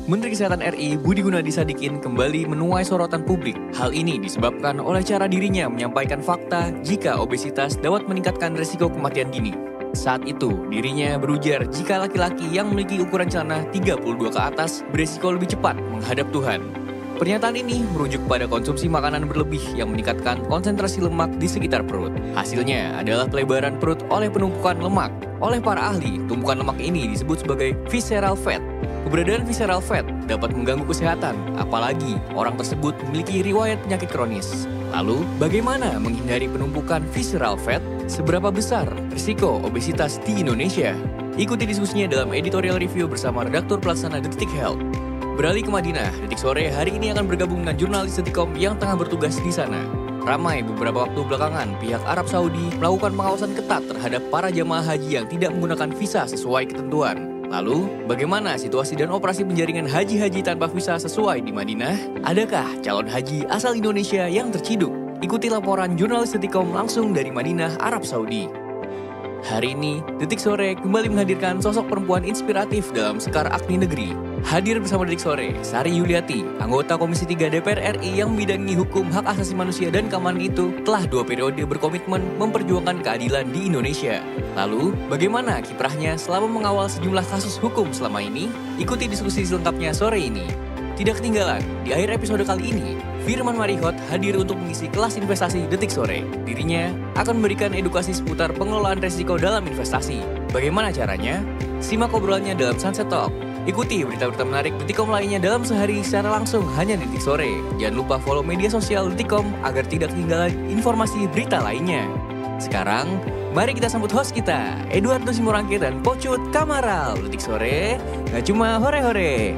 Menteri Kesehatan RI Budi Gunadi Sadikin kembali menuai sorotan publik. Hal ini disebabkan oleh cara dirinya menyampaikan fakta jika obesitas dapat meningkatkan risiko kematian dini. Saat itu, dirinya berujar jika laki-laki yang memiliki ukuran celana 32 ke atas berisiko lebih cepat menghadap Tuhan. Pernyataan ini merujuk pada konsumsi makanan berlebih yang meningkatkan konsentrasi lemak di sekitar perut. Hasilnya adalah pelebaran perut oleh penumpukan lemak. Oleh para ahli, tumpukan lemak ini disebut sebagai visceral fat. Keberadaan visceral fat dapat mengganggu kesehatan, apalagi orang tersebut memiliki riwayat penyakit kronis. Lalu, bagaimana menghindari penumpukan visceral fat? Seberapa besar risiko obesitas di Indonesia? Ikuti diskusinya dalam editorial review bersama redaktur pelaksana Detik Health. Beralih ke Madinah, Detik Sore hari ini akan bergabung dengan jurnalis Detikom yang tengah bertugas di sana. Ramai beberapa waktu belakangan, pihak Arab Saudi melakukan pengawasan ketat terhadap para jamaah haji yang tidak menggunakan visa sesuai ketentuan. Lalu, bagaimana situasi dan operasi penjaringan haji-haji tanpa visa sesuai di Madinah? Adakah calon haji asal Indonesia yang terciduk? Ikuti laporan jurnalis Detikom langsung dari Madinah, Arab Saudi. Hari ini, Detik Sore kembali menghadirkan sosok perempuan inspiratif dalam Sekar Agni Negeri. Hadir bersama Detik Sore, Sari Yuliati, anggota Komisi 3 DPR RI yang membidangi hukum hak asasi manusia dan keamanan itu telah 2 periode berkomitmen memperjuangkan keadilan di Indonesia. Lalu, bagaimana kiprahnya selama mengawal sejumlah kasus hukum selama ini? Ikuti diskusi selengkapnya sore ini. Tidak ketinggalan, di akhir episode kali ini, Firman Marihot hadir untuk mengisi kelas investasi Detik Sore. Dirinya akan memberikan edukasi seputar pengelolaan risiko dalam investasi. Bagaimana caranya? Simak obrolannya dalam Sunset Talk. Ikuti berita-berita menarik Detikom lainnya dalam sehari secara langsung hanya di Detik Sore. Jangan lupa follow media sosial Detikom agar tidak ketinggalan informasi berita lainnya. Sekarang, mari kita sambut host kita, Eduardo Simorangkir dan Pocut Kamaral. Detik Sore, gak cuma hore-hore.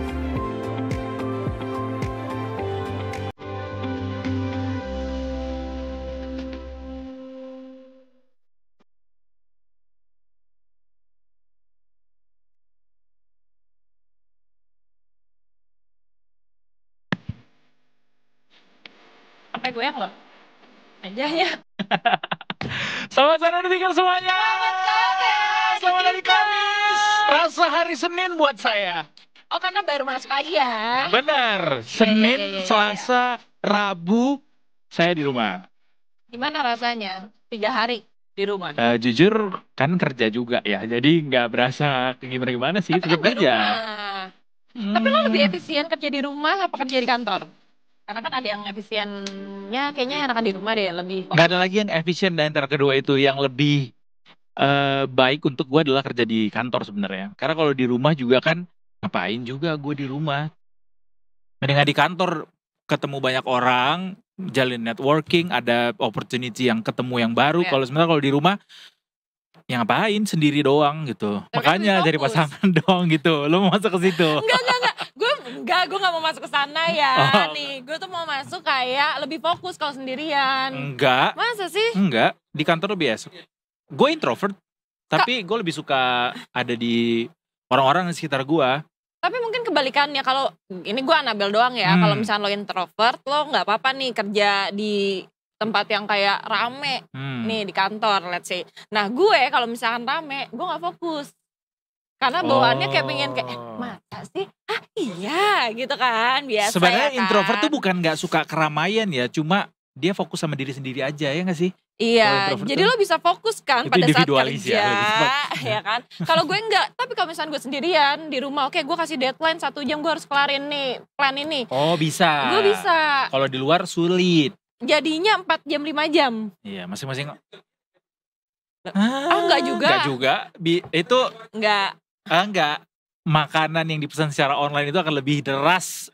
Sampai gue yang lo aja ya. Selamat sana tinggal semuanya. Selamat hari Kamis. Rasa hari Senin buat saya. Oh, karena baru masuk aja. Benar. Senin, Iya. Selasa, Rabu saya di rumah. Gimana rasanya 3 hari di rumah? Jujur kan kerja juga ya. Jadi nggak berasa gimana-gimana sih. Tetap Di kerja. rumah. Tapi lo lebih efisien kerja di rumah apa kerja di kantor? Karena kan ada yang efisiennya kayaknya enakan di rumah deh, lebih Nggak ada lagi yang efisien dan antara kedua itu. Yang lebih baik untuk gue adalah kerja di kantor sebenarnya. Karena kalau di rumah juga kan ngapain juga gue di rumah. Mendingan di kantor ketemu banyak orang, jalin networking, ada opportunity yang ketemu yang baru. Ya. Kalau sebenarnya kalau di rumah ya ngapain sendiri doang gitu. Tapi Makanya lebih cari fokus. pasangan dong gitu. Lo mau masuk ke situ? Gue nggak mau masuk ke sana ya. Oh. Nih, gue tuh mau masuk kayak lebih fokus kalau sendirian. Enggak, Masa sih? enggak. Di kantor lebih biasa. Gue introvert, tapi gue lebih suka ada di orang-orang di sekitar gue. Tapi mungkin kebalikannya, kalau ini gue Anabel doang ya. Kalau misalnya lo introvert, lo nggak apa-apa nih kerja di tempat yang kayak rame nih di kantor, let's say. Nah gue kalau misalkan rame, gue nggak fokus karena bawaannya kayak pengen kayak masa sih? Ah iya gitu kan, biasa. Sebenarnya ya kan? introvert tuh bukan nggak suka keramaian ya, cuma dia fokus sama diri sendiri aja ya nggak sih? Iya, Kalau jadi introvert lo bisa fokus kan itu pada saat individualis kerja, ya, ya kan. Kalau gue enggak, tapi kalau misalnya gue sendirian di rumah, oke gue kasih deadline 1 jam gue harus kelarin nih plan ini. Oh bisa. Gue bisa. Kalau di luar sulit. Jadinya 4 jam 5 jam. Iya masing-masing. Enggak juga. Enggak juga. Itu Enggak. makanan yang dipesan secara online itu akan lebih deras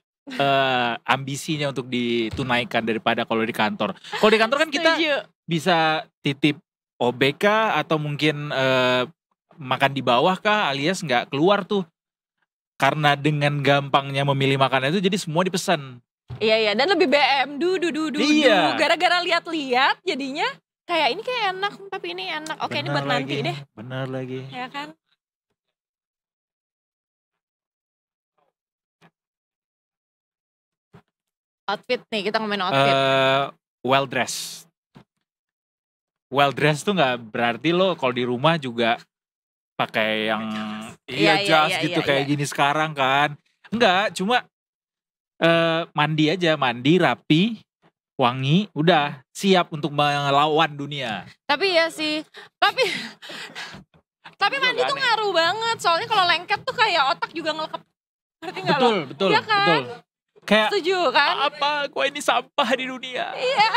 ambisinya untuk ditunaikan daripada kalau di kantor. Kalau di kantor kan kita Setuju. bisa titip OBK atau mungkin makan di bawah kah alias nggak keluar tuh. Karena dengan gampangnya memilih makanan itu jadi semua dipesan. Iya, dan lebih BM. Iya. Gara-gara lihat-lihat jadinya kayak ini kayak enak, tapi ini enak. Oke, ini buat nanti deh. Bener lagi. Ya kan? Outfit nih, kita ngomongin outfit. Well dressed. Well dressed tuh nggak berarti lo kalau di rumah juga pakai yang jas gitu kayak gini sekarang kan. Enggak, cuma mandi aja, mandi rapi, wangi, udah siap untuk melawan dunia. Tapi ya sih, tapi mandi tuh ngaruh banget. Soalnya kalau lengket tuh kayak otak juga ngelekep. Ngerti gak lo? Betul, Iya kan? betul. Kayak Setuju kan? apa? Gua ini sampah di dunia. Iya.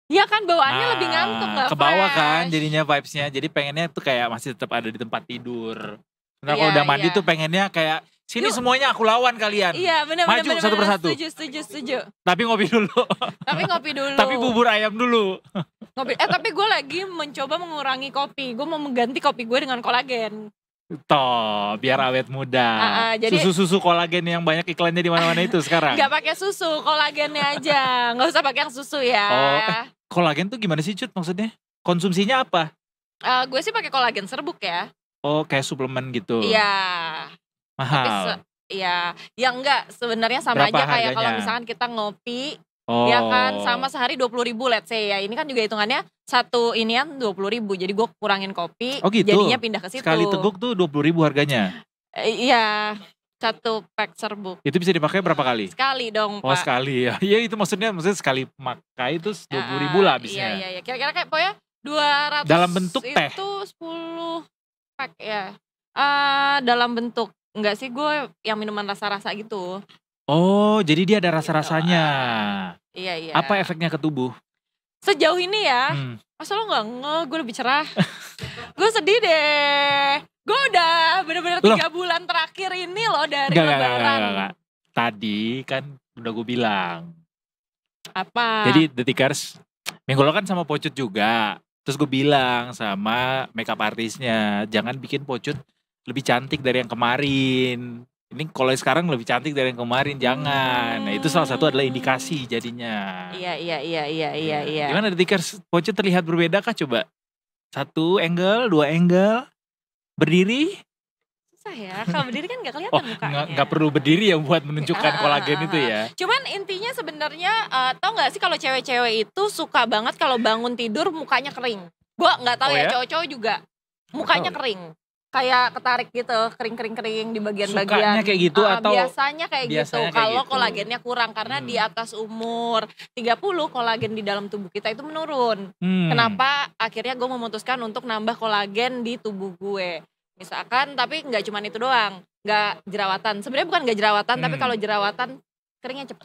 Iya kan bawaannya lebih ngantuk gak ke bawah kan fresh. jadinya vibes-nya. Jadi pengennya tuh kayak masih tetap ada di tempat tidur. Nah kalau Iya, udah mandi iya. tuh pengennya kayak sini Yuk. semuanya aku lawan kalian. Iya benar. Maju satu persatu. Setuju. Tapi ngopi dulu. Tapi ngopi dulu. Tapi bubur ayam dulu. Ngopi. Tapi gue lagi mencoba mengurangi kopi. Gue mau mengganti kopi gue dengan kolagen. Toh, biar awet muda. Jadi Susu-susu kolagen yang banyak iklannya di mana-mana itu sekarang. nggak pakai susu, kolagennya aja. Nggak usah pakai yang susu ya. Kolagen tuh gimana sih Cut maksudnya? Konsumsinya apa? Gue sih pakai kolagen serbuk ya. Oh, kayak suplemen gitu. Iya. Mahal. Iya, ya enggak sebenarnya sama Berapa aja kayak kalau harganya? misalkan kita ngopi, Oh. ya kan sama sehari 20.000 let's say ya. Ini kan juga hitungannya satu inian 20.000. Jadi gue kurangin kopi, Oh gitu? jadinya pindah ke situ. Sekali teguk tuh 20.000 harganya. Iya, satu pack serbuk. Itu bisa dipakai berapa kali? Sekali dong, Oh Pak. sekali ya. Iya itu maksudnya sekali pakai itu 20.000 lah habisnya. Iya. Kira-kira kayak pokoknya 200 Dalam bentuk teh? itu 10 pack ya. Dalam bentuk. Enggak sih, gue yang minuman rasa-rasa gitu. Oh jadi dia ada rasa-rasanya. Iya. Apa efeknya ke tubuh? Sejauh ini ya, masa lo gak gue lebih cerah. Gue sedih deh. Gue udah bener-bener 3 bulan terakhir ini loh dari lebaran. Enggak. Tadi kan udah gue bilang. Apa? Jadi Detikers, minggu lo kan sama Pocut juga. Terus gue bilang sama makeup artisnya, jangan bikin Pocut lebih cantik dari yang kemarin. Ini kalau sekarang lebih cantik dari yang kemarin, jangan. Nah itu salah satu adalah indikasi jadinya. Iya. Gimana Detikers, Pocut terlihat berbeda kah coba? 1 angle, 2 angle, berdiri? Susah ya, kalau berdiri kan gak kelihatan mukanya. Nggak perlu berdiri ya buat menunjukkan kolagen itu ya. Cuman intinya sebenarnya tau gak sih kalau cewek-cewek itu suka banget kalau bangun tidur mukanya kering. Gue gak tahu ya, cowok-cowok juga mukanya kering. Kayak ketarik gitu, kering-kering di bagian-bagian. Sukanya kayak gitu atau? Biasanya kayak gitu, kalau gitu. kolagennya kurang. Karena di atas umur 30 kolagen di dalam tubuh kita itu menurun. Kenapa akhirnya gue memutuskan untuk nambah kolagen di tubuh gue. Misalkan, tapi nggak cuma itu doang, nggak jerawatan. Sebenarnya bukan nggak jerawatan, tapi kalau jerawatan keringnya cepet.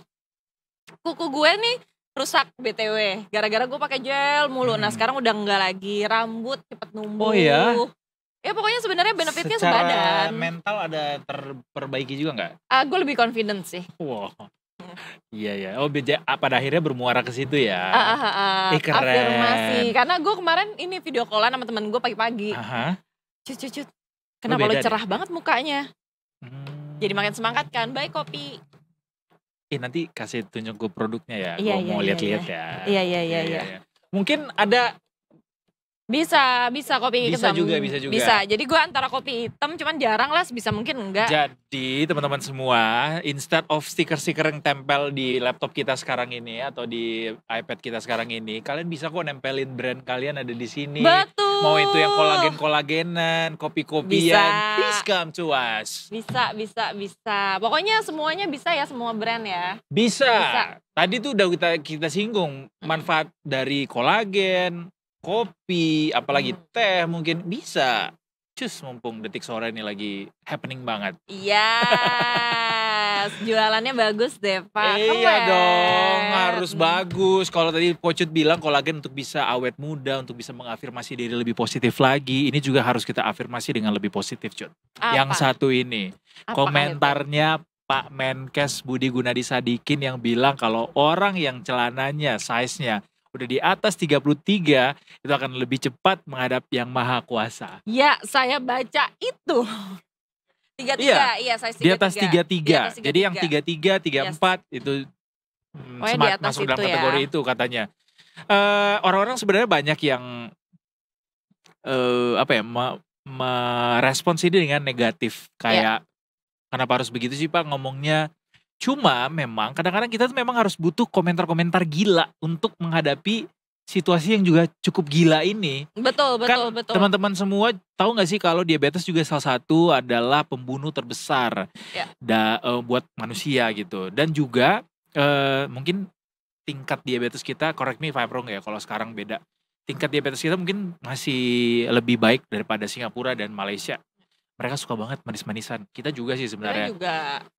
Kuku gue nih rusak BTW, gara-gara gue pakai gel mulu. Nah sekarang udah nggak lagi, rambut cepet numbuh. Oh ya? Ya pokoknya sebenarnya benefitnya secara sebadan. mental ada terperbaiki juga nggak? Gue lebih confident sih. Wow. Iya. Oh pada akhirnya bermuara ke situ ya. Keren. Afirmasi. Karena gue kemarin ini video callan sama temen gue pagi-pagi. Cut. Kenapa lo cerah banget mukanya? Jadi makin semangat kan, baik kopi. Nanti kasih tunjuk gue produknya ya, Iya, gue mau lihat-lihat ya. Iya. Mungkin ada. Bisa kopi hitam. Bisa juga. Bisa, jadi gue antara kopi hitam cuman jarang lah, bisa mungkin enggak. Jadi teman-teman semua, instead of stiker-stiker yang tempel di laptop kita sekarang ini atau di iPad kita sekarang ini, kalian bisa kok nempelin brand kalian ada di sini. Betul. Mau itu yang kolagenan, kopi-kopian, please come to us. Bisa. Pokoknya semuanya bisa ya, semua brand ya. Bisa. Tadi tuh udah kita singgung manfaat dari kolagen, kopi, apalagi teh mungkin bisa. Cus mumpung Detik Sore ini lagi happening banget. Iya, jualannya bagus deh Pak. Iya dong, harus bagus. Kalau tadi Pocut bilang kolagen untuk bisa awet muda, untuk bisa mengafirmasi diri lebih positif lagi. Ini juga harus kita afirmasi dengan lebih positif Cut. Yang satu ini, komentarnya Pak Menkes Budi Gunadi Sadikin yang bilang kalau orang yang celananya, size-nya udah di atas 33 itu akan lebih cepat menghadap Yang Maha Kuasa. Ya, saya baca itu. 33, iya size 33. Di atas 33. Jadi yang 33, 34 itu smart masuk dalam kategori itu katanya. Orang-orang sebenarnya banyak yang merespons ini dengan negatif. Kayak kenapa harus begitu sih Pak ngomongnya? Cuma memang kadang-kadang kita tuh memang harus butuh komentar-komentar gila untuk menghadapi situasi yang juga cukup gila ini. Betul. Teman-teman semua tahu nggak sih kalau diabetes juga salah satu adalah pembunuh terbesar buat manusia gitu. Dan juga mungkin tingkat diabetes kita, correct me if I'm wrong ya, kalau sekarang beda. Tingkat diabetes kita mungkin masih lebih baik daripada Singapura dan Malaysia. Mereka suka banget manis-manisan. Kita juga sih sebenarnya.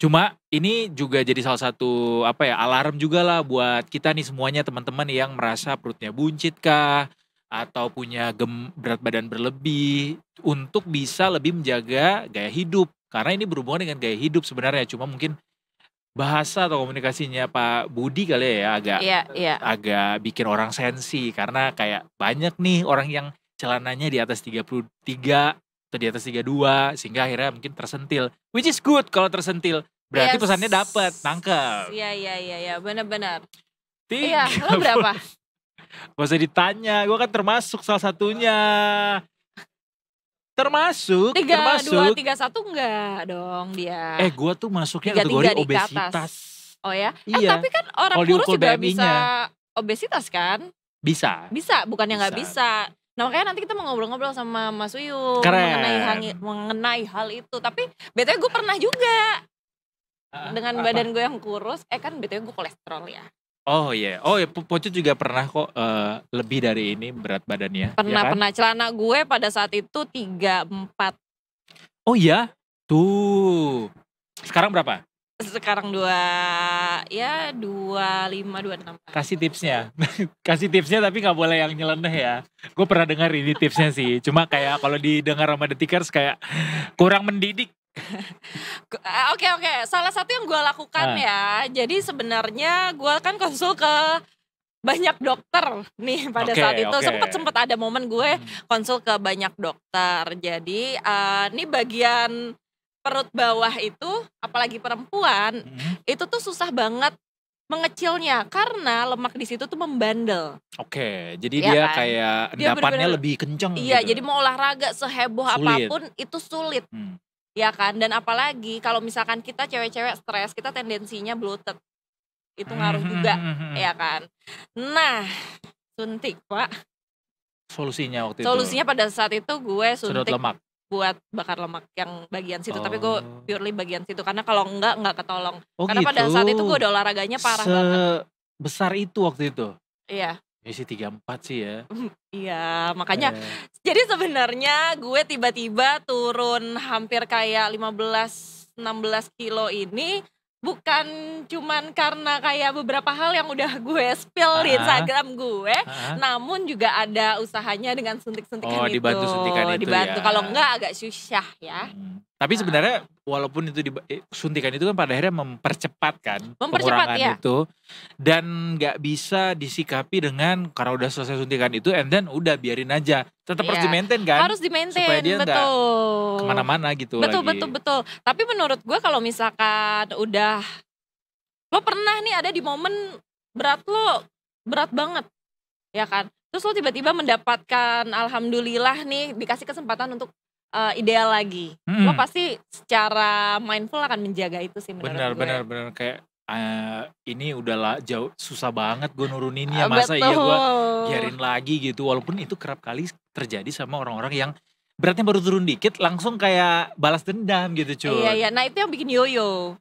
Cuma ini juga jadi salah satu alarm juga lah buat kita nih semuanya, teman-teman yang merasa perutnya buncit kah atau punya berat badan berlebih, untuk bisa lebih menjaga gaya hidup. Karena ini berhubungan dengan gaya hidup sebenarnya. Cuma mungkin bahasa atau komunikasinya Pak Budi kali ya agak bikin orang sensi, karena kayak banyak nih orang yang celananya di atas 33 atau di atas 32, sehingga akhirnya mungkin tersentil, which is good kalau tersentil, berarti pesannya dapat, nangkep. Iya, benar-benar. Iya, lo berapa? Gak usah ditanya, gue kan termasuk salah satunya. Termasuk 32, 31 enggak dong dia. Gue tuh masuknya kategori obesitas. Oh ya? Iya. Tapi kan orang kurus juga bisa obesitas kan? Bisa, bukannya nggak bisa. Nah makanya nanti kita mau ngobrol-ngobrol sama Mas Uyu mengenai hal itu. Tapi BTW gue pernah juga dengan badan gue yang kurus. Kan BTW gue kolesterol ya. Oh iya, Pocut juga pernah kok lebih dari ini berat badannya. Pernah. Celana gue pada saat itu 34. Oh iya? Tuh. Sekarang berapa? Sekarang 25, 26. Kasih tipsnya tapi gak boleh yang nyeleneh ya. Gue pernah dengar ini tipsnya sih. Cuma kayak kalau didengar sama Detikers kayak kurang mendidik. Oke. Salah satu yang gue lakukan ya. Jadi sebenarnya gue kan konsul ke banyak dokter nih pada saat itu. Sempet ada momen gue konsul ke banyak dokter. Jadi ini bagian perut bawah itu, apalagi perempuan, itu tuh susah banget mengecilnya karena lemak di situ tuh membandel. Jadi dia kan? Kayak endapannya lebih kenceng. Iya, gitu. Jadi mau olahraga seheboh apapun itu sulit. Ya kan, dan apalagi kalau misalkan kita cewek-cewek stres, kita tendensinya bloated. Itu ngaruh juga, ya kan. Nah, suntik, Pak. Solusinya pada saat itu gue suntik. Sedot lemak. Buat bakar lemak yang bagian situ, tapi gue purely bagian situ karena kalau enggak ketolong. Karena pada saat itu gue udah olahraganya parah banget. Sebesar itu waktu itu? Iya. Ya sih 34 sih ya. Iya, makanya jadi sebenarnya gue tiba-tiba turun hampir kayak 15-16 kilo ini bukan cuman karena kayak beberapa hal yang udah gue spill di Instagram gue, namun juga ada usahanya dengan suntik-suntikan itu. Dibantu suntikan itu ya. Kalau enggak agak susah ya. Tapi sebenarnya walaupun itu suntikan itu kan pada akhirnya mempercepat kan pengurangan itu. Dan gak bisa disikapi dengan karena udah selesai suntikan itu and then udah biarin aja. Tetap harus di-maintain kan. Harus di-maintain, supaya dia gak kemana-mana gitu betul, lagi. Betul. Tapi menurut gue kalau misalkan udah, lo pernah nih ada di momen berat banget, ya kan. Terus lo tiba-tiba mendapatkan alhamdulillah nih dikasih kesempatan untuk ideal lagi. Lo pasti secara mindful akan menjaga itu sih menurut gue. Benar kayak ini udahlah jauh susah banget gue nuruninnya, masa iya gue biarin lagi gitu. Walaupun itu kerap kali terjadi sama orang-orang yang beratnya baru turun dikit langsung kayak balas dendam gitu cuy. Iya. Nah itu yang bikin yoyo.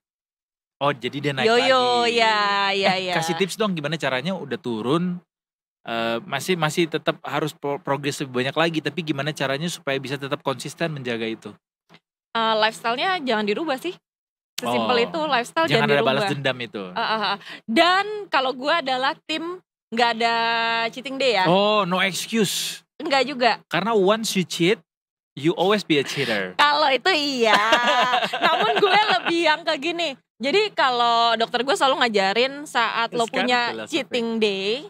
Oh jadi dia naik lagi. Iya. Kasih tips dong gimana caranya udah turun. Masih tetap harus progres lebih banyak lagi, tapi gimana caranya supaya bisa tetap konsisten menjaga itu? Lifestyle-nya jangan dirubah sih. Sesimpel itu, lifestyle jangan dirubah. Jangan ada balas dendam itu. Dan kalau gue adalah tim nggak ada cheating day ya. No excuse. Enggak juga. Karena once you cheat, you always be a cheater. Kalau itu iya. Namun gue lebih yang kayak gini. Jadi kalau dokter gue selalu ngajarin saat lo punya cheating day,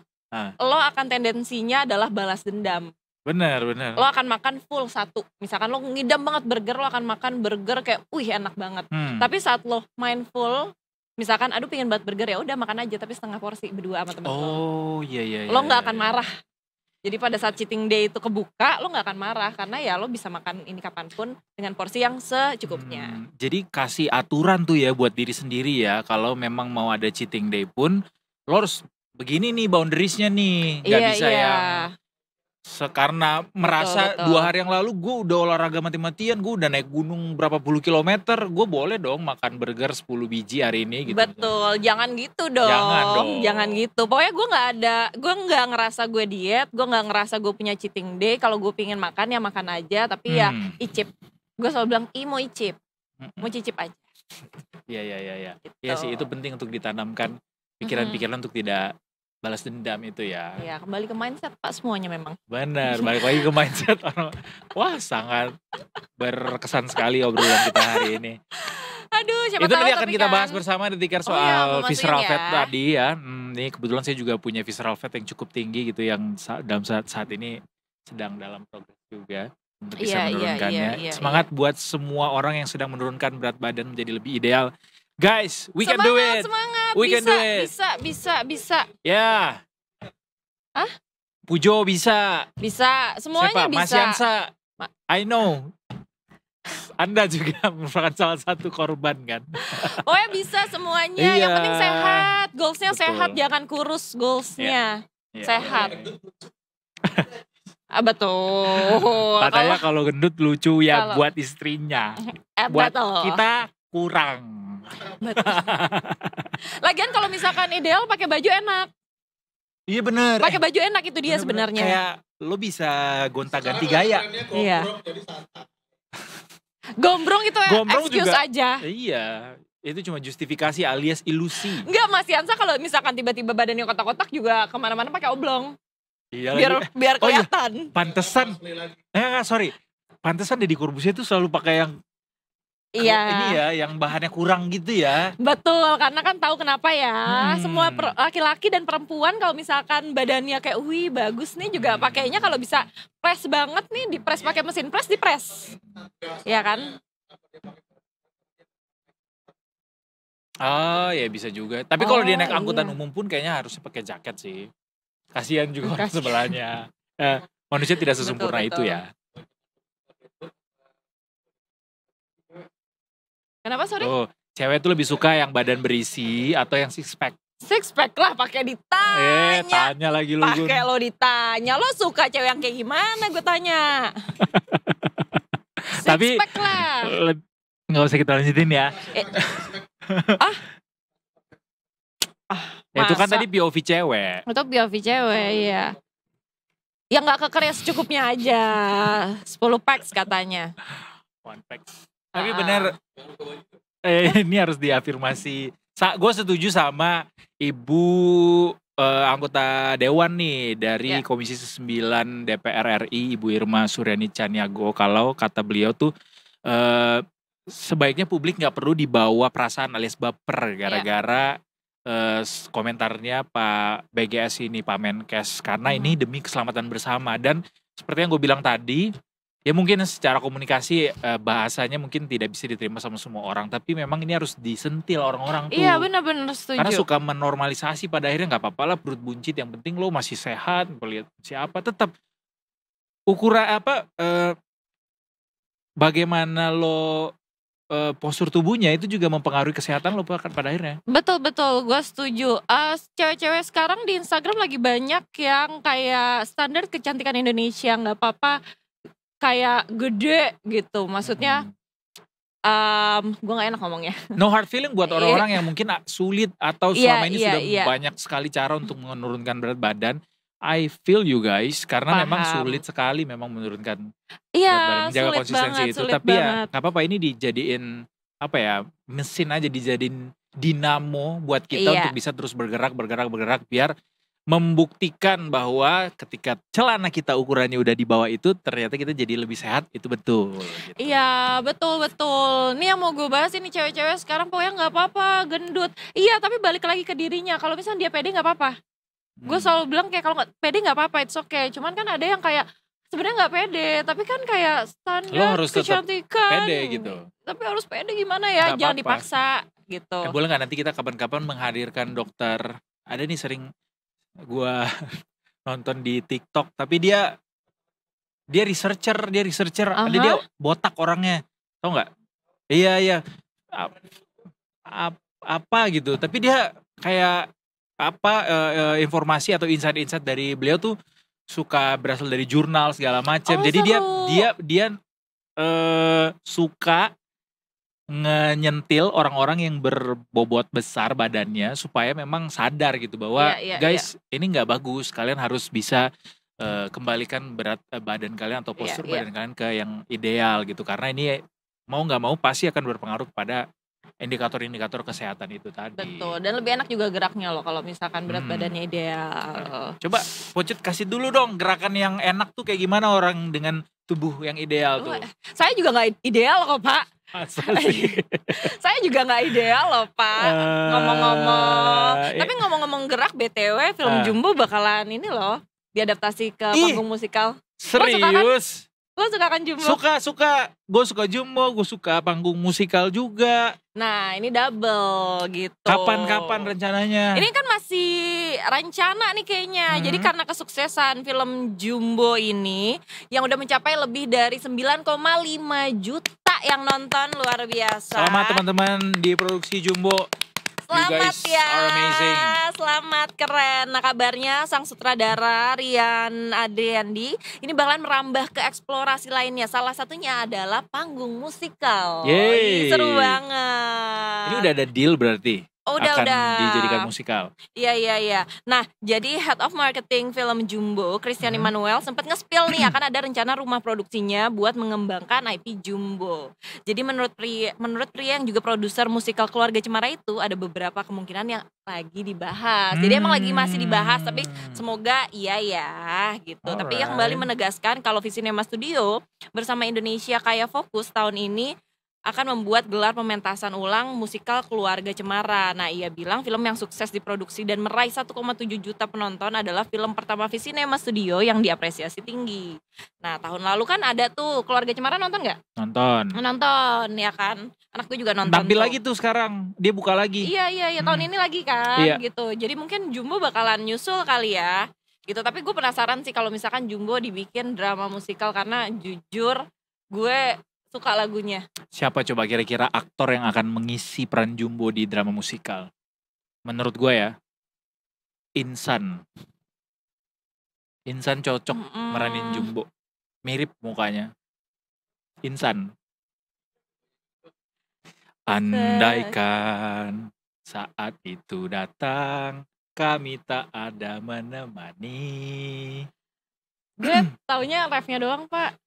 lo akan tendensinya adalah balas dendam. Benar. Lo akan makan full satu. Misalkan lo ngidam banget burger, lo akan makan burger kayak enak banget. Tapi saat lo mindful, misalkan aduh pengen banget burger, ya udah makan aja tapi setengah porsi berdua sama temen lo. Iya. Lo nggak akan marah. Jadi pada saat cheating day itu kebuka, lo gak akan marah. Karena ya lo bisa makan ini kapanpun dengan porsi yang secukupnya. Jadi kasih aturan tuh ya buat diri sendiri ya. Kalau memang mau ada cheating day pun, lo harus begini nih boundariesnya nih, nggak bisa yang karena merasa betul. 2 hari yang lalu gue udah olahraga mati-matian, gue udah naik gunung berapa puluh kilometer, gue boleh dong makan burger 10 biji hari ini gitu. Betul, jangan gitu dong. Jangan gitu. Pokoknya gue nggak ngerasa gue diet, gue nggak ngerasa gue punya cheating day. Kalau gue pingin makan ya makan aja, tapi ya icip. Gue selalu bilang, mau icip, mau cicip aja. Iya. Gitu. Iya sih, itu penting untuk ditanamkan pikiran-pikiran untuk tidak balas dendam itu ya. Iya, kembali ke mindset Pak semuanya memang. Benar, balik lagi ke mindset orang. Wah, sangat berkesan sekali obrolan kita hari ini. Aduh, siapa itu tahu nanti akan tapi kita kan bahas bersama ketika Oh iya, soal mau masukin visceral ya. fat tadi ya. Nih kebetulan saya juga punya visceral fat yang cukup tinggi gitu yang dalam saat ini sedang dalam progres juga untuk bisa menurunkannya. Semangat buat semua orang yang sedang menurunkan berat badan menjadi lebih ideal. Guys, we can do it. Semangat, We can do it. Bisa. Ya. Hah? Pujo bisa. Bisa, semuanya Siapa? bisa. Mas Yansa. I know. Anda juga merupakan salah satu korban kan. Pokoknya bisa semuanya. Iya. Yang penting sehat. Goalsnya Betul. sehat, jangan kurus goalsnya. Iya. Sehat. Betul. Katanya kalau gendut lucu ya kalau- buat istrinya. Buat betul. kita kurang. Betul. Lagian kalau misalkan ideal pakai baju enak. Iya bener. Pakai baju enak itu dia sebenarnya. Kayak lo bisa gonta-ganti gaya. Iya. Gombrong itu Gombrong excuse juga. aja. Iya. Itu cuma justifikasi alias ilusi. Enggak, Mas Yansa kalau misalkan tiba-tiba badannya kotak-kotak juga kemana-mana pakai oblong. Iya Biar Oh iya. kelihatan. Pantesan. Sorry. Pantesan Deddy Corbuzier tuh selalu pakai yang Iya. ini ya, yang bahannya kurang gitu ya. Betul, karena kan tahu kenapa ya. Semua laki-laki dan perempuan kalau misalkan badannya kayak wih bagus nih juga pakainya kalau bisa press banget nih, dipres pakai mesin press, dipres. Iya kan? Oh ya bisa juga. Tapi kalau dia naik angkutan iya. umum pun kayaknya harusnya pakai jaket sih. Kasihan juga orang sebelahnya. Manusia tidak sesempurna Betul. itu ya. Kenapa sorry? Oh, cewek tuh lebih suka yang badan berisi atau yang six pack? Six pack lah pakai ditanya. Tanya lagi lu. Pakai lo ditanya, lo suka cewek yang kayak gimana gue tanya. Six Tapi pack lah. nggak usah kita lanjutin ya. Itu kan masa? tadi POV cewek. Itu POV cewek, iya. Yang gak keker ya secukupnya aja. 10 packs katanya. One pack. Tapi bener, ini harus diafirmasi. Gue setuju sama Ibu anggota Dewan nih dari Komisi 9 DPR RI, Ibu Irma Suryani Caniago. Kalau kata beliau tuh sebaiknya publik gak perlu dibawa perasaan alias baper gara-gara komentarnya Pak BGS ini, Pak Menkes. Karena ini demi keselamatan bersama. Dan seperti yang gue bilang tadi, ya mungkin secara komunikasi bahasanya mungkin tidak bisa diterima sama semua orang. Tapi memang ini harus disentil orang-orang tuh. Iya benar-benar setuju. Karena suka menormalisasi pada akhirnya gak apa-apa lah perut buncit. Yang penting lo masih sehat, melihat siapa. Tetap ukuran bagaimana lo postur tubuhnya itu juga mempengaruhi kesehatan lo pada akhirnya. Betul, gue setuju. Cewek-cewek sekarang di Instagram lagi banyak yang kayak standar kecantikan Indonesia, nggak apa-apa kayak gede gitu. Maksudnya, gue nggak enak ngomongnya. No hard feeling buat orang-orang yang mungkin sulit atau selama ini sudah banyak sekali cara untuk menurunkan berat badan. I feel you guys, karena memang sulit sekali memang menurunkan berat badan, menjaga konsistensi itu. Tapi ya nggak apa-apa, ini dijadiin apa ya, mesin aja, dijadiin dinamo buat kita untuk bisa terus bergerak biar membuktikan bahwa ketika celana kita ukurannya udah di bawah itu ternyata kita jadi lebih sehat, itu betul. Gitu. Iya betul. Nih yang mau gue bahas ini cewek-cewek sekarang pokoknya nggak apa-apa gendut. Iya tapi balik lagi ke dirinya. Kalau misalnya dia pede nggak apa-apa. Gue selalu bilang kayak kalau pede nggak apa-apa, it's okay. Cuman kan ada yang kayak sebenarnya nggak pede, tapi kan kayak standar kecantikan. Pede gitu. Tapi harus pede gimana ya? Jangan dipaksa gitu. Boleh nggak nanti kita kapan-kapan menghadirkan dokter? Ada nih sering gue nonton di TikTok, tapi dia researcher, ada dia botak orangnya, tau nggak? Iya, apa gitu, tapi dia kayak informasi atau insight-insight dari beliau tuh suka berasal dari jurnal segala macam. Oh, Jadi seru. dia suka nyentil orang-orang yang berbobot besar badannya supaya memang sadar gitu bahwa Iya, guys ini nggak bagus, kalian harus bisa kembalikan berat badan kalian atau postur Iya. badan kalian ke yang ideal gitu, karena ini mau nggak mau pasti akan berpengaruh pada indikator-indikator kesehatan itu tadi. Betul, dan lebih enak juga geraknya loh kalau misalkan berat badannya ideal. Coba Pocut kasih dulu dong gerakan yang enak tuh kayak gimana orang dengan tubuh yang ideal tuh. Saya juga nggak ideal kok Pak. Masa sih? Saya juga nggak ideal loh Pak. Ngomong-ngomong. Tapi ngomong-ngomong gerak BTW film Jumbo bakalan ini loh diadaptasi ke panggung musikal. Serius? Lo suka kan Jumbo? Suka. Gue suka Jumbo, gue suka panggung musikal juga. Nah ini double gitu. Kapan rencananya? Ini kan masih rencana nih kayaknya. Jadi karena kesuksesan film Jumbo ini yang udah mencapai lebih dari 9,5 juta yang nonton, luar biasa. Selamat teman-teman di produksi Jumbo. Selamat ya, are amazing. Selamat, keren. Nah kabarnya sang sutradara Rian Adriandi ini bakalan merambah ke eksplorasi lainnya. Salah satunya adalah panggung musikal. Yeay. Seru banget. Ini udah ada deal berarti? Udah. Dijadikan musikal. Iya. Nah, jadi Head of Marketing film Jumbo, Christian Emmanuel sempat nge-spill nih akan ada rencana rumah produksinya buat mengembangkan IP Jumbo. Jadi menurut pria yang juga produser musikal Keluarga Cemara itu ada beberapa kemungkinan yang lagi dibahas. Jadi emang lagi masih dibahas, tapi semoga iya ya gitu. Alright. Tapi ia kembali menegaskan kalau Visinema Studio bersama Indonesia Kaya Fokus tahun ini akan membuat gelar pementasan ulang musikal Keluarga Cemara. Nah, ia bilang film yang sukses diproduksi dan meraih 1,7 juta penonton adalah film pertama Visinema Studio yang diapresiasi tinggi. Nah, tahun lalu kan ada tuh Keluarga Cemara, nonton nggak? Nonton, ya kan? Anak gue juga nonton. Tampil lagi tuh sekarang, dia buka lagi. Iya, tahun ini lagi kan, Iya. gitu. Jadi mungkin Jumbo bakalan nyusul kali ya, gitu. Tapi gue penasaran sih kalau misalkan Jumbo dibikin drama musikal, karena jujur gue suka lagunya. Siapa coba kira-kira aktor yang akan mengisi peran Jumbo di drama musikal? Menurut gue ya, Insan cocok meranin Jumbo. Mirip mukanya. Insan. Andaikan saat itu datang, kami tak ada menemani. Gue taunya refnya doang Pak.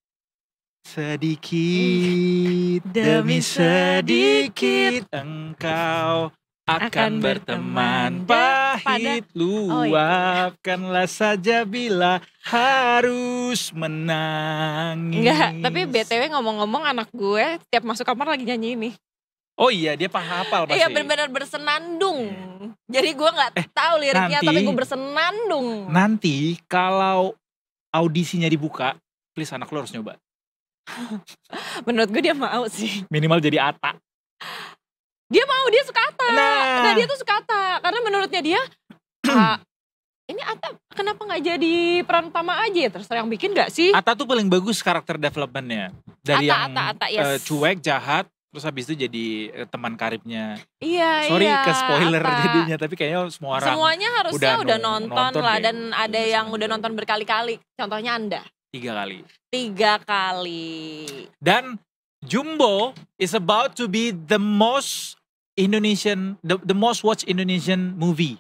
Sedikit demi sedikit engkau akan berteman pahit, luapkanlah saja bila harus menangis. Enggak, tapi BTW ngomong-ngomong anak gue tiap masuk kamar lagi nyanyi ini. Oh iya, dia hafal pasti. Iya, benar-benar bersenandung. Jadi gue nggak tahu liriknya, tapi gue bersenandung. Nanti kalau audisinya dibuka, please anak lo harus nyoba. Menurut gue dia mau sih. Minimal jadi Atta. Dia mau, dia suka Atta. Nah dia tuh suka Atta. Karena menurutnya dia, ini Atta kenapa gak jadi peran utama aja ya? Terserah yang bikin gak sih? Atta tuh paling bagus karakter developmentnya. Dari Atta, yes. Cuek, jahat, terus habis itu jadi teman karibnya. Iya. Sorry ke spoiler Atta. jadinya, tapi kayaknya semua orang semuanya harusnya udah nonton lah. deh. Dan ada yang udah nonton berkali-kali. Contohnya Anda. 3 kali. 3 kali. Dan Jumbo is about to be the most Indonesian, the most watched Indonesian movie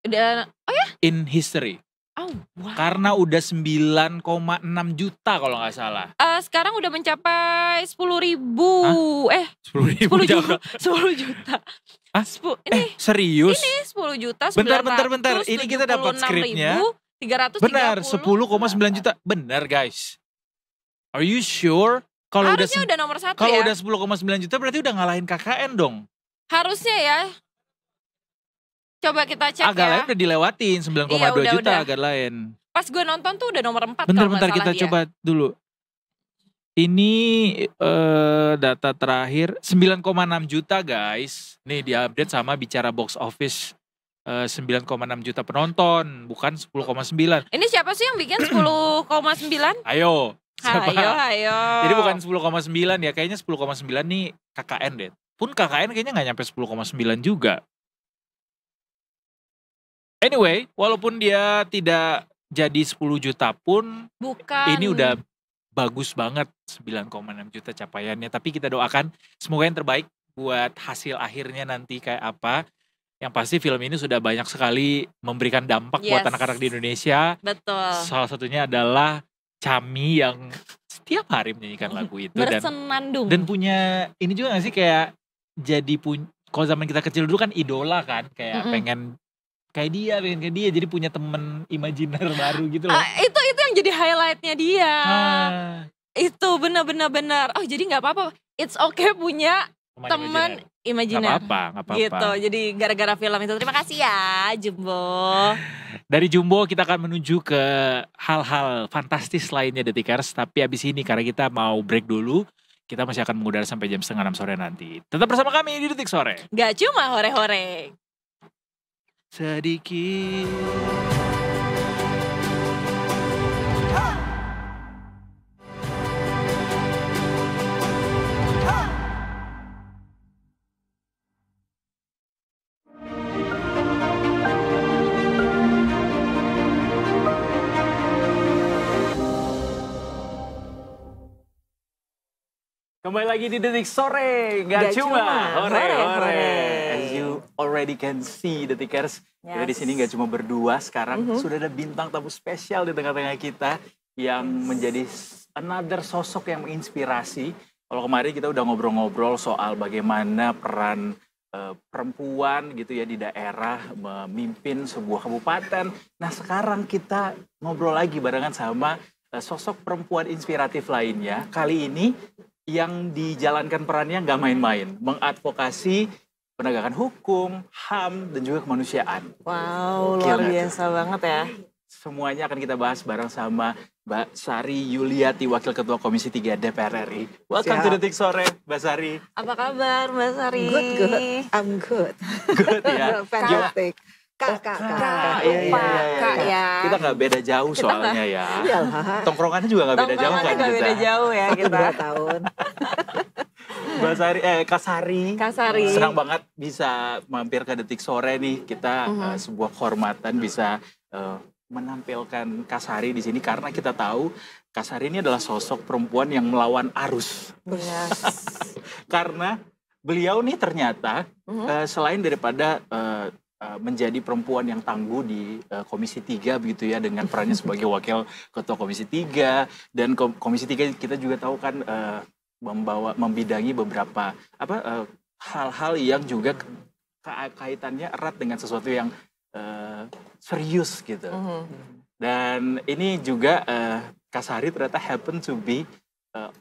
Udah, oh ya? in history. Oh, wow. Karena udah 9,6 juta kalau nggak salah. Sekarang udah mencapai 10.000. 10.000 10 juta. Ini serius? Ini 10 juta. Bentar. Ini kita dapat skripnya. 330. Benar, 10,9 juta. Benar guys. Are you sure? Kalau harusnya udah nomor 1 ya. Kalau udah 10,9 juta berarti udah ngalahin KKN dong. Harusnya ya. Coba kita cek Agak ya. lain udah dilewatin 9,2 juta agak lain. Pas gue nonton tuh udah nomor 4. Bentar kita coba dulu. Ini data terakhir 9,6 juta guys. Nih diupdate sama Bicara Box Office. 9,6 juta penonton, bukan 10,9. Ini siapa sih yang bikin 10,9? Ayo. Siapa? Ayo. Jadi bukan 10,9 ya, kayaknya 10,9 nih KKN deh. Pun KKN kayaknya gak nyampe 10,9 juga. Anyway, walaupun dia tidak jadi 10 juta pun Bukan. ini udah bagus banget 9,6 juta capaiannya. Tapi kita doakan semoga yang terbaik buat hasil akhirnya nanti kayak apa. Yang pasti film ini sudah banyak sekali memberikan dampak buat Yes. anak-anak di Indonesia. Betul. Salah satunya adalah Chami yang setiap hari menyanyikan lagu itu Bersenandung. dan punya ini juga gak sih kayak jadi kalau zaman kita kecil dulu kan idola kan, kayak pengen kayak dia jadi punya temen imajiner baru gitu loh. Itu yang jadi highlightnya dia. Ah, Itu benar. Oh jadi nggak apa-apa. It's okay punya teman imajiner. Gak apa-apa. Gitu. Jadi gara-gara film itu. Terima kasih ya Jumbo. Dari Jumbo kita akan menuju ke hal-hal fantastis lainnya Detikers. Tapi abis ini karena kita mau break dulu, kita masih akan mengudara sampai jam 5:30 sore nanti. Tetap bersama kami di Detik Sore. Gak cuma hore-hore. Sedikit. Kembali lagi di Detik Sore, Gak gak cuma cuma hore-hore. hore-hore. As you already can see, Detikers, kita di sini gak cuma berdua. Sekarang sudah ada bintang tamu spesial di tengah-tengah kita yang menjadi another sosok yang menginspirasi. Kalau kemarin kita udah ngobrol-ngobrol soal bagaimana peran perempuan gitu ya di daerah memimpin sebuah kabupaten. Nah sekarang kita ngobrol lagi barengan sama sosok perempuan inspiratif lainnya. Kali ini yang dijalankan perannya nggak main-main, mengadvokasi penegakan hukum, HAM, dan juga kemanusiaan. Wow, Gila luar tuh. biasa banget ya. Semuanya akan kita bahas bareng sama Mbak Sari Yuliati, Wakil Ketua Komisi 3 DPR RI. Welcome to Detik Sore, Mbak Sari. Apa kabar Mbak Sari? Good. I'm good. Good ya. Fantastic. Kak. Kak ya. Kita nggak beda jauh Kita soalnya ya. Iyalah. Tongkrongannya juga nggak beda jauh kan Tongkrongannya nggak kita. beda jauh ya Aku kita. 2 tahun. Mbak Sari, Kak Sari. Kak Sari. Senang banget bisa mampir ke Detik Sore nih. Kita sebuah kehormatan bisa menampilkan Kak Sari di sini karena kita tahu Kak Sari ini adalah sosok perempuan yang melawan arus. Yes. Karena beliau nih ternyata selain daripada menjadi perempuan yang tangguh di Komisi 3 begitu ya dengan perannya sebagai Wakil Ketua Komisi 3 dan Komisi 3 kita juga tahu kan membidangi beberapa hal-hal yang juga kaitannya erat dengan sesuatu yang serius gitu. Dan ini juga Kak Sari ternyata happen to be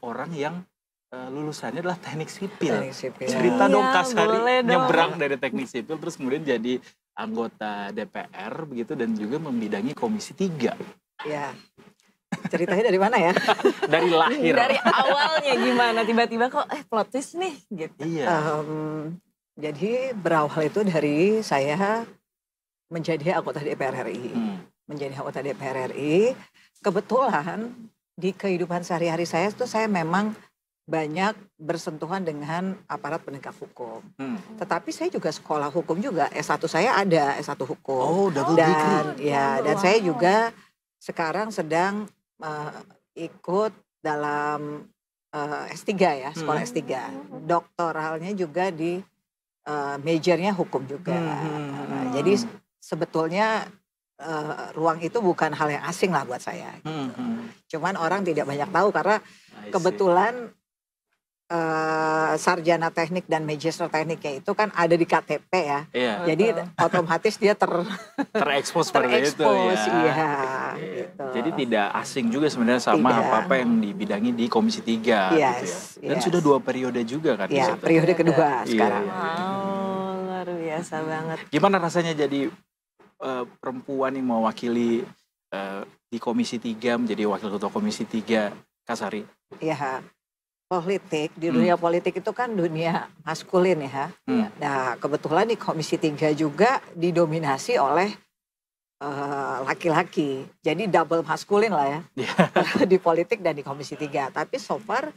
orang yang lulusannya adalah teknik sipil. Cerita Iya, dong Kak Sari boleh dong. nyebrang dari teknik sipil terus kemudian jadi anggota DPR begitu dan juga membidangi Komisi 3. Ya. Ceritanya dari mana ya? Dari lahir. Dari awalnya gimana? Tiba-tiba kok plot twist nih gitu. Iya. Jadi berawal itu dari saya menjadi anggota DPR RI. Menjadi anggota DPR RI. Kebetulan di kehidupan sehari-hari saya itu saya memang banyak bersentuhan dengan aparat penegak hukum. Tetapi saya juga sekolah hukum juga. S1 saya ada, S1 hukum. Oh, double degree. Dan saya juga sekarang sedang ikut dalam S3 ya, sekolah S3. Doktoralnya juga di majornya hukum juga. Jadi sebetulnya ruang itu bukan hal yang asing lah buat saya. Cuman orang tidak banyak tahu karena kebetulan sarjana teknik dan magister tekniknya itu kan ada di KTP ya. Iya. Jadi otomatis dia Terekspos seperti itu terekspos, ya. iya. Gitu. Jadi tidak asing juga sebenarnya sama Tidak. apa-apa yang dibidangi di Komisi 3 gitu ya. Dan Yes. sudah 2 periode juga kan di Ya, situ. periode kedua Iya, sekarang. iya. Wow, luar biasa banget. Gimana rasanya jadi perempuan yang mewakili di Komisi 3 menjadi Wakil Ketua Komisi 3 Kak Sari? Ya, politik, di dunia politik itu kan dunia maskulin ya. Nah, kebetulan di Komisi 3 juga didominasi oleh laki-laki. Jadi double maskulin lah ya. Di politik dan di Komisi 3. Tapi so far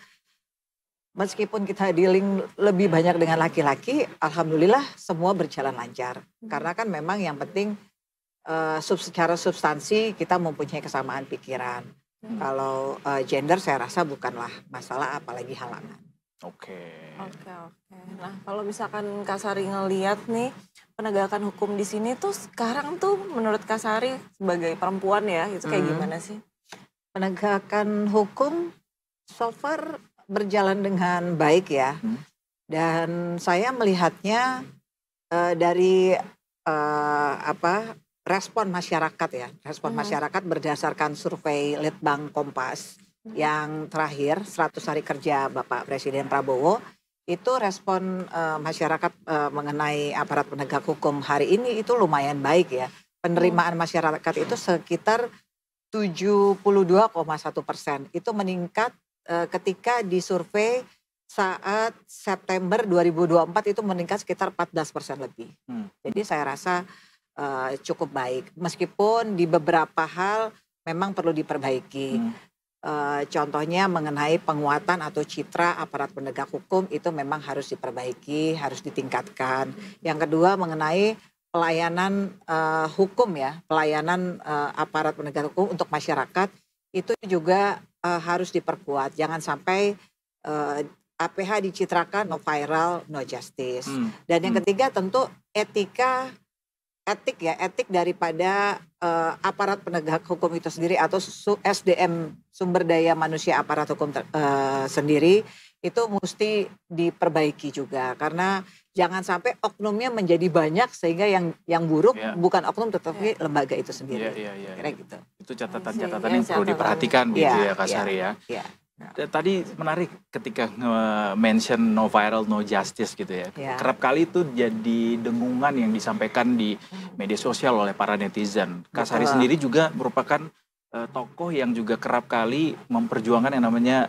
meskipun kita dealing lebih banyak dengan laki-laki, alhamdulillah semua berjalan lancar. Karena kan memang yang penting secara substansi kita mempunyai kesamaan pikiran. Kalau gender saya rasa bukanlah masalah, apalagi halangan. Oke. Nah, kalau misalkan Kak Sari ngelihat nih penegakan hukum di sini tuh sekarang tuh menurut Kak Sari sebagai perempuan ya, itu kayak gimana sih? Penegakan hukum so far berjalan dengan baik ya. Dan saya melihatnya dari respon masyarakat ya. Respon masyarakat berdasarkan survei Litbang Kompas yang terakhir 100 hari kerja Bapak Presiden Prabowo, itu respon masyarakat mengenai aparat penegak hukum hari ini itu lumayan baik ya. Penerimaan masyarakat itu sekitar 72,1%. Itu meningkat ketika disurvei saat September 2024 itu meningkat sekitar 14% lebih. Jadi saya rasa cukup baik. Meskipun di beberapa hal memang perlu diperbaiki. Contohnya mengenai penguatan atau citra aparat penegak hukum itu memang harus diperbaiki, harus ditingkatkan. Yang kedua mengenai pelayanan hukum ya, pelayanan aparat penegak hukum untuk masyarakat itu juga harus diperkuat. Jangan sampai APH dicitrakan no viral, no justice. Dan yang ketiga tentu etik daripada aparat penegak hukum itu sendiri atau SDM, sumber daya manusia aparat hukum sendiri itu mesti diperbaiki juga, karena jangan sampai oknumnya menjadi banyak sehingga yang buruk bukan oknum tetapi lembaga itu sendiri. Kira gitu. Itu catatan-catatan yang perlu diperhatikan gitu ya Kak Sari ya. Tadi menarik ketika mention no viral no justice gitu ya. Kerap kali itu jadi dengungan yang disampaikan di media sosial oleh para netizen. Kak Sari sendiri juga merupakan tokoh yang juga kerap kali memperjuangkan yang namanya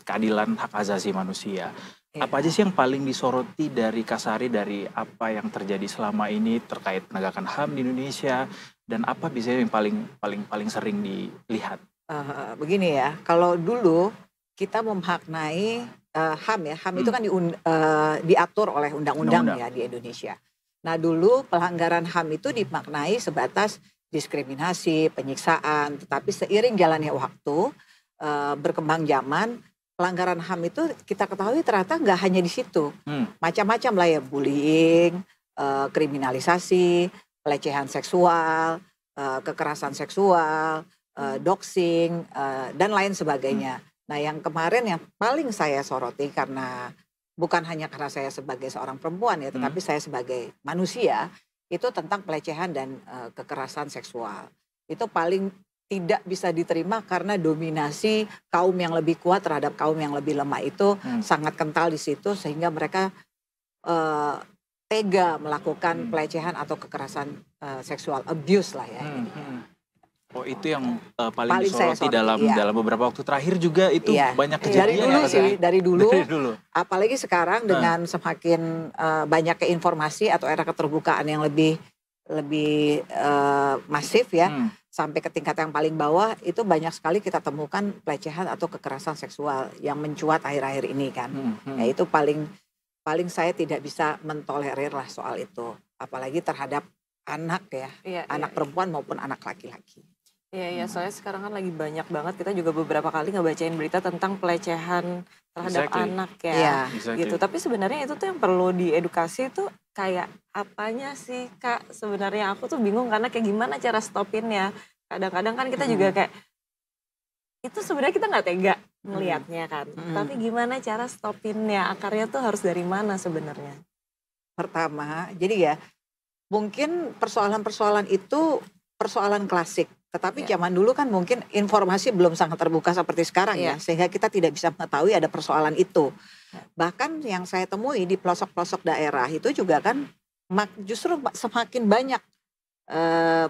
keadilan hak asasi manusia. Apa aja sih yang paling disoroti dari Kak Sari dari apa yang terjadi selama ini terkait penegakan HAM di Indonesia, dan apa biasanya yang paling sering dilihat? Begini ya, kalau dulu kita memaknai HAM ya, HAM itu kan diatur oleh undang-undang ya di Indonesia. Nah dulu pelanggaran HAM itu dimaknai sebatas diskriminasi, penyiksaan, tetapi seiring jalannya waktu, berkembang zaman, pelanggaran HAM itu kita ketahui ternyata nggak hanya di situ, macam-macam lah ya, bullying, kriminalisasi, pelecehan seksual, kekerasan seksual, doxing, dan lain sebagainya. Nah yang kemarin yang paling saya soroti, karena bukan hanya karena saya sebagai seorang perempuan ya, tetapi saya sebagai manusia, itu tentang pelecehan dan kekerasan seksual. Itu paling tidak bisa diterima karena dominasi kaum yang lebih kuat terhadap kaum yang lebih lemah itu sangat kental di situ, sehingga mereka tega melakukan pelecehan atau kekerasan seksual, abuse lah ya. Oh itu yang paling disoroti dalam beberapa waktu terakhir juga itu banyak kejadian. Dari dulu. Apalagi sekarang dengan semakin banyaknya informasi atau era keterbukaan yang lebih masif ya, sampai ke tingkat yang paling bawah itu banyak sekali kita temukan pelecehan atau kekerasan seksual yang mencuat akhir-akhir ini kan. Ya itu paling saya tidak bisa mentolerir lah soal itu, apalagi terhadap anak ya, anak perempuan maupun anak laki-laki. Iya, soalnya sekarang kan lagi banyak banget, kita juga beberapa kali ngebacain berita tentang pelecehan terhadap anak ya, gitu. Tapi sebenarnya itu tuh yang perlu diedukasi tuh kayak apanya sih Kak? Sebenarnya aku tuh bingung karena kayak gimana cara stopinnya. Kadang-kadang kan kita juga kayak, itu sebenarnya kita nggak tega ngelihatnya kan. Tapi gimana cara stopinnya, akarnya tuh harus dari mana sebenarnya? Pertama, jadi ya mungkin persoalan-persoalan itu persoalan klasik. Tetapi zaman dulu kan mungkin informasi belum sangat terbuka seperti sekarang ya, sehingga kita tidak bisa mengetahui ada persoalan itu. Bahkan yang saya temui di pelosok-pelosok daerah itu juga kan justru semakin banyak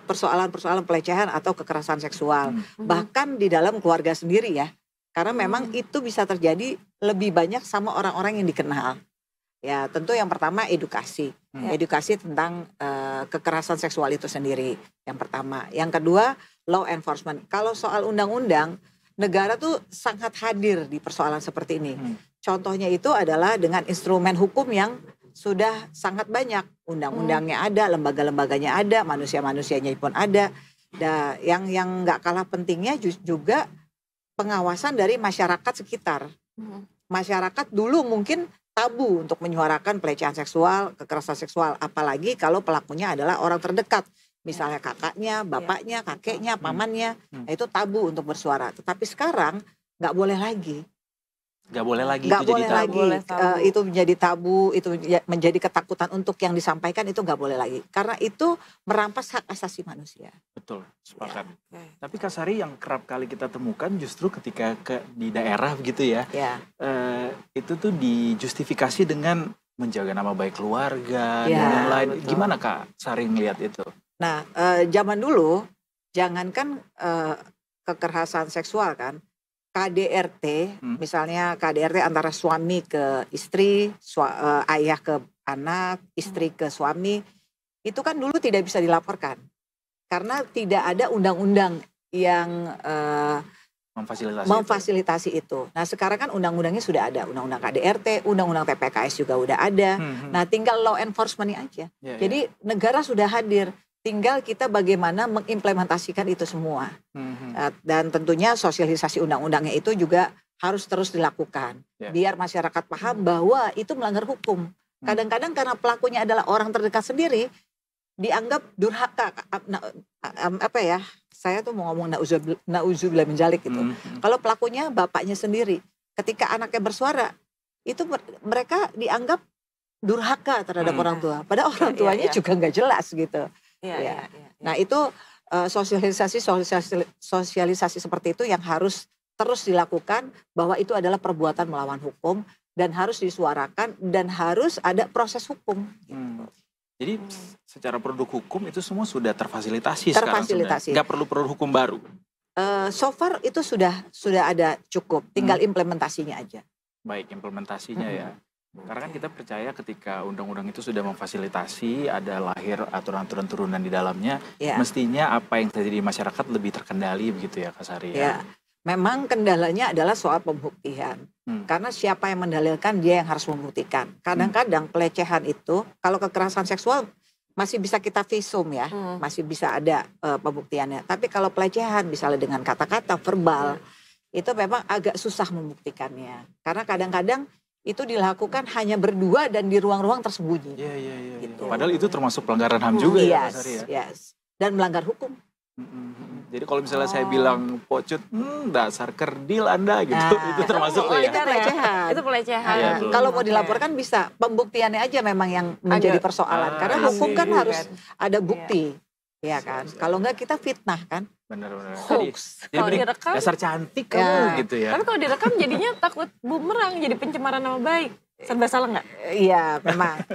persoalan-persoalan pelecehan atau kekerasan seksual. Bahkan di dalam keluarga sendiri ya, karena memang itu bisa terjadi lebih banyak sama orang-orang yang dikenal. Ya tentu yang pertama edukasi tentang kekerasan seksual itu sendiri, yang pertama. Yang kedua law enforcement. Kalau soal undang-undang, negara tuh sangat hadir di persoalan seperti ini. Contohnya itu adalah dengan instrumen hukum yang sudah sangat banyak. Undang-undangnya ada, lembaga-lembaganya ada, manusia-manusianya pun ada. Yang nggak kalah pentingnya juga pengawasan dari masyarakat sekitar. Masyarakat dulu mungkin tabu untuk menyuarakan pelecehan seksual, kekerasan seksual, apalagi kalau pelakunya adalah orang terdekat. Misalnya kakaknya, bapaknya, kakeknya, pamannya, itu tabu untuk bersuara. Tetapi sekarang nggak boleh lagi. Nggak boleh lagi Nggak itu boleh jadi tabu. lagi. Itu menjadi tabu, itu menjadi ketakutan untuk yang disampaikan, itu nggak boleh lagi. Karena itu merampas hak asasi manusia. Betul, sepakat. Ya. Tapi Kak Sari, yang kerap kali kita temukan justru ketika di daerah begitu ya, itu tuh dijustifikasi dengan menjaga nama baik keluarga dan lain-lain. Betul. Gimana Kak Sari ngelihat itu? Nah, zaman dulu, jangankan kekerasan seksual kan, KDRT, misalnya KDRT antara suami ke istri, ayah ke anak, istri ke suami, itu kan dulu tidak bisa dilaporkan. Karena tidak ada undang-undang yang memfasilitasi itu. Nah sekarang kan undang-undangnya sudah ada, undang-undang KDRT, undang-undang TPKS juga udah ada. Nah tinggal law enforcement-nya aja. Jadi negara sudah hadir. Tinggal kita bagaimana mengimplementasikan itu semua. Dan tentunya sosialisasi undang-undangnya itu juga harus terus dilakukan. Biar masyarakat paham bahwa itu melanggar hukum. Kadang-kadang karena pelakunya adalah orang terdekat sendiri, dianggap durhaka. Saya tuh mau ngomong nauzubillah min dzalik gitu. Kalau pelakunya bapaknya sendiri, ketika anaknya bersuara, itu mereka dianggap durhaka terhadap orang tua. Padahal orang tuanya juga nggak jelas gitu. Nah itu sosialisasi seperti itu yang harus terus dilakukan, bahwa itu adalah perbuatan melawan hukum dan harus disuarakan dan harus ada proses hukum. Jadi secara produk hukum itu semua sudah terfasilitasi. Terfasilitasi. Nggak perlu produk hukum baru. So far itu sudah ada cukup, tinggal implementasinya aja. Baik, implementasinya ya. Karena kan kita percaya ketika undang-undang itu sudah memfasilitasi, ada lahir aturan-aturan turunan di dalamnya, mestinya apa yang terjadi di masyarakat lebih terkendali begitu ya Kak Sari ya. Memang kendalanya adalah soal pembuktian. Karena siapa yang mendalilkan, dia yang harus membuktikan. Kadang-kadang pelecehan itu, kalau kekerasan seksual masih bisa kita visum ya, masih bisa ada pembuktiannya. Tapi kalau pelecehan misalnya dengan kata-kata verbal, itu memang agak susah membuktikannya. Karena kadang-kadang itu dilakukan hanya berdua dan di ruang-ruang tersembunyi. Gitu. Padahal itu termasuk pelanggaran HAM juga ya Kak Sari ya. Dan melanggar hukum. Jadi kalau misalnya saya bilang pocut, dasar kerdil Anda gitu, itu termasuk tuh ya. Itu pelecehan. Itu pelecehan. Kalau mau dilaporkan bisa, pembuktiannya aja memang yang menjadi persoalan. Karena hukum kan harus ada bukti. Ya kan, kalau enggak kita fitnah kan. Benar-benar. Hoax. Kalau direkam dasar cantik kamu gitu ya. Tapi kalau direkam jadinya takut bumerang, jadi pencemaran nama baik. Serba salah nggak? Iya, memang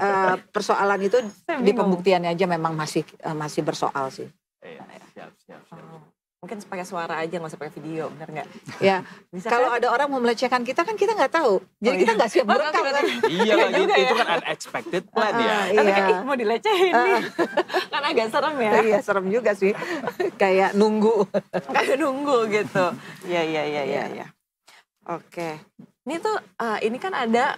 persoalan itu di pembuktiannya aja memang masih bersoal sih. Siap. Mungkin pakai suara aja, nggak usah pakai video, benar nggak? Ya, kalau ada orang memelecehkan kita kan kita nggak tahu, jadi kita nggak siap merekam kan? Iya lah, itu kan unexpected plan ya. Tapi kayak mau dilecehin nih, kan agak serem ya. Iya serem juga sih, kayak nunggu. Kayak nunggu gitu. Iya. Oke, ini tuh ini kan ada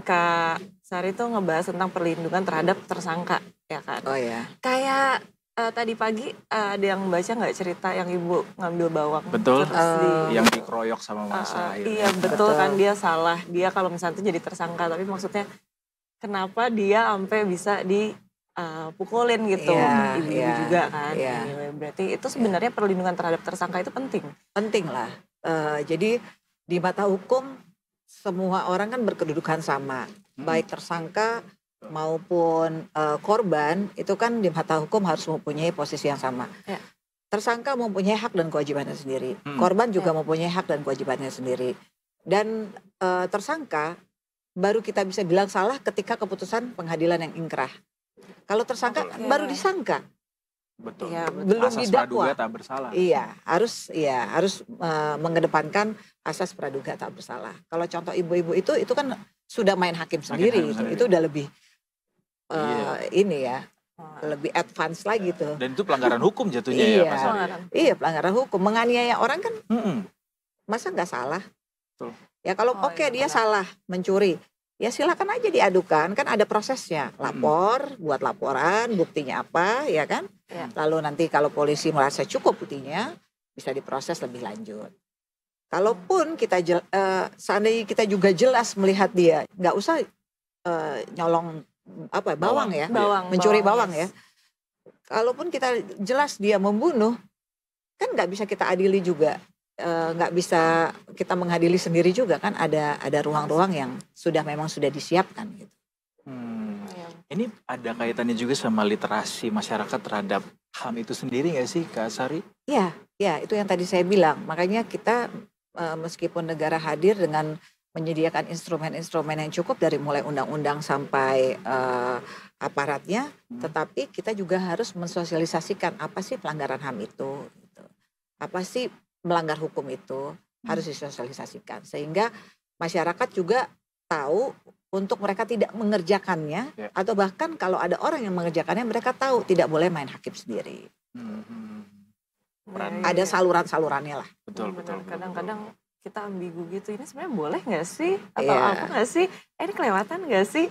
Kak Sari tuh ngebahas tentang perlindungan terhadap tersangka, ya kan? Oh ya. Kayak tadi pagi ada yang baca nggak cerita yang ibu ngambil bawang? Betul, terus yang dikeroyok sama masa. Iya betul kan, dia salah. Dia kalau misalnya itu jadi tersangka, tapi maksudnya kenapa dia sampai bisa dipukulin gitu, ibu juga kan. Berarti itu sebenarnya perlindungan terhadap tersangka itu penting. Penting lah. Jadi di mata hukum semua orang kan berkedudukan sama, baik tersangka maupun korban itu kan di mata hukum harus mempunyai posisi yang sama. Tersangka mempunyai hak dan kewajibannya sendiri, korban juga mempunyai hak dan kewajibannya sendiri. Dan tersangka baru kita bisa bilang salah ketika keputusan pengadilan yang ingkrah. Kalau tersangka baru disangka, betul. Belum asas didakwa. praduga tak bersalah. Iya, harus mengedepankan asas praduga tak bersalah. Kalau contoh ibu-ibu itu kan sudah main hakim sendiri, itu udah lebih ini ya, lebih advance lagi tuh. Dan itu pelanggaran hukum jatuhnya ya Pak Sari. Iya, pelanggaran hukum. Menganiaya orang kan masa nggak salah? Betul. Ya kalau dia salah mencuri, ya silakan aja diadukan, kan ada prosesnya. Lapor, buat laporan, buktinya apa, ya kan? Ya. Lalu nanti kalau polisi merasa cukup buktinya, bisa diproses lebih lanjut. Kalaupun kita seandainya kita juga jelas melihat dia, nggak usah nyolong bawang ya, mencuri bawang ya. Kalaupun kita jelas dia membunuh, kan nggak bisa kita adili juga. Nggak bisa kita mengadili sendiri juga kan, ada ruang-ruang yang memang sudah disiapkan gitu. Ini ada kaitannya juga sama literasi masyarakat terhadap HAM itu sendiri nggak sih Kak Sari? Ya itu yang tadi saya bilang. Makanya kita meskipun negara hadir dengan menyediakan instrumen-instrumen yang cukup dari mulai undang-undang sampai aparatnya, tetapi kita juga harus mensosialisasikan apa sih pelanggaran HAM itu, gitu. Apa sih melanggar hukum itu, harus disosialisasikan sehingga masyarakat juga tahu untuk mereka tidak mengerjakannya, atau bahkan kalau ada orang yang mengerjakannya mereka tahu tidak boleh main hakim sendiri. Ada saluran-salurannya lah. Betul. Kadang-kadang kita ambigu gitu, ini sebenarnya boleh nggak sih atau apa nggak sih? Ini kelewatan nggak sih?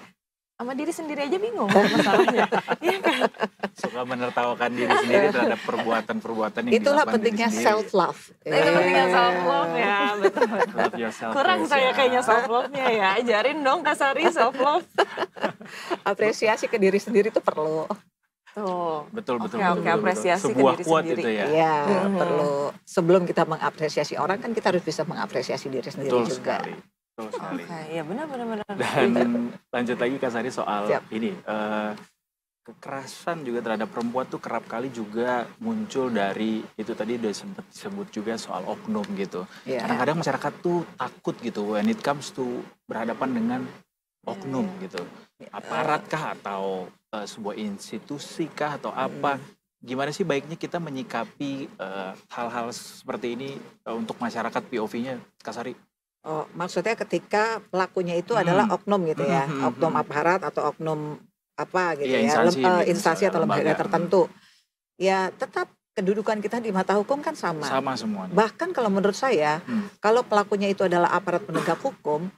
Sama diri sendiri aja bingung masalahnya. Iya kan? Suka menertawakan diri sendiri terhadap perbuatan-perbuatan yang itulah dilakukan pentingnya diri self love. Itu pentingnya self love ya, betul. Love yourself Kurang first, saya ya. kayaknya self love-nya ya. Ajarin dong Kak Sari self love. Apresiasi ke diri sendiri itu perlu. Tuh. Betul. Oke, apresiasi ke Sebuah diri quote sendiri. itu ya. Iya, perlu. Sebelum kita mengapresiasi orang kan kita harus bisa mengapresiasi diri sendiri Betul juga. sekali. Oke, iya benar. Dan lanjut lagi Kak Sari soal Siap. ini, kekerasan juga terhadap perempuan tuh kerap kali juga muncul dari itu tadi udah sempat disebut juga soal oknum gitu. Iya. Kadang-kadang masyarakat tuh takut gitu when it comes to berhadapan dengan oknum gitu. Aparat kah atau sebuah institusi kah atau apa? Gimana sih baiknya kita menyikapi hal-hal seperti ini untuk masyarakat POV-nya Kak Sari? Oh, maksudnya ketika pelakunya itu adalah oknum gitu ya, oknum aparat atau oknum apa gitu Iya, ya, instansi atau lembaga lembaga. tertentu. Ya tetap kedudukan kita di mata hukum kan sama. Sama semuanya. Bahkan kalau menurut saya, kalau pelakunya itu adalah aparat penegak hukum,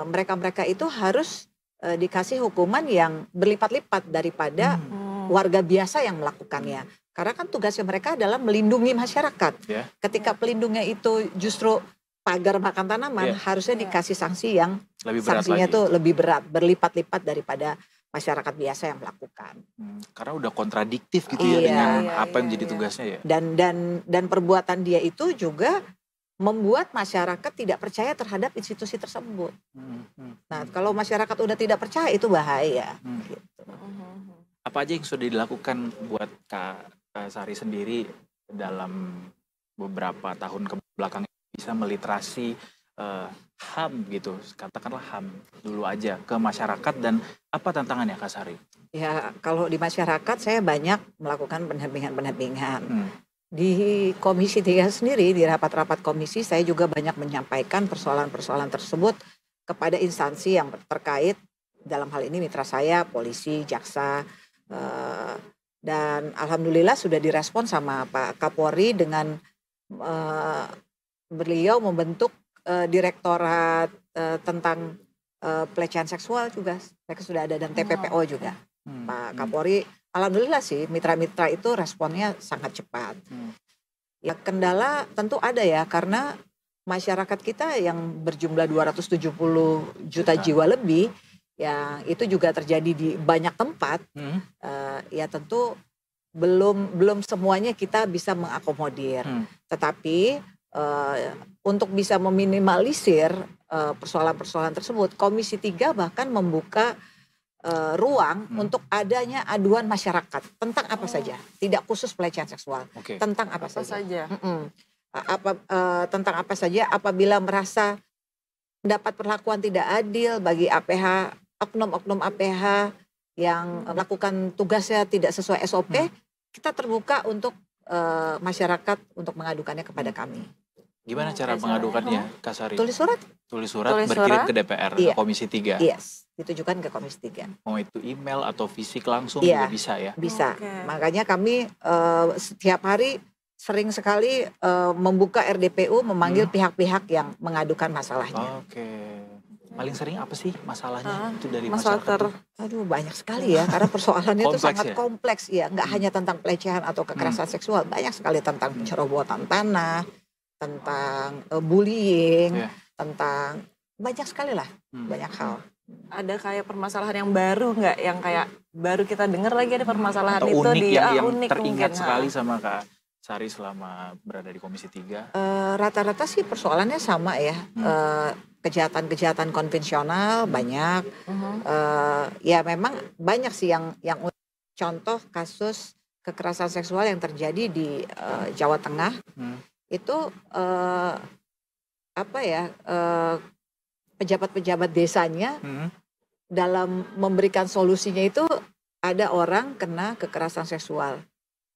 mereka-mereka itu harus dikasih hukuman yang berlipat-lipat daripada warga biasa yang melakukannya. Karena kan tugasnya mereka adalah melindungi masyarakat. Ya. Ketika pelindungnya itu justru pagar makan tanaman, harusnya dikasih sanksi yang Lebih berat sanksinya lagi. tuh lebih berat, berlipat-lipat daripada masyarakat biasa yang melakukan. Karena udah kontradiktif gitu ya dengan apa yang jadi tugasnya ya. Dan perbuatan dia itu juga membuat masyarakat tidak percaya terhadap institusi tersebut. Nah, kalau masyarakat udah tidak percaya itu bahaya. Gitu. Apa aja yang sudah dilakukan buat Kak Sari sendiri dalam beberapa tahun kebelakang bisa meliterasi HAM gitu, katakanlah HAM dulu aja ke masyarakat, dan apa tantangannya Kak Sari? Ya, kalau di masyarakat saya banyak melakukan pendampingan. Di Komisi 3 sendiri, di rapat-rapat komisi saya juga banyak menyampaikan persoalan-persoalan tersebut kepada instansi yang terkait, dalam hal ini mitra saya, polisi, jaksa, dan alhamdulillah sudah direspon sama Pak Kapolri dengan beliau membentuk direktorat tentang pelecehan seksual juga. Mereka sudah ada, dan TPPO juga. Pak Kapolri, alhamdulillah sih mitra-mitra itu responnya sangat cepat. Ya kendala tentu ada ya, karena masyarakat kita yang berjumlah 270 juta jiwa lebih, yang itu juga terjadi di banyak tempat. Ya tentu belum semuanya kita bisa mengakomodir. Tetapi untuk bisa meminimalisir persoalan-persoalan tersebut, Komisi 3 bahkan membuka ruang untuk adanya aduan masyarakat tentang apa saja, tidak khusus pelecehan seksual, tentang apa saja. Tentang apa saja, apabila merasa mendapat perlakuan tidak adil bagi APH, oknum-oknum APH yang melakukan tugasnya tidak sesuai SOP, kita terbuka untuk masyarakat untuk mengadukannya kepada kami. Gimana cara mengadukannya Kak Sari? Tulis surat, berkirim ke DPR, ke Komisi 3. Yes, ditujukan ke Komisi 3. Mau itu email atau fisik langsung juga bisa ya? Bisa. Makanya kami setiap hari sering sekali membuka RDPU, memanggil pihak-pihak yang mengadukan masalahnya. Paling sering apa sih masalahnya itu dari Masalah masyarakat tuh? Aduh banyak sekali ya, karena persoalannya itu Kompleks sangat ya? kompleks ya. Nggak hanya tentang pelecehan atau kekerasan seksual, banyak sekali tentang pencerobotan tanah, tentang bullying, Iya. tentang banyak sekali lah, Hmm. banyak hal. Ada kayak permasalahan yang baru nggak, yang kayak baru kita dengar lagi ada permasalahan Atau itu unik di yang unik teringat mungkin, sekali sama Kak Sari selama berada di Komisi 3? Rata-rata sih persoalannya sama ya, kejahatan-kejahatan konvensional banyak. Ya memang banyak sih yang contoh kasus kekerasan seksual yang terjadi di Jawa Tengah itu pejabat-pejabat desanya dalam memberikan solusinya itu ada orang kena kekerasan seksual.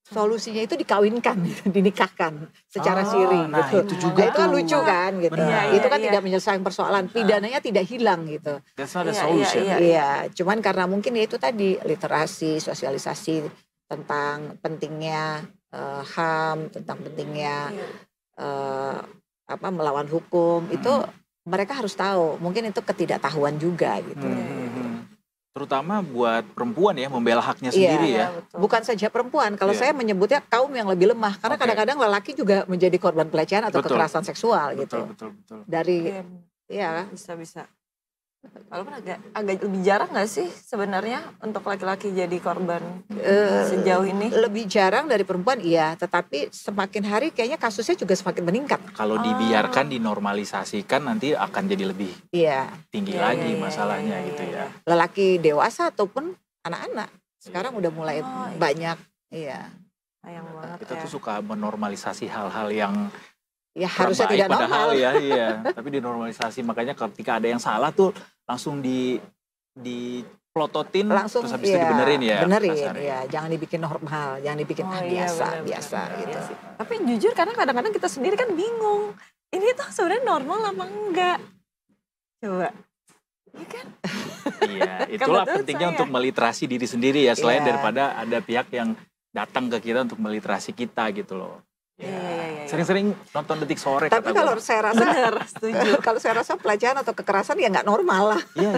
Solusinya itu dikawinkan, dinikahkan secara siri nah gitu. itu juga Itu kan tuh. lucu kan gitu. Benar. Itu kan Iya. tidak menyelesaikan persoalan, pidananya tidak hilang gitu. That's not a Iya, solution. iya. Iya, cuman karena mungkin ya itu tadi literasi, sosialisasi tentang pentingnya HAM, tentang pentingnya melawan hukum itu mereka harus tahu. Mungkin itu ketidaktahuan juga gitu. Terutama buat perempuan ya, membela haknya Iya. sendiri ya. Betul. Bukan saja perempuan, kalau Iya. saya menyebutnya kaum yang lebih lemah karena Oke. kadang-kadang lelaki juga menjadi korban pelecehan atau Betul. kekerasan seksual gitu. Betul. Dari Iya, bisa. Walaupun agak lebih jarang nggak sih sebenarnya untuk laki-laki jadi korban sejauh ini? lebih jarang dari perempuan iya, tetapi semakin hari kayaknya kasusnya juga semakin meningkat. Kalau dibiarkan, dinormalisasikan nanti akan jadi lebih Iya, tinggi Iya, lagi iya, masalahnya iya, gitu iya. ya. lelaki dewasa ataupun anak-anak sekarang udah mulai iya. banyak. Iya, Sayang banget Kita ya. tuh suka menormalisasi hal-hal yang ya kurang harusnya baik tidak padahal normal. ya, iya. Tapi dinormalisasi, makanya ketika ada yang salah tuh langsung diplototin, Langsung terus habis itu dibenerin ya. benerin kasar ya, jangan dibikin normal, jangan dibikin Iya, benar, biasa benar. gitu. Iya sih. Tapi jujur karena kadang-kadang kita sendiri kan bingung. Ini tuh sebenarnya normal apa enggak? Coba. Iya kan? Iya, itulah Kebetulan pentingnya saya. untuk meliterasi diri sendiri ya, selain Iya. daripada ada pihak yang datang ke kita untuk meliterasi kita gitu loh. Ya. Iya. Sering-sering nonton Detik Sore. Tapi kata kalau gua. saya rasa Bener, setuju. kalau saya rasa pelecehan atau kekerasan ya nggak normal lah. Iya.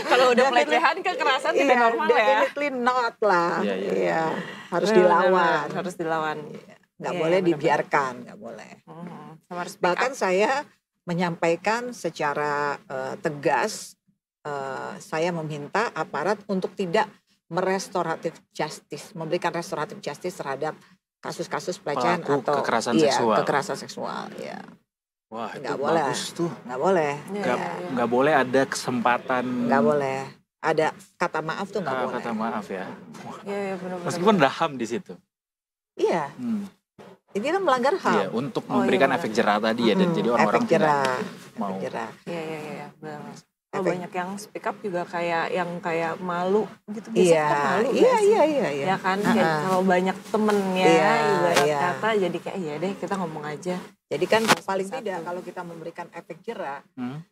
Kalau udah pelecehan, kekerasan tidak normal ya. Definitely not lah. Iya. Iya, harus Bener, dilawan. bener, harus dilawan. Nggak Iya, boleh bener-bener. dibiarkan, nggak boleh. Sama harus speak Bahkan up. saya menyampaikan secara tegas, saya meminta aparat untuk tidak merestoratif justice, memberikan restoratif justice terhadap kasus-kasus pelecehan Pelaku atau kekerasan seksual. kekerasan seksual, ya Wah, itu Nggak boleh. bagus tuh. nggak boleh, Iya. Nggak boleh ada kesempatan. nggak boleh. Ada kata maaf tuh nggak boleh. Kata maaf ya. Iya, benar-benar. Meskipun ada HAM di situ. Iya, ini kan melanggar Iya, HAM. untuk Oh, memberikan iya, efek jerah tadi ya, dan jadi orang-orang efek jerah, mau. efek jerah. Iya, benar. Kalau Efek- banyak yang speak up juga kayak malu gitu. Biasanya Iya, kan malu iya, nggak sih? iya. Ya kan, kayak kalau banyak temennya Iya, ibarat iya. kata jadi kayak iya deh kita ngomong aja. Jadi kan paling Satu. tidak kalau kita memberikan efek jerah Hmm.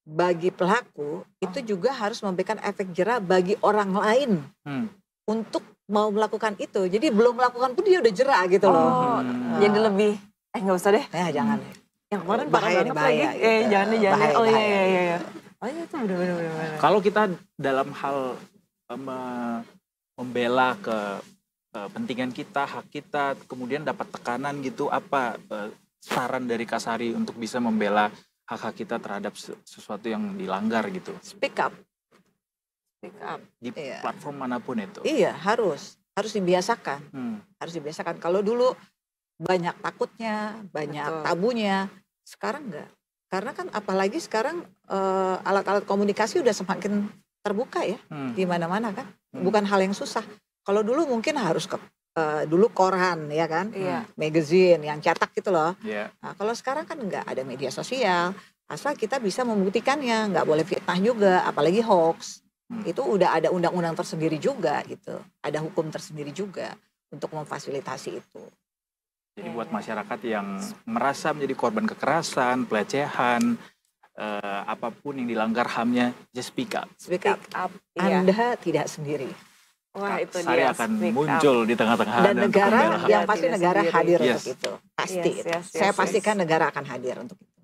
bagi pelaku itu juga harus memberikan efek jerah bagi orang lain Hmm. untuk mau melakukan itu. Jadi belum melakukan pun dia udah jerah gitu loh. Jadi lebih nggak usah deh. Ya jangan. Yang kemarin Bahaya parah nih, banget bahaya lagi. gitu. Jangan deh. Bahaya, Oh bahaya. iya. Oh iya itu bener-bener. Kalau kita dalam hal membela kepentingan kita, hak kita, kemudian dapat tekanan gitu, apa saran dari Kak Sari untuk bisa membela hak-hak kita terhadap sesuatu yang dilanggar gitu Speak up. Speak up. di Iya. platform manapun itu? Iya, harus dibiasakan. Harus dibiasakan. Kalau dulu banyak takutnya, banyak Betul. tabunya, sekarang enggak. Karena kan apalagi sekarang alat-alat komunikasi udah semakin terbuka ya di mana-mana kan. Bukan hal yang susah. Kalau dulu mungkin harus ke dulu koran ya kan, Iya. magazine yang cetak gitu loh. Ya. Nah, kalau sekarang kan enggak, ada media sosial. Asal kita bisa membuktikannya, nggak boleh fitnah juga, apalagi hoax. Itu udah ada undang-undang tersendiri juga gitu. Ada hukum tersendiri juga untuk memfasilitasi itu. Jadi buat masyarakat yang merasa menjadi korban kekerasan, pelecehan, apapun yang dilanggar HAM-nya, just speak up. Speak up. Speak up. Iya. Anda tidak sendiri. Wah itu Saya dia. akan speak up. muncul di tengah-tengah Dan Anda untuk negara membela hak. yang pasti Tidak negara sendiri. hadir Yes. untuk itu. Pasti. Yes, Saya yes. pastikan negara akan hadir untuk itu.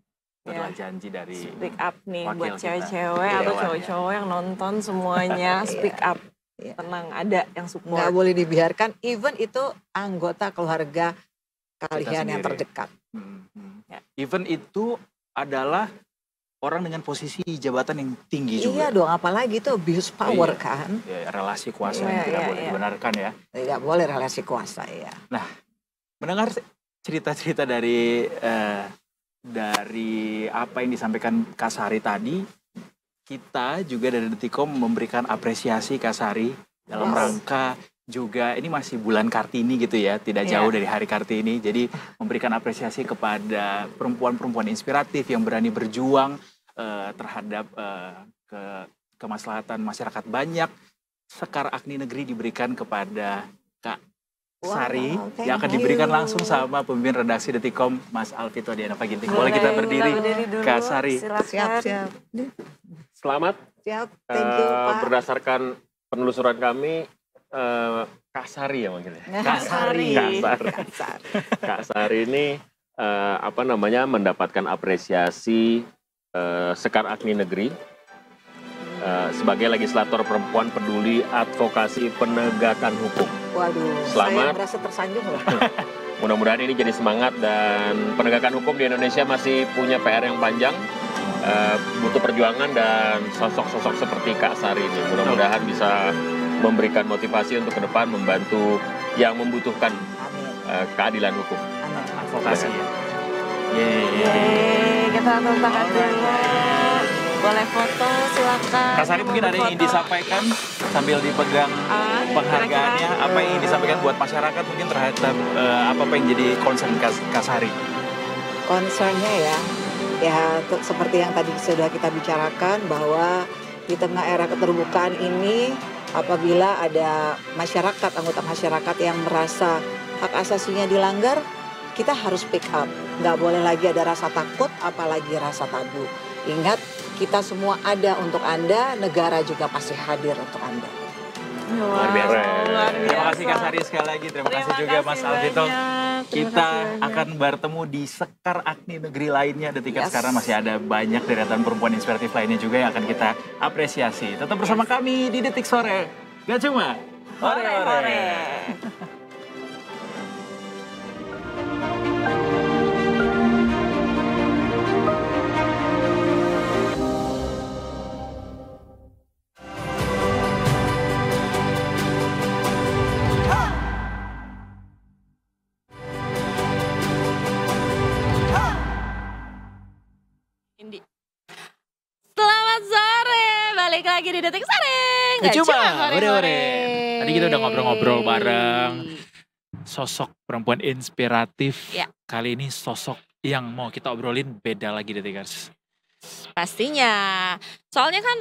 adalah janji dari Speak up nih wakil buat kita. cewek-cewek Iya, atau Wak. cowok-cowok yang nonton semuanya. Speak up. Iya. Tenang, ada yang Nggak support. boleh dibiarkan, even itu anggota keluarga kalian yang sendiri. terdekat. Ya. Even itu adalah orang dengan posisi jabatan yang tinggi juga. Iya dong, apalagi itu abuse power Iya. kan. Ya, relasi kuasa Iya, yang tidak iya, boleh iya. dibenarkan ya. Tidak boleh relasi kuasa ya. Mendengar cerita-cerita dari apa yang disampaikan Kak Sari tadi, kita juga dari Detikom memberikan apresiasi Kak Sari dalam Wow. rangka juga ini masih bulan Kartini gitu ya, tidak jauh dari Hari Kartini. Jadi memberikan apresiasi kepada perempuan-perempuan inspiratif yang berani berjuang terhadap kemaslahatan masyarakat banyak. Sekar Agni Negeri diberikan kepada Kak Sari Wow, yang akan thank diberikan you. langsung sama pemimpin redaksi Detikom Mas Alvito Diana Paginting. Boleh kita berdiri? dulu. Kak Sari. Silakan. Siap. Selamat. Siap, thank you Pak. Berdasarkan penelusuran kami, Kak Sari ya manggilnya. Kak Sari. Kak Sari ini mendapatkan apresiasi Sekar Agni Negeri sebagai legislator perempuan peduli advokasi penegakan hukum. Waduh, Selamat. saya merasa tersanjung loh. Mudah-mudahan ini jadi semangat dan penegakan hukum di Indonesia masih punya PR yang panjang. Butuh perjuangan dan sosok-sosok seperti Kak Sari ini. Mudah-mudahan bisa memberikan motivasi untuk ke depan membantu yang membutuhkan Amin. keadilan hukum. Amin. Advokasi ya. Yeay, kita tepuk tangan dulu. Boleh foto, silakan. Kak Sari mungkin ada yang ingin disampaikan sambil dipegang penghargaannya. kira-kira. Apa yang ingin disampaikan buat masyarakat mungkin terhadap apa yang jadi concern Kak Sari? Concernnya ya seperti yang tadi sudah kita bicarakan bahwa di tengah era keterbukaan ini apabila ada masyarakat, anggota masyarakat yang merasa hak asasinya dilanggar, kita harus speak up. Nggak boleh lagi ada rasa takut, apalagi rasa tabu. Ingat, kita semua ada untuk Anda, negara juga pasti hadir untuk Anda. Luar biasa. Terima kasih Kak Sari sekali lagi. Terima kasih juga Mas Alvito. Kita akan bertemu di Sekar Agni Negeri lainnya. Detikas karena masih ada banyak deretan perempuan inspiratif lainnya juga yang akan kita apresiasi. Tetap bersama kami di Detik Sore. Gak cuma Hore. Indi. Selamat sore, balik lagi di Detik Sore. Nggak Coba, hore-hore. hore. Tadi kita udah ngobrol-ngobrol bareng. Sosok perempuan inspiratif. Ya. Kali ini sosok yang mau kita obrolin beda lagi Detikers. Pastinya. Soalnya kan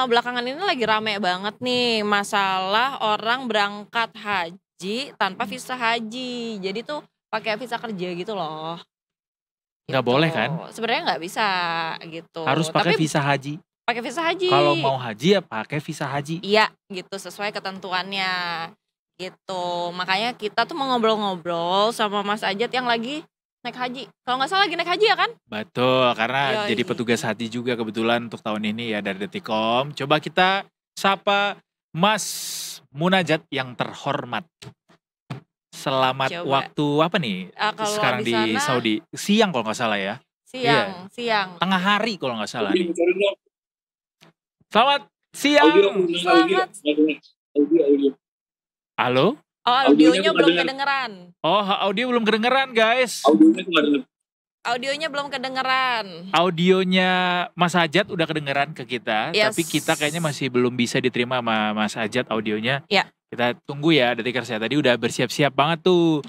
belakangan ini lagi rame banget nih masalah orang berangkat haji tanpa visa haji. Jadi tuh pakai visa kerja gitu loh. Nggak boleh kan? Sebenarnya nggak bisa gitu. Harus pakai Tapi visa haji. pakai visa haji. Kalau mau haji ya pakai visa haji. Iya gitu sesuai ketentuannya gitu. Makanya kita tuh mau ngobrol-ngobrol sama Mas Ajat yang lagi naik haji. Kalau nggak salah lagi naik haji ya kan? Betul, karena Yoi. jadi petugas haji juga kebetulan untuk tahun ini ya dari Detikom. Coba kita sapa Mas Munajat yang terhormat. Selamat Coba. waktu apa nih Kalau sekarang di sana, Saudi? Siang kalau nggak salah ya. siang. Tengah hari kalau nggak salah nih. Selamat siang. Selamat. Halo? Oh, audionya belum kedengeran. Oh, audio belum kedengeran guys. Audionya belum kedengeran. Audionya Mas Ajat udah kedengeran ke kita, Yes. tapi kita kayaknya masih belum bisa diterima sama Mas Ajat audionya. Ya. Kita tunggu ya, Detikers ya. Tadi udah bersiap-siap banget tuh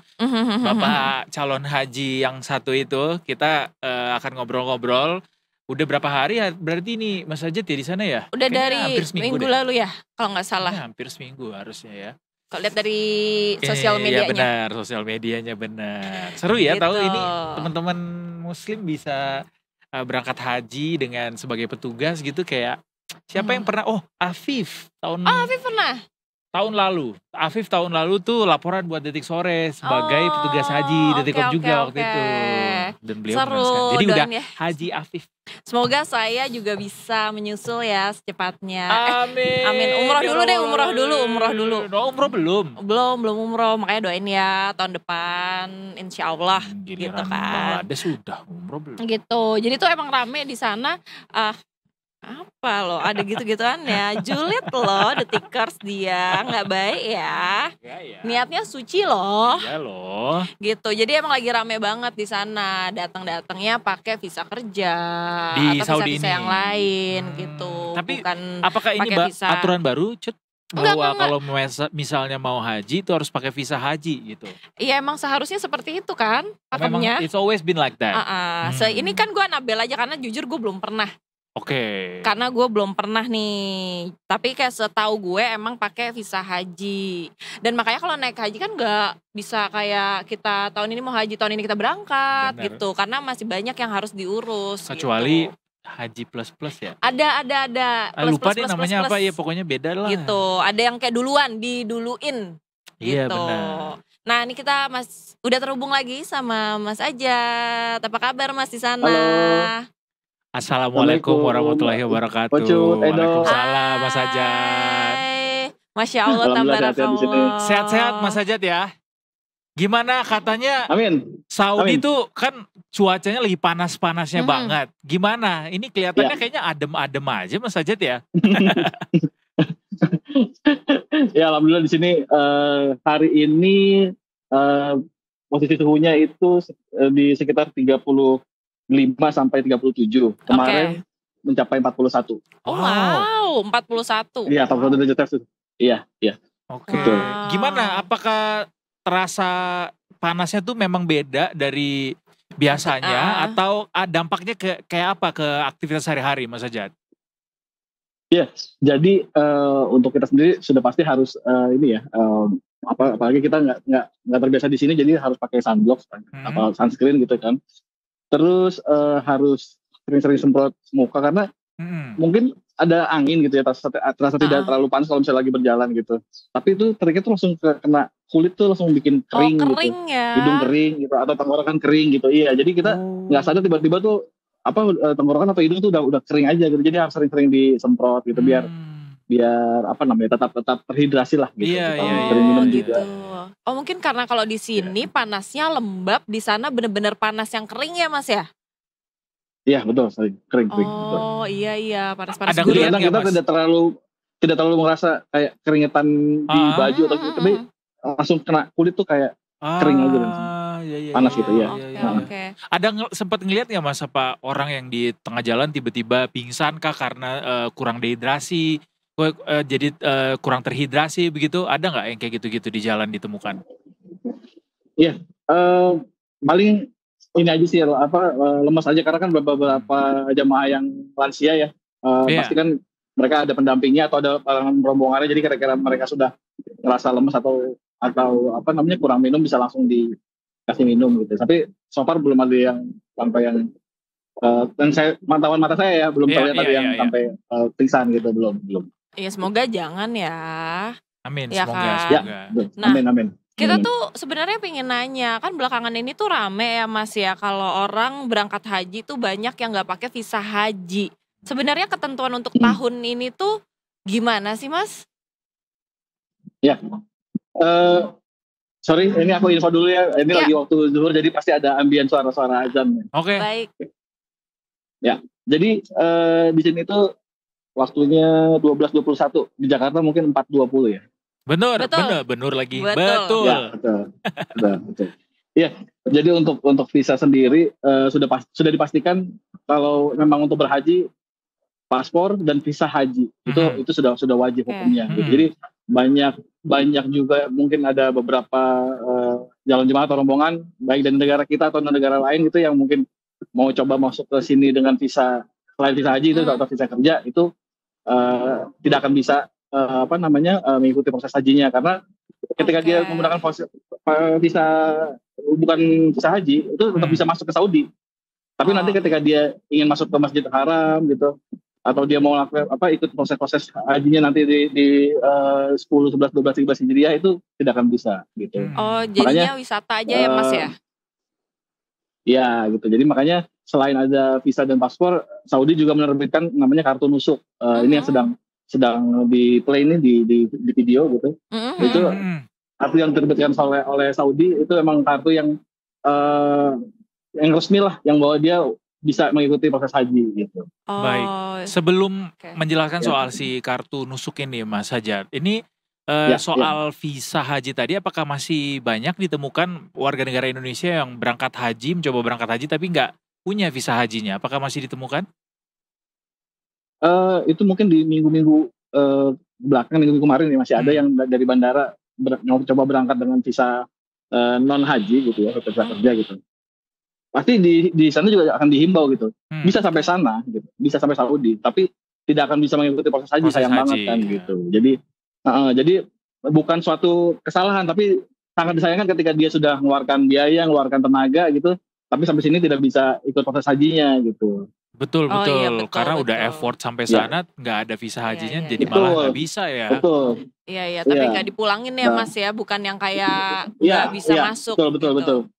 Bapak calon haji yang satu itu. Kita akan ngobrol-ngobrol. Udah berapa hari ya berarti ini Mas Ajat ya di sana ya? Udah Kayaknya dari hampir seminggu minggu deh. lalu ya, kalau nggak salah. Kayaknya hampir seminggu harusnya ya. Kalau lihat dari sosial Iya medianya. benar, sosial medianya benar. Seru ya tahu Gitu. ini teman-teman muslim bisa berangkat haji dengan sebagai petugas gitu kayak siapa yang pernah Afif tahun Oh, Afif pernah. Afif tahun lalu tuh laporan buat Detik Sore sebagai petugas haji Detikop juga waktu itu. Dan beliau Seru, menang sekali. Jadi udah ya. Haji Afif. Semoga saya juga bisa menyusul ya secepatnya. Amin. Amin. Umroh dulu deh, umroh dulu. No, umroh belum. Belum umroh, makanya doain ya tahun depan insya Allah gitu kan. Ada sudah umroh belum. Gitu, jadi tuh emang rame di sana. Apa loh, ada gitu-gituan ya. Julid loh, Detikers dia, nggak baik ya. Niatnya suci loh. Iya loh. Gitu, jadi emang lagi rame banget di sana. Datangnya pakai visa kerja Di atau Saudi visa ini. yang lain gitu. Tapi bukan apakah ini pakai visa. aturan baru, Cut? Enggak. Bahwa kalau misalnya mau haji itu harus pakai visa haji gitu. Iya emang seharusnya seperti itu kan Memang pakemnya. it's always been like that. Ini kan gue nabel aja karena jujur gue belum pernah. Oke. Karena gue belum pernah nih. Tapi kayak setahu gue emang pakai visa haji. Dan makanya kalau naik haji kan nggak bisa kayak kita tahun ini mau haji, tahun ini kita berangkat. Bener. Gitu. Karena masih banyak yang harus diurus. Kecuali gitu. haji plus ya. Ada. Lupa deh namanya apa ya, pokoknya beda lah. Gitu. Ada yang kayak diduluin. Iya gitu. benar. Nah ini kita udah terhubung lagi sama Mas Ajat. Apa kabar Mas di sana? Halo. Assalamualaikum warahmatullahi wabarakatuh. Waalaikumsalam Mas Ajat. Masya Allah tambah Sehat-sehat Mas Ajat ya. Gimana katanya? Amin. Saudi tuh kan cuacanya lagi panas-panasnya banget. Gimana? Ini kelihatannya kayaknya adem-adem aja Mas Ajat ya. Ya alhamdulillah di sini hari ini posisi suhunya itu di sekitar 35 sampai 37. Kemarin mencapai 41. Wow, 41. Iya, 41 derajat Celcius. Iya. Oke. Gimana? Apakah terasa panasnya tuh memang beda dari biasanya atau dampaknya kayak apa ke aktivitas sehari-hari Mas Ajat? Iya, jadi untuk kita sendiri sudah pasti harus apalagi kita nggak terbiasa di sini, jadi harus pakai sunblock atau sunscreen gitu kan. Terus harus sering-sering semprot muka karena mungkin ada angin gitu ya, terasa tidak terlalu panas kalau misalnya lagi berjalan gitu. Tapi itu ternyata tuh langsung kena kulit tuh langsung bikin kering, kering gitu. Ya. Hidung kering gitu atau tenggorokan kering gitu. Iya, jadi kita nggak sadar tiba-tiba tuh tenggorokan atau hidung tuh udah kering aja gitu. Jadi harus sering-sering disemprot gitu biar tetap terhidrasi lah gitu. Iya. Sering minum gitu. juga. Oh mungkin karena kalau di sini panasnya lembab, di sana bener-bener panas yang kering ya Mas ya? Iya betul, kering. Oh betul. iya panas-panas. Ada gurih. Kadang kita tidak terlalu merasa kayak keringetan di baju atau gitu, tapi langsung kena kulit tuh kayak kering aja langsung. Panas gitu ya. Oke. Ada sempat ngelihat nggak Mas apa orang yang di tengah jalan tiba-tiba pingsan kah karena kurang dehidrasi? Jadi kurang terhidrasi begitu, ada nggak yang kayak gitu-gitu di jalan ditemukan? Iya, paling ini aja sih lemas aja karena kan beberapa jamaah yang lansia ya, pasti kan mereka ada pendampingnya atau ada rombongannya, jadi kira-kira mereka sudah ngerasa lemas atau kurang minum bisa langsung dikasih minum gitu. Tapi so far belum ada yang sampai yang dan pantauan mata saya ya belum terlihat ada yang sampai pingsan gitu, belum. Iya semoga jangan ya. Amin, ya semoga. kan? Ya, nah, amin. Kita tuh sebenarnya pengen nanya, kan belakangan ini tuh rame ya Mas ya, kalau orang berangkat haji tuh banyak yang nggak pakai visa haji. Sebenarnya ketentuan untuk tahun ini tuh gimana sih Mas? Ya, sorry, ini aku info dulu ya. Ini lagi waktu zuhur, jadi pasti ada ambien suara-suara azan. Oke. Baik. Ya, jadi di sini tuh waktunya 12.21, di Jakarta mungkin 4.20 ya. Benar lagi. Betul. Ya, betul. Iya, jadi untuk visa sendiri sudah dipastikan kalau memang untuk berhaji paspor dan visa haji itu sudah wajib hukumnya. Jadi banyak juga mungkin ada beberapa jalan jemaah atau rombongan baik dari negara kita atau negara lain gitu yang mungkin mau coba masuk ke sini dengan visa selain visa haji itu atau visa kerja itu tidak akan bisa mengikuti proses hajinya karena ketika dia menggunakan visa bukan visa haji itu tetap bisa masuk ke Saudi. Tapi nanti ketika dia ingin masuk ke Masjid Haram gitu atau dia mau lakukan ikut proses-proses hajinya nanti di 10, 11, 12, 13 Hijriah itu tidak akan bisa gitu. Oh, jadinya wisata aja ya Mas ya? Ya gitu. Jadi makanya selain ada visa dan paspor, Saudi juga menerbitkan namanya kartu nusuk. Ini yang sedang di play ini di video gitu. Itu kartu yang diterbitkan oleh Saudi itu emang kartu yang resmi lah, yang bahwa dia bisa mengikuti proses haji gitu. Baik. Sebelum menjelaskan soal si kartu nusuk ini Mas Hajar, ini soal visa haji tadi, apakah masih banyak ditemukan warga negara Indonesia yang berangkat haji, mencoba berangkat haji tapi nggak punya visa hajinya? Apakah masih ditemukan? Itu mungkin di minggu-minggu belakang, minggu kemarin ya masih ada yang dari bandara coba berangkat dengan visa non haji gitu ya, visa kerja gitu. Pasti di sana juga akan dihimbau gitu. Bisa sampai sana gitu, bisa sampai Saudi, tapi tidak akan bisa mengikuti proses haji, sayang banget kan gitu. Jadi bukan suatu kesalahan, tapi sangat disayangkan ketika dia sudah mengeluarkan biaya, mengeluarkan tenaga gitu, tapi sampai sini tidak bisa ikut proses hajinya gitu. Betul. Karena udah effort sampai sana, nggak ada visa hajinya, jadi malah nggak bisa ya. Betul. Iya, tapi nggak dipulangin ya Mas ya, bukan yang kayak nggak bisa masuk. Betul. Betul.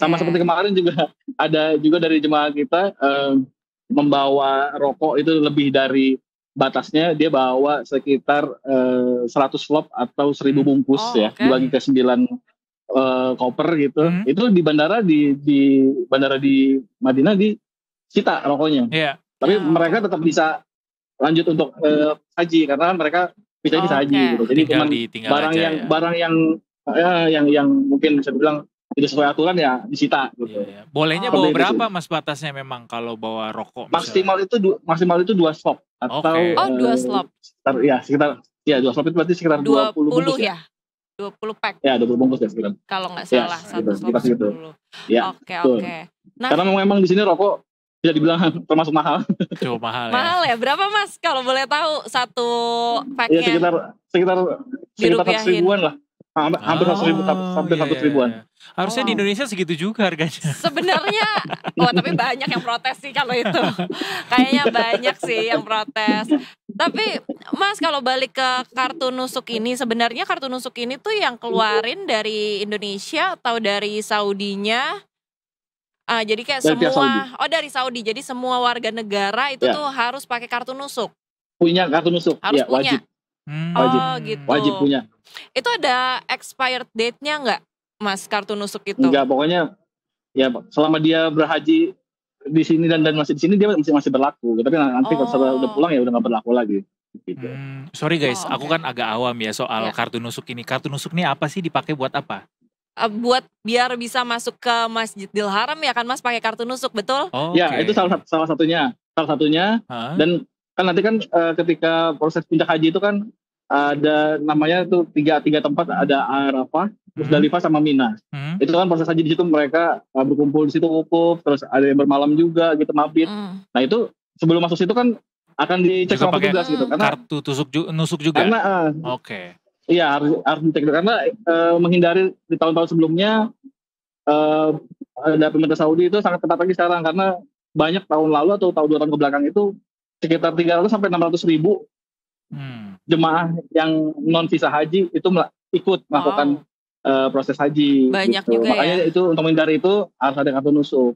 Sama seperti kemarin juga ada juga dari jemaah kita membawa rokok itu lebih dari batasnya, dia bawa sekitar 100 flop atau 1000 bungkus dibagi ke 9 koper gitu. Itu di bandara di bandara di Madinah disita rokoknya. Tapi mereka tetap bisa lanjut untuk haji karena mereka bisa haji gitu. Jadi barang yang mungkin bisa dibilang tidak sesuai aturan ya disita gitu. Bolehnya bawa berapa Mas batasnya memang kalau bawa rokok? Maksimal itu 2 slop atau 2 slop. Sekitar 2 slop itu berarti sekitar 20 bungkus ya. 20 pack. Ya, 20 bungkus ya sekitar. Kalau nggak salah, satu slop 10. Ya, Oke. Nah, karena memang di sini rokok bisa dibilang termasuk mahal. Cukup mahal ya. Mahal ya? Berapa Mas kalau boleh tahu satu packnya? Ya sekitar 100 ribuan lah. Hampir 100 ribuan. Harusnya di Indonesia segitu juga harganya. Sebenarnya, tapi banyak yang protes sih kalau itu. Kayaknya banyak sih yang protes. Tapi Mas kalau balik ke kartu nusuk ini, sebenarnya kartu nusuk ini tuh yang keluarin dari Indonesia atau dari Saudinya? Jadi kayak dari Saudi. Jadi semua warga negara itu tuh harus pakai kartu nusuk. Punya kartu nusuk. Harus punya. Wajib. Gitu. Wajib punya. Itu ada expired date-nya nggak, Mas, kartu nusuk itu? Enggak, pokoknya ya selama dia berhaji di sini dan masih di sini dia masih berlaku. Tapi nanti kalau udah pulang ya udah nggak berlaku lagi. Gitu. Sorry guys, aku kan agak awam ya soal kartu nusuk ini. Kartu nusuk ini apa sih, dipakai buat apa? Buat biar bisa masuk ke Masjidil Haram ya kan Mas, pakai kartu nusuk, betul? Ya, itu salah satunya. Dan kan nanti kan ketika proses puncak haji itu kan ada namanya tuh tiga tempat, ada Arafah, Musdalifah sama Mina. Itu kan proses haji di situ, mereka berkumpul di situ wukuf, terus ada yang bermalam juga gitu, mabit. Nah itu sebelum masuk situ kan akan dicek sama petugas gitu, karena kartu nusuk juga. Karena iya harus dicek karena menghindari di tahun-tahun sebelumnya ada pemerintah Saudi itu sangat ketat lagi sekarang, karena banyak tahun lalu atau tahun 2 tahun kebelakang itu sekitar 300 sampai 600 ribu jemaah yang non visa haji itu ikut melakukan proses haji. Banyak gitu. juga. Makanya itu untuk menghindari itu harus ada kartu nusuk.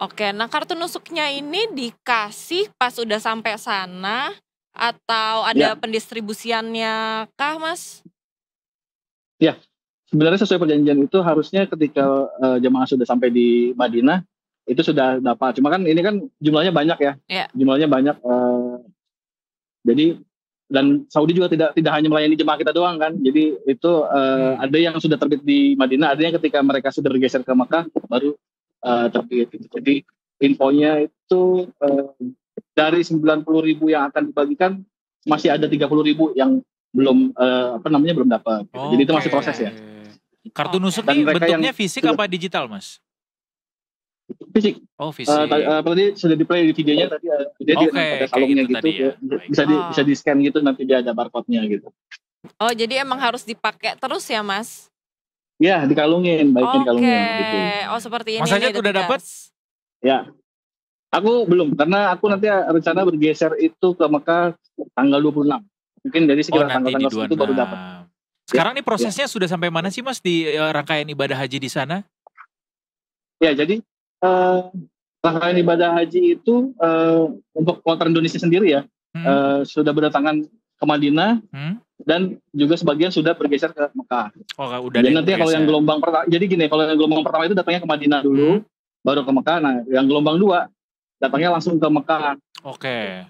Oke, nah kartu nusuknya ini dikasih pas udah sampai sana atau ada pendistribusiannya kah, Mas? Ya, sebenarnya sesuai perjanjian itu harusnya ketika jemaah sudah sampai di Madinah itu sudah dapat. Cuma kan ini kan jumlahnya banyak ya. Jumlahnya banyak. Jadi dan Saudi juga tidak hanya melayani jemaah kita doang kan. Jadi itu ada yang sudah terbit di Madinah, ada yang ketika mereka sudah bergeser ke Makkah baru terbit. Jadi infonya itu dari 90.000 yang akan dibagikan masih ada 30.000 yang belum belum dapat. Jadi itu masih proses ya. Kartu nusuk ini bentuknya fisik apa digital, Mas? Fisik. Oh, fisik. Tadi sudah di play di videonya tadi dia ada kalungnya gitu. Ya. Bisa di scan gitu, nanti dia ada barcode-nya gitu. Oh, jadi emang harus dipakai terus ya, Mas? Ya, dikalungin, baiknya dikalungin gitu. Oh, seperti ini. Mas Ajat udah dapat? Ya. Aku belum, karena aku nanti rencana bergeser itu ke Mekah tanggal 26. Mungkin dari sekitar nanti di tanggal-tanggal itu baru dapat. 26. Sekarang nih prosesnya sudah sampai mana sih Mas di rangkaian ibadah haji di sana? Ya, jadi rangkaian ibadah haji itu untuk kloter Indonesia sendiri ya, sudah berdatangan ke Madinah dan juga sebagian sudah bergeser ke Mekah. Oh, udah. Jadi nanti kalau yang gelombang pertama, jadi gini, kalau yang gelombang pertama itu datangnya ke Madinah dulu, baru ke Mekah. Nah, yang gelombang 2 datangnya langsung ke Mekah. Oke.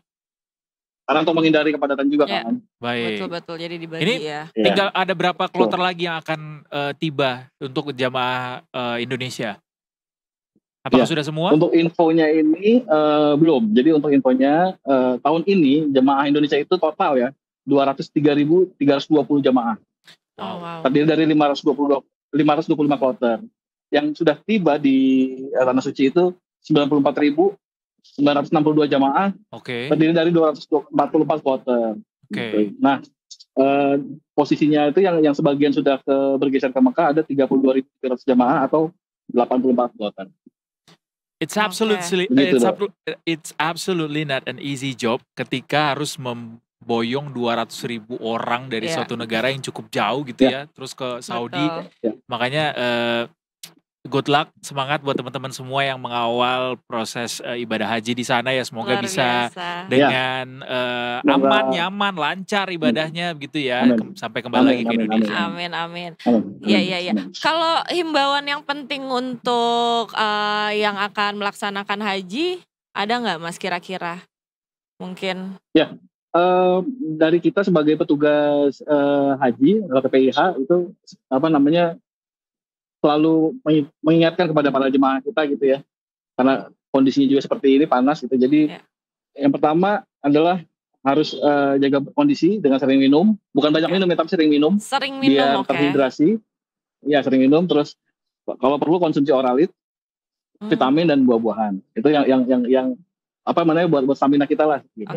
Karena untuk menghindari kepadatan juga kan. Baik. Betul. Jadi dibagi Ini ya. tinggal ada berapa kloter lagi yang akan tiba untuk jamaah Indonesia? Apakah sudah semua? Untuk infonya ini belum. Jadi untuk infonya tahun ini jamaah Indonesia itu total ya 203.320 jamaah. Wow. Terdiri dari 525 kloter. Yang sudah tiba di Tanah Suci itu 94.962 jamaah. Terdiri dari 244 kloter. Nah, posisinya itu yang sebagian sudah bergeser ke Mekah ada 32.300 jamaah atau 84 kloter. It's absolutely not an easy job ketika harus memboyong 200.000 orang dari suatu negara yang cukup jauh gitu ya, terus ke Saudi. Makanya good luck, semangat buat teman-teman semua yang mengawal proses ibadah haji di sana ya. Semoga bisa dengan aman, nyaman, lancar ibadahnya begitu ya. Sampai kembali lagi ke Indonesia. Amin. Iya. Kalau himbauan yang penting untuk yang akan melaksanakan haji, ada nggak Mas kira-kira? Mungkin. Ya, dari kita sebagai petugas haji atau PPIH itu selalu mengingatkan kepada para jemaah kita gitu ya, karena kondisinya juga seperti ini, panas gitu. Jadi yang pertama adalah harus jaga kondisi dengan sering minum, bukan banyak minum ya, tapi sering minum biar terhidrasi. Ya, sering minum. Terus kalau perlu konsumsi oralit, vitamin dan buah-buahan. Itu yang buat stamina kita lah gitu.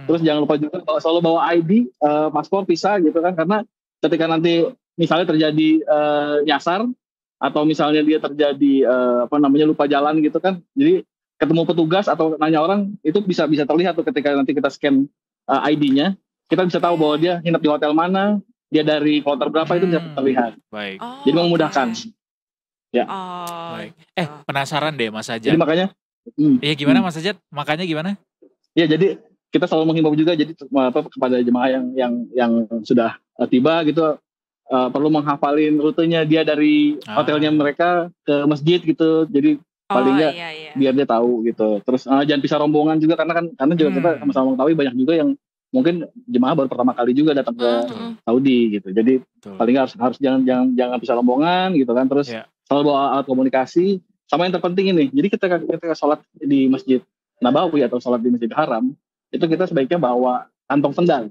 Terus jangan lupa juga selalu bawa ID, paspor, visa gitu kan, karena ketika nanti misalnya terjadi nyasar atau misalnya dia terjadi lupa jalan gitu kan, jadi ketemu petugas atau nanya orang itu bisa terlihat tuh ketika nanti kita scan ID-nya, kita bisa tahu bahwa dia nginep di hotel mana, dia dari kloter berapa, itu bisa terlihat. Baik. Jadi memudahkan. Ya. Baik. Penasaran deh Mas Ajat. Jadi makanya gimana Mas Ajat? Makanya gimana? Ya, jadi kita selalu menghimbau juga jadi kepada jemaah yang sudah tiba gitu, perlu menghafalin rutenya dia dari hotelnya mereka ke masjid gitu. Jadi paling nggak biar dia tahu gitu. Terus jangan pisah rombongan juga, karena juga kita sama-sama mengetahui banyak juga yang mungkin jemaah baru pertama kali juga datang ke Saudi gitu. Jadi paling nggak harus jangan pisah rombongan gitu kan. Terus selalu bawa alat komunikasi. Sama yang terpenting ini, jadi ketika sholat di Masjid Nabawi atau sholat di Masjid Haram, itu kita sebaiknya bawa kantong sendal.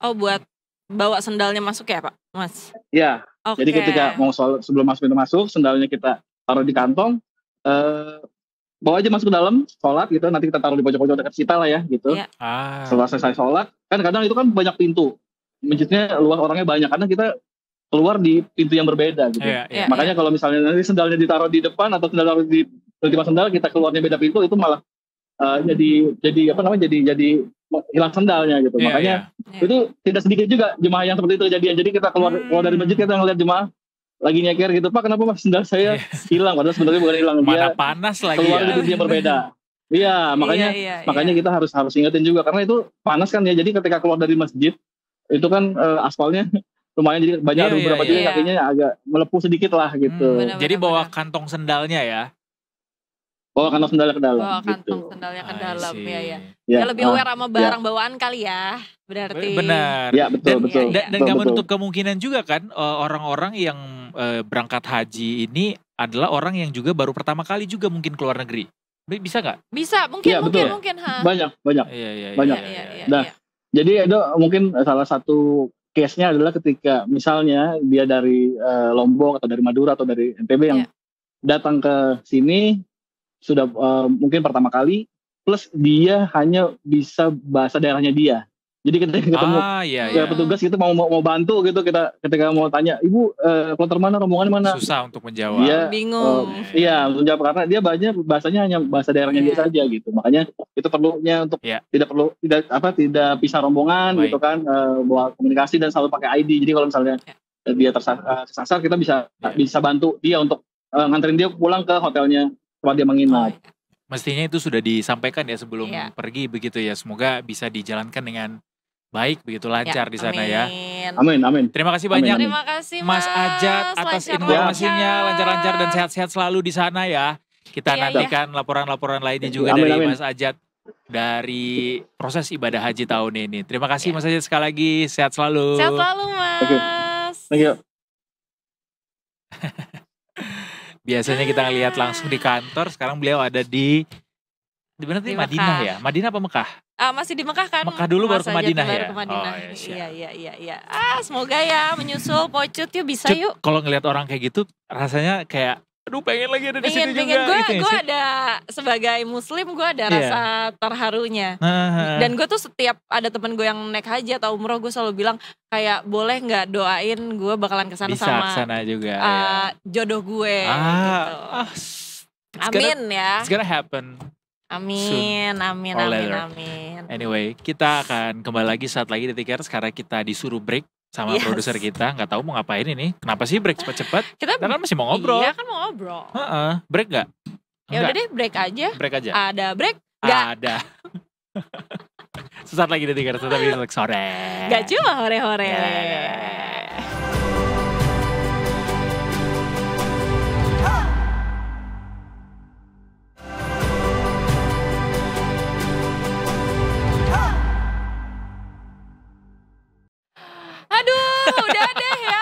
Oh, buat bawa sendalnya masuk ya Pak, Mas? Ya, jadi ketika mau sholat, sebelum masuk, sendalnya kita taruh di kantong, bawa aja masuk ke dalam, sholat gitu, nanti kita taruh di pojok-pojok dekat kita lah ya, gitu. Setelah selesai sholat, kan kadang itu kan banyak pintu, masjidnya luas, orangnya banyak, kadang kita keluar di pintu yang berbeda gitu. Makanya kalau misalnya nanti sendalnya ditaruh di depan atau sendal taruh di tempat sendal, kita keluarnya beda pintu, itu malah jadi hilang sendalnya gitu. Makanya itu tidak sedikit juga jemaah yang seperti itu kejadian. Jadi kita keluar dari masjid, kita ngeliat jemaah lagi nyeker gitu, Pak kenapa Mas sendal saya hilang, padahal sebenarnya bukan hilang, mana panas lagi keluar di pintu yang berbeda. Iya, makanya kita harus ingetin juga, karena itu panas kan ya. Jadi ketika keluar dari masjid itu kan aspalnya lumayan, jadi banyak beberapa juga kakinya agak melepuh sedikit lah gitu. Jadi bawa kantong sendalnya ya. Bawa kantong sendalnya ke dalam. Bawa kantong sendalnya ke dalam, ya lebih aware sama barang bawaan kali ya, berarti. Benar. Ya, betul. Dan nggak menutup kemungkinan juga kan orang-orang yang berangkat haji ini adalah orang yang juga baru pertama kali juga mungkin keluar negeri. Bisa nggak? Bisa, mungkin. Banyak. Banyak. Nah, jadi itu mungkin salah satu case-nya adalah ketika misalnya dia dari Lombok atau dari Madura atau dari NTB yang datang ke sini sudah mungkin pertama kali, plus dia hanya bisa bahasa daerahnya dia. Jadi kita ketemu petugas gitu mau bantu gitu, kita ketika mau tanya, "Ibu, kloter mana, rombongan mana?" Susah untuk menjawab. Dia bingung. Iya, menjawab karena dia bahasanya hanya bahasa daerahnya dia saja gitu. Makanya itu perlunya untuk tidak pisah rombongan gitu kan, bawa komunikasi dan selalu pakai ID. Jadi kalau misalnya dia tersasar, kita bisa bantu dia untuk nganterin dia pulang ke hotelnya tempat dia menginap. Mestinya itu sudah disampaikan ya sebelum pergi begitu ya. Semoga bisa dijalankan dengan baik, begitu lancar di sana ya. Amin. Terima kasih banyak Terima kasih Mas Ajat atas informasinya, lancar-lancar dan sehat-sehat selalu di sana ya. Kita nantikan laporan-laporan lainnya juga dari Mas Ajat dari proses ibadah haji tahun ini. Terima kasih Mas Ajat sekali lagi, sehat selalu. Sehat selalu Mas. Thank you. Biasanya kita ngelihat langsung di kantor, sekarang beliau ada di mana tadi? Madinah ya? Madinah apa Mekah? Masih di Mekah kan? Mekah dulu baru ke Madinah ya? Iya. Semoga ya menyusul Pocut yuk, bisa yuk. Kalau ngelihat orang kayak gitu, rasanya kayak aduh pengen lagi ada di sini juga. Gue ada sebagai muslim gue ada rasa terharunya. Dan gue tuh setiap ada temen gue yang naik haji atau umroh, gue selalu bilang kayak boleh nggak doain gue bakalan kesana sama kesana juga, jodoh gue. Gitu. Amin ya. It's gonna happen. Amin. Anyway, kita akan kembali lagi saat lagi di Tikers karena kita disuruh break sama produser kita, nggak tahu mau ngapain ini. Kenapa sih break cepet-cepet? Kita kan masih mau ngobrol. Iya kan mau ngobrol. Break nggak? Ya udah deh, break aja. Break aja. Ada break? Nggak ada. Sesaat lagi di Tikers, tetap di sore. Gak cuma hore-hore. Aduh, udah deh ya.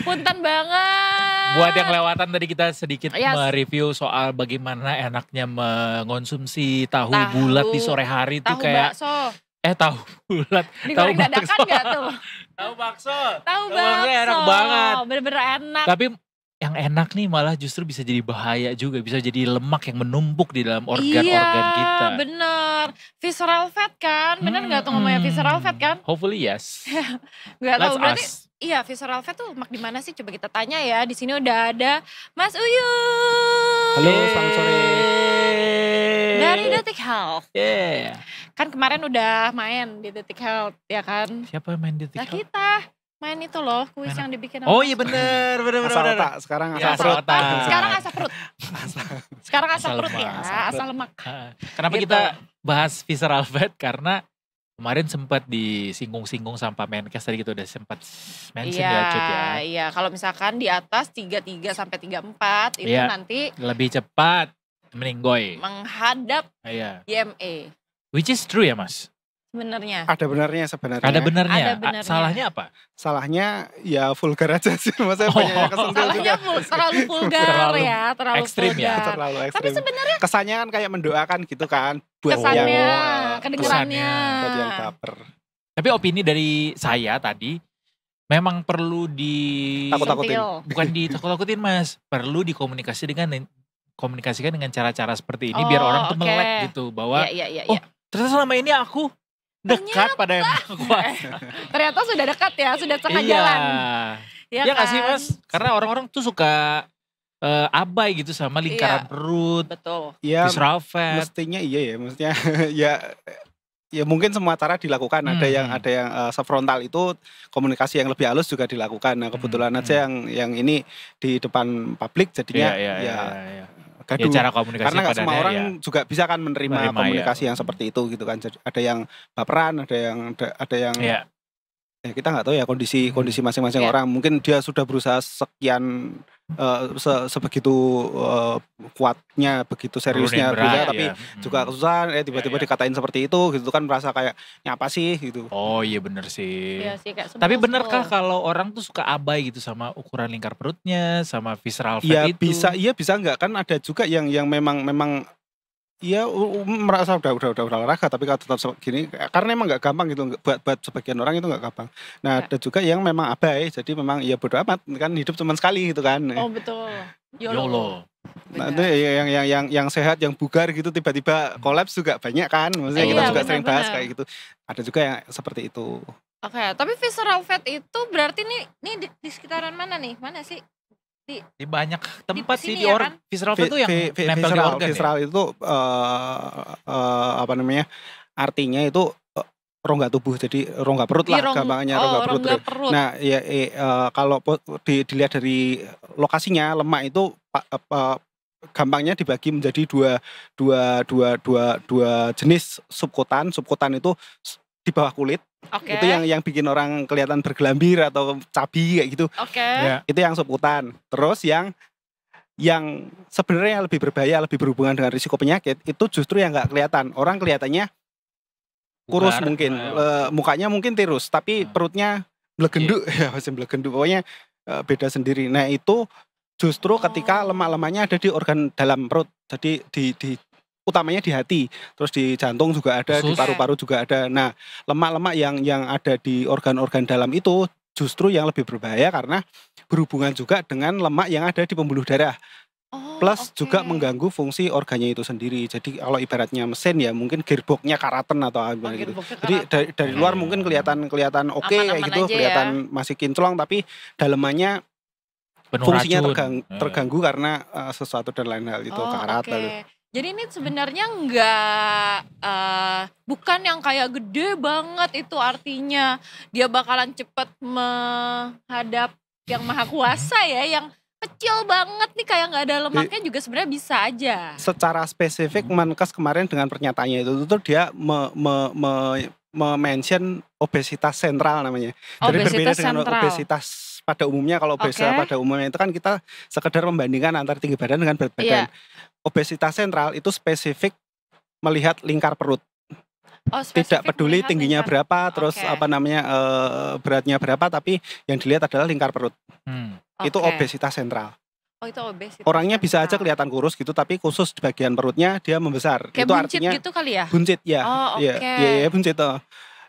Punten banget. Buat yang lewatan tadi kita sedikit mereview soal bagaimana enaknya mengonsumsi tahu bulat di sore hari itu kayak bakso. Tahu bulat. Digoreng dadakan gak tuh? Tahu bakso. Tahu bakso. Enak banget. Bener-bener enak. Tapi yang enak nih malah justru bisa jadi bahaya juga, bisa jadi lemak yang menumpuk di dalam organ-organ kita. Iya bener, visceral fat kan, bener nggak tuh ngomongnya visceral fat kan? Hopefully yes. Gak tahu berarti. Iya, visceral fat tuh lemak di mana sih? Coba kita tanya ya. Di sini udah ada Mas Uyun. Halo, selamat sore. Dari Detik Health. Yeah. Kan kemarin udah main di Detik Health ya kan? Siapa yang main di Detik Health? Kita. Main itu loh, kuis yang dibikin. Oh iya bener. Asal otak, sekarang asal perut. Sekarang asal perut. Sekarang asal perut ya, asal lemak. Kenapa kita bahas visceral fat? Karena kemarin sempat disinggung-singgung sama Pak Menkes tadi gitu, udah sempat mention ya Cut ya. Iya, kalau misalkan di atas 33 sampai 34 itu nanti lebih cepat meninggoy. Menghadap IME. Which is true ya Mas? Sebenarnya. Ada benarnya sebenarnya. Ada benarnya. Salahnya apa? Salahnya ya vulgar aja sih. Maksudnya banyak kesentil salahnya juga. Terlalu vulgar ya. Terlalu ekstrim vulgar. ya. Terlalu ekstrim. Tapi sebenarnya. Kesannya kan kayak mendoakan gitu kan. Buat kesannya, kedengerannya. Buat yang baper. Tapi opini dari saya tadi. Memang perlu takut-takutin. Bukan ditakut-takutin Mas. Perlu dikomunikasikan dengan cara-cara seperti ini. Biar orang tuh melek gitu. Bahwa ternyata selama ini aku dekat pada yang kuasa. Ternyata sudah dekat ya, sudah setengah jalan. Iya kan? Gak sih Mas? Karena orang-orang tuh suka abai gitu sama lingkaran perut. Betul. Ya, visceral fat. Mestinya iya ya, maksudnya ya mungkin semua cara dilakukan. Ada yang sefrontal itu komunikasi yang lebih halus juga dilakukan. Nah kebetulan aja yang ini di depan publik jadinya gaduh. Ya, cara komunikasi karena nggak semua orang juga bisa kan menerima komunikasi yang seperti itu gitu kan. Jadi ada yang baperan, ada yang ya kita nggak tahu ya kondisi masing-masing orang. Mungkin dia sudah berusaha sekian sebegitu kuatnya, begitu seriusnya berusaha, tapi juga kesusahan tiba-tiba dikatain seperti itu gitu kan, merasa kayak apa sih gitu. Oh iya bener sih. Iya sih, kayak tapi benerkah kalau orang tuh suka abai gitu sama ukuran lingkar perutnya, sama visceral fat ya, itu? Bisa nggak kan, ada juga yang memang iya merasa udah olahraga tapi kalau tetap gini karena emang nggak gampang gitu, buat sebagian orang itu nggak gampang. Nah ada juga yang memang abai, jadi memang ya bodo amat kan, hidup cuma sekali gitu kan. Oh betul. YOLO. Nah, itu yang sehat, yang bugar gitu tiba-tiba kolaps juga banyak kan. Maksudnya kita juga sering bahas kayak gitu. Ada juga yang seperti itu. Oke, tapi visceral fat itu berarti nih di sekitaran mana nih? Mana sih? Di banyak tempat sih di kan? visceral fat itu yang nempel di organ. Visceral itu apa namanya? Artinya itu rongga tubuh, jadi rongga perut lah gampangnya, rongga perut. Nah, ya kalau dilihat dari lokasinya, lemak itu gampangnya dibagi menjadi dua jenis subkutan. Subkutan itu di bawah kulit. Itu yang bikin orang kelihatan bergelambir atau cabi kayak gitu. Itu yang subkutan. Terus yang sebenarnya lebih berbahaya, lebih berhubungan dengan risiko penyakit, itu justru yang nggak kelihatan. Orang kelihatannya kurus mungkin, mukanya mungkin tirus, tapi perutnya blegenduk, ya masih blegenduk, pokoknya beda sendiri. Nah itu justru ketika lemak-lemaknya ada di organ dalam perut, jadi utamanya di hati, terus di jantung juga ada, di paru-paru juga ada. Nah lemak-lemak yang ada di organ-organ dalam itu justru yang lebih berbahaya karena berhubungan juga dengan lemak yang ada di pembuluh darah. Plus juga mengganggu fungsi organnya itu sendiri. Jadi kalau ibaratnya mesin ya mungkin gearboxnya karaten atau apa gitu. Jadi dari luar mungkin kelihatan oke kayak gitu, kelihatan masih kinclong, tapi dalemannya fungsinya terganggu karena sesuatu dan lain hal itu karat lalu. Jadi ini sebenarnya bukan yang kayak gede banget, itu artinya dia bakalan cepat menghadap yang maha kuasa ya, yang kecil banget nih kayak nggak ada lemaknya juga sebenarnya bisa aja. Secara spesifik Menkes kemarin dengan pernyataannya itu dia mention obesitas sentral namanya. Jadi berbeda dengan obesitas pada umumnya. Kalau obesitas pada umumnya itu kan kita sekedar membandingkan antara tinggi badan dengan berat badan. Obesitas sentral itu spesifik melihat lingkar perut. Tidak peduli tingginya berapa, terus apa namanya beratnya berapa, tapi yang dilihat adalah lingkar perut. Itu obesitas sentral. Itu obesitas. Orangnya bisa aja kelihatan kurus gitu, tapi khusus di bagian perutnya dia membesar. Kayak itu buncit artinya gitu kali ya? Buncit ya. Ya buncit.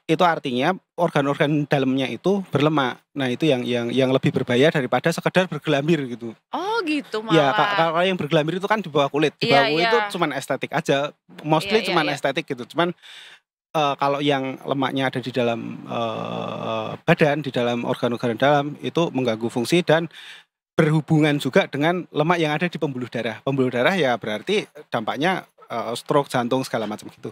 Itu artinya organ-organ dalamnya itu berlemak. Nah itu yang lebih berbahaya daripada sekedar bergelambir gitu. Oh gitu malah. Ya kalau yang bergelambir itu kan di bawah kulit. Di bawah kulit itu cuman estetik aja. Mostly cuman estetik gitu. Cuman kalau yang lemaknya ada di dalam badan, di dalam organ-organ dalam, itu mengganggu fungsi dan berhubungan juga dengan lemak yang ada di pembuluh darah. Pembuluh darah ya berarti dampaknya stroke, jantung segala macam gitu.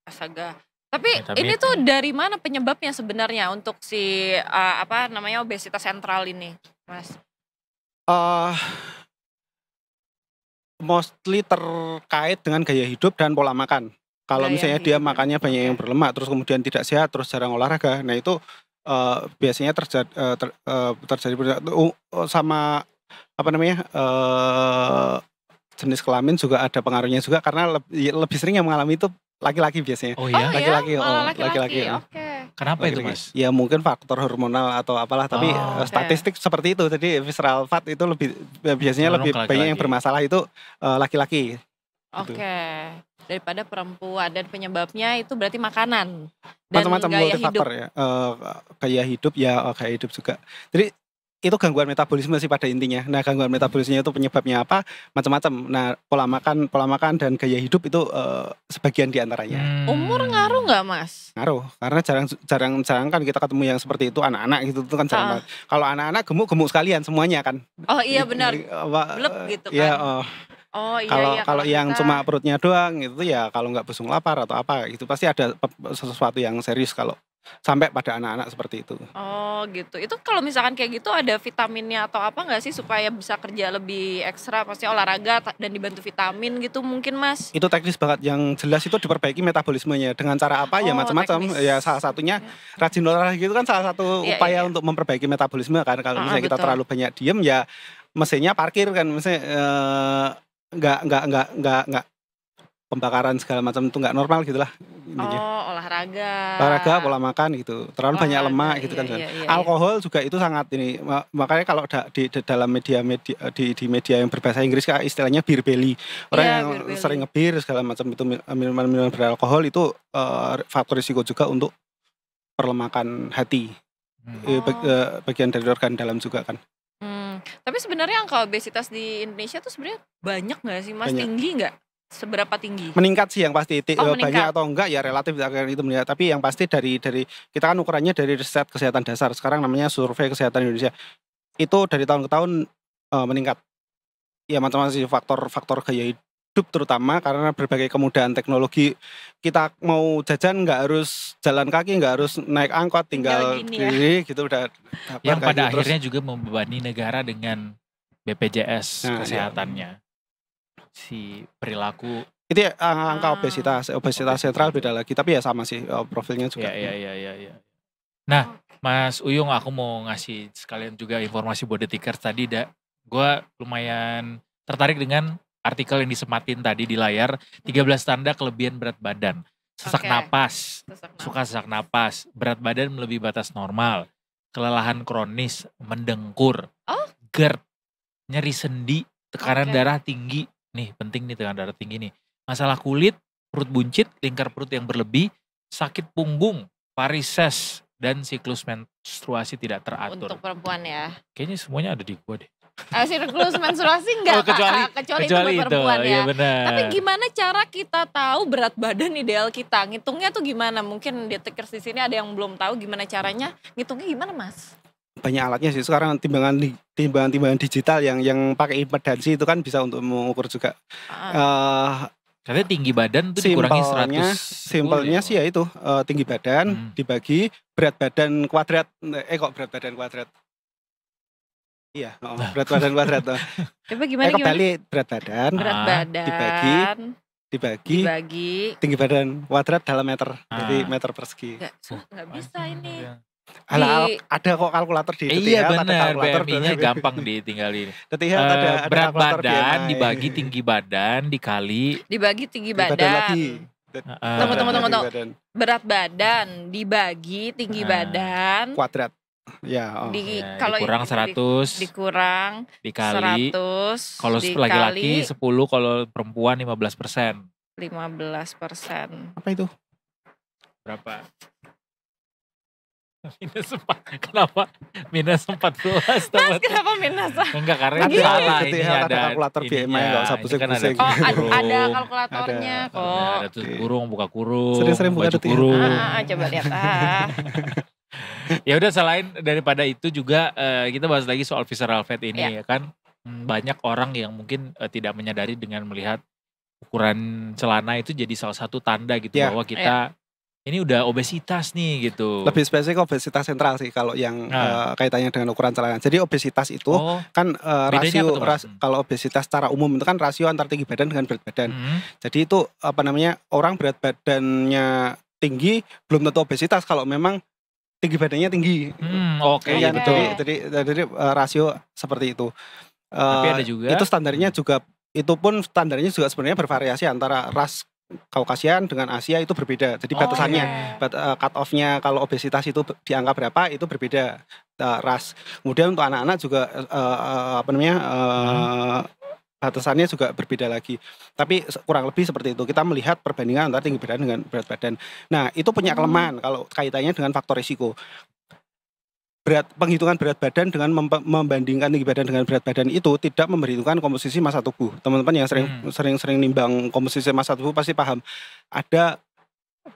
Astaga. Tapi ini tuh dari mana penyebabnya sebenarnya untuk si obesitas sentral ini, Mas? Mostly terkait dengan gaya hidup dan pola makan. Kalau misalnya dia makannya banyak yang berlemak, terus kemudian tidak sehat, terus jarang olahraga, nah itu biasanya terjadi sama apa namanya jenis kelamin juga ada pengaruhnya juga, karena lebih sering yang mengalami itu laki-laki biasanya. Laki-laki. Kenapa itu Mas? Ya mungkin faktor hormonal atau apalah, tapi statistik seperti itu. Jadi visceral fat itu biasanya lebih banyak yang bermasalah itu laki-laki. Daripada perempuan, dan penyebabnya itu berarti makanan dan macam-macam multifaktor ya. Gaya hidup juga. Jadi itu gangguan metabolisme sih pada intinya. Nah gangguan metabolisme itu penyebabnya apa? Macam-macam. Nah pola makan dan gaya hidup itu sebagian diantaranya. Umur ngaruh nggak Mas? Ngaruh, karena jarang kan kita ketemu yang seperti itu anak-anak gitu kan jarang banget. Kalau anak-anak gemuk sekalian semuanya kan. Oh iya benar. Blep gitu kan. Kalau yang cuma perutnya doang itu ya, kalau nggak busung lapar atau apa gitu pasti ada sesuatu yang serius kalau sampai pada anak-anak seperti itu. Oh gitu. Itu kalau misalkan kayak gitu ada vitaminnya atau apa nggak sih supaya bisa kerja lebih ekstra, pasti olahraga dan dibantu vitamin gitu mungkin Mas? Itu teknis banget. Yang jelas itu diperbaiki metabolismenya dengan cara apa ya macam-macam. Ya salah satunya rajin olahraga gitu kan salah satu upaya untuk memperbaiki metabolisme kan. Kalau misalnya kita terlalu banyak diem ya mesinnya parkir kan, misalnya nggak pembakaran segala macam itu nggak normal gitulah intinya. Olahraga, pola makan gitu, terlalu banyak lemak gitu kan. Alkohol juga itu sangat ini, makanya kalau di dalam media di media yang berbahasa Inggris istilahnya beer belly, orang yang sering ngebir segala macam itu, minuman beralkohol itu faktor risiko juga untuk perlemakan hati, bagian dari organ dalam juga kan. Tapi sebenarnya angka obesitas di Indonesia tuh sebenarnya banyak nggak sih Mas? Banyak. Tinggi nggak? Seberapa tinggi? Meningkat sih yang pasti. Oh, Banyak meningkat. atau enggak ya relatif itu meningkat. Tapi yang pasti dari kita kan ukurannya dari riset kesehatan dasar. Sekarang namanya survei kesehatan Indonesia. Itu dari tahun ke tahun meningkat. Ya macam-macam sih faktor gaya hidup terutama karena berbagai kemudahan teknologi. Kita mau jajan nggak harus jalan kaki, nggak harus naik angkot, tinggal gini ya. diri gitu udah dapat Yang pada gitu. Terus akhirnya juga membebani negara dengan BPJS Nah, kesehatannya. Si perilaku. itu ya, angka obesitas sentral beda lagi. Tapi ya sama sih profilnya juga. Ya. Nah, Mas Uyung, aku mau ngasih sekalian juga informasi buat detikers tadi. Gue lumayan tertarik dengan artikel yang disematin tadi di layar. 13 tanda kelebihan berat badan. Sesak Oke. napas, suka sesak napas, berat badan melebihi batas normal, kelelahan kronis, mendengkur, Oh. GERD, nyeri sendi, tekanan Oke. darah tinggi. Nih penting nih tekanan darah tinggi nih. Masalah kulit, perut buncit, lingkar perut yang berlebih, sakit punggung, varises, dan siklus menstruasi tidak teratur. Untuk perempuan ya. Kayaknya semuanya ada di gua deh. Siklus menstruasi enggak, Oh, kecuali kecuali itu untuk perempuan iya ya. benar. Tapi gimana cara kita tahu berat badan ideal kita? Ngitungnya tuh gimana? Mungkin detikers di sini ada yang belum tahu gimana caranya. Ngitungnya gimana, Mas? Banyak alatnya sih sekarang, timbangan digital yang pakai impedansi itu kan bisa untuk mengukur juga. Katanya tinggi badan tuh dikurangi 100. Simpelnya sih ya itu tinggi badan dibagi berat badan kuadrat. Kok berat badan kuadrat? Iya, berat badan kuadrat. Coba gimana? Kembali berat badan Berat badan dibagi tinggi badan kuadrat dalam meter. Jadi meter persegi. Nggak bisa ini. Alah, ada kok kalkulator di Iya ada benar, kalkulator BMI-nya gampang ditinggalin. ada Berat kalkulator badan BMI. dibagi tinggi badan dikali. Dibagi tinggi Tinggi badan. lagi. Tunggu. Tinggi badan. Berat badan dibagi tinggi badan. Kuadrat. Ya, Ya, Kalau dikurang 100 dikurang dikali 100 kalau laki-laki 10, kalau perempuan 15%. 15%. Apa itu? Berapa? Minus 4. Kenapa? Minus 14. Mas kenapa minus? Enggak, karena Ada, itu salah. ada Ini kalkulator BMI, nggak usah ini pusing-pusing. kan Oh kurung. ada kalkulatornya kok. Ada tuh kurung, buka kurung, Sering-sering buka baju tuh ya. kurung. Coba lihat Ya udah, selain daripada itu juga kita bahas lagi soal visceral fat ini ya kan. Banyak orang yang mungkin tidak menyadari dengan melihat ukuran celana itu jadi salah satu tanda gitu bahwa kita ini udah obesitas nih gitu. Lebih spesifik obesitas sentral sih kalau yang kaitannya dengan ukuran celana. Jadi obesitas itu kan kalau obesitas secara umum itu kan rasio antar tinggi badan dengan berat badan. Jadi itu orang berat badannya tinggi belum tentu obesitas kalau memang tinggi badannya tinggi. Oke, ya, betul. Jadi rasio seperti itu. Tapi ada juga itu standarnya juga, itu pun standarnya juga sebenarnya bervariasi antara ras Kaukasian dengan Asia itu berbeda. Jadi batasannya, cut off-nya kalau obesitas itu di angka berapa itu berbeda ras. Kemudian untuk anak-anak juga batasannya juga berbeda lagi. Tapi kurang lebih seperti itu. Kita melihat perbandingan antara tinggi badan dengan berat badan. Nah, itu punya kelemahan kalau kaitannya dengan faktor risiko. Penghitungan berat badan dengan membandingkan tinggi badan dengan berat badan itu tidak memperhitungkan komposisi massa tubuh. Teman-teman yang sering nimbang komposisi massa tubuh pasti paham. Ada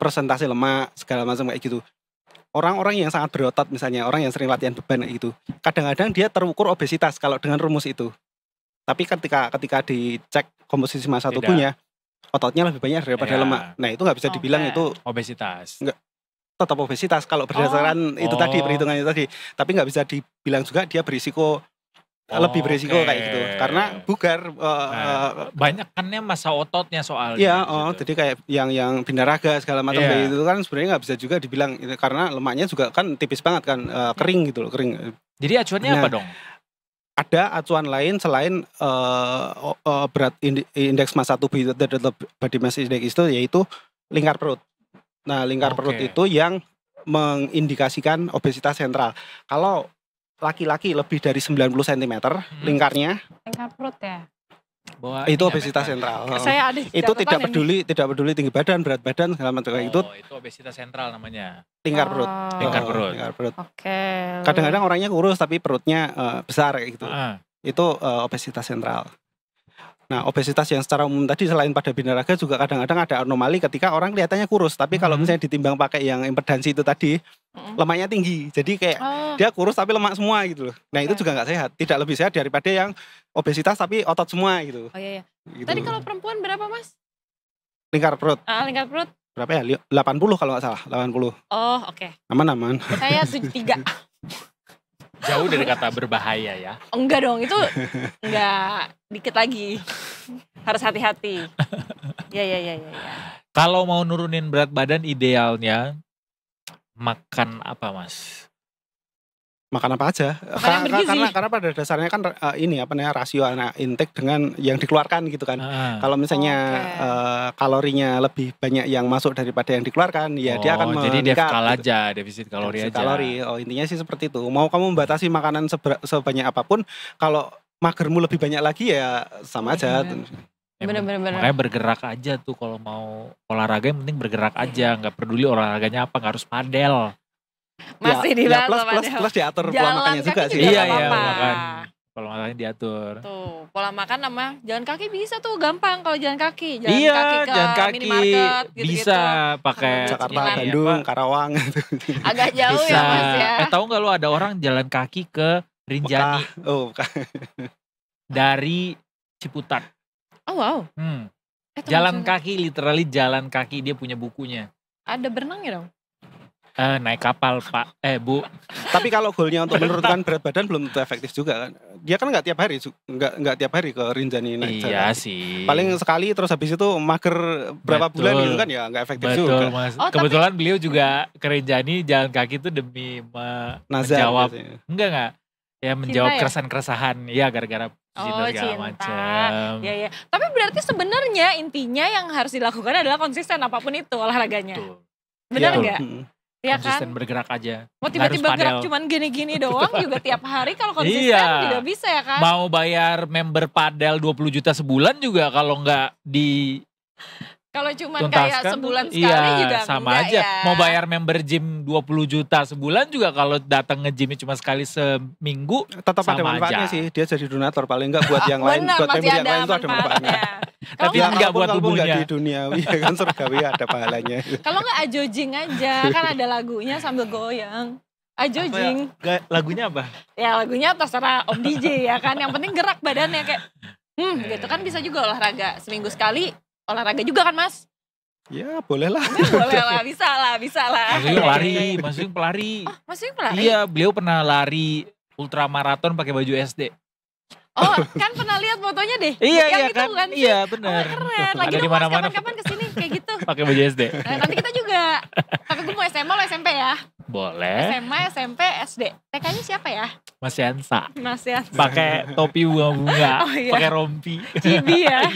persentase lemak segala macam kayak gitu. Orang-orang yang sangat berotot misalnya, orang yang sering latihan beban kayak gitu, kadang-kadang dia terukur obesitas kalau dengan rumus itu. Tapi ketika dicek komposisi massa tubuhnya, ototnya lebih banyak daripada lemak. Nah, itu nggak bisa dibilang itu obesitas. Enggak, tetap obesitas kalau berdasarkan itu tadi, perhitungan itu tadi. Tapi nggak bisa dibilang juga dia berisiko lebih berisiko kayak gitu. Karena bugar banyakannya massa ototnya soalnya. Iya, jadi kayak yang binaraga segala macam kayak gitu kan sebenarnya nggak bisa juga dibilang itu, karena lemaknya juga kan tipis banget kan, kering gitu loh, kering. Jadi acuannya apa dong? Ada acuan lain selain berat indeks massa tubuh itu, body mass index itu, yaitu lingkar perut. Nah, lingkar perut itu yang mengindikasikan obesitas sentral. Kalau laki-laki lebih dari 90 cm lingkarnya, lingkar perut ya. Itu obesitas sentral. Saya ada itu tidak peduli tinggi badan, berat badan segala macam itu. Itu obesitas sentral namanya. Lingkar perut. Lingkar perut. Lingkar perut. Oke. Kadang-kadang orangnya kurus tapi perutnya besar kayak gitu. itu obesitas sentral. Nah, obesitas yang secara umum tadi selain pada binaraga juga kadang-kadang ada anomali ketika orang kelihatannya kurus, tapi kalau misalnya ditimbang pakai yang impedansi itu tadi, lemaknya tinggi. Jadi kayak dia kurus tapi lemak semua gitu loh. Nah, itu juga nggak sehat. Tidak lebih sehat daripada yang obesitas tapi otot semua gitu. Oh iya. Gitu. Tadi kalau perempuan berapa, Mas? Lingkar perut. Lingkar perut. Berapa ya? 80 kalau nggak salah, 80. Oh, oke. Aman. Saya 73. Jauh dari kata berbahaya ya. Enggak dong, itu enggak, dikit lagi. Harus hati-hati. Ya. Kalau mau nurunin berat badan idealnya makan apa, Mas? Makan apa aja? Karena pada dasarnya kan rasio anak intake dengan yang dikeluarkan gitu kan. Kalau misalnya kalorinya lebih banyak yang masuk daripada yang dikeluarkan, ya dia akan meningkat. Jadi defisit kalori aja. Intinya sih seperti itu. Mau kamu membatasi makanan sebanyak apapun, kalau magermu lebih banyak lagi ya sama aja. Bener. Makanya bergerak aja tuh kalau mau olahraga, yang penting bergerak aja, nggak peduli olahraganya apa, nggak harus padel. Masih dibahas plus diatur pola makannya juga sih. Iya, makan. Pola makannya diatur. Tuh, pola makan sama jalan kaki bisa tuh gampang kalau jalan kaki. Jalan kaki minimarket gitu-gitu. Bisa pakai Jakarta, Bandung, Karawang. Agak jauh bisa. Ya Mas ya. Tahu nggak lo ada orang jalan kaki ke Rinjani? Dari Ciputat. Oh wow. Jalan kaki, literally jalan kaki, dia punya bukunya. Ada berenangnya dong? Naik kapal Pak, Bu. Tapi kalau goalnya untuk menurunkan berat badan belum tentu efektif juga kan. Dia kan nggak tiap hari ke Rinjani naik jalan. Iya sih. Paling sekali terus habis itu mager berapa bulan gitu kan ya nggak efektif juga. Mas. Kebetulan beliau juga ke Rinjani jalan kaki itu demi menjawab. Enggak. Ya menjawab keresahan-keresahan. Ya gara-gara cinta segala macam. Ya. Tapi berarti sebenarnya intinya yang harus dilakukan adalah konsisten apapun itu olahraganya. Benar nggak? Ya konsisten kan? Bergerak aja. Mau tiba-tiba gerak cuman gini-gini doang juga tiap hari kalau konsisten juga bisa ya kan? Mau bayar member padel 20 juta sebulan juga kalau nggak di kalau cuman kayak sebulan sekali juga sama aja. Ya. Mau bayar member gym 20 juta sebulan juga kalau datang nge-gym cuma sekali seminggu tetap ada manfaatnya sih. Dia jadi donator paling enggak buat yang lain, buat member yang lain itu ada manfaatnya. Tapi enggak buat tubuhnya. Di duniawi kan surgawi ada pahalanya. Kalau enggak ajojing aja, kan ada lagunya sambil goyang. Ajojing. Lagunya apa? Ya lagunya terserah Om DJ ya kan. Yang penting gerak badannya kayak gitu kan bisa juga olahraga seminggu sekali. Olahraga juga kan Mas? Ya boleh lah. Bisa lah. Mas Yung pelari. Mas Yung pelari? Iya, beliau pernah lari ultramaraton pakai baju SD. Oh kan pernah lihat fotonya deh. Iya kan? Iya benar. Keren. Lagi dong Mas kapan-kapan kesini kayak gitu. Pakai baju SD. Nanti kita juga. Tapi gue mau SMA lo SMP ya? Boleh. SMA, SMP, SD. TK-nya siapa ya? Mas Yansa. Pakai topi bunga-bunga. Pakai rompi. Cibi ya.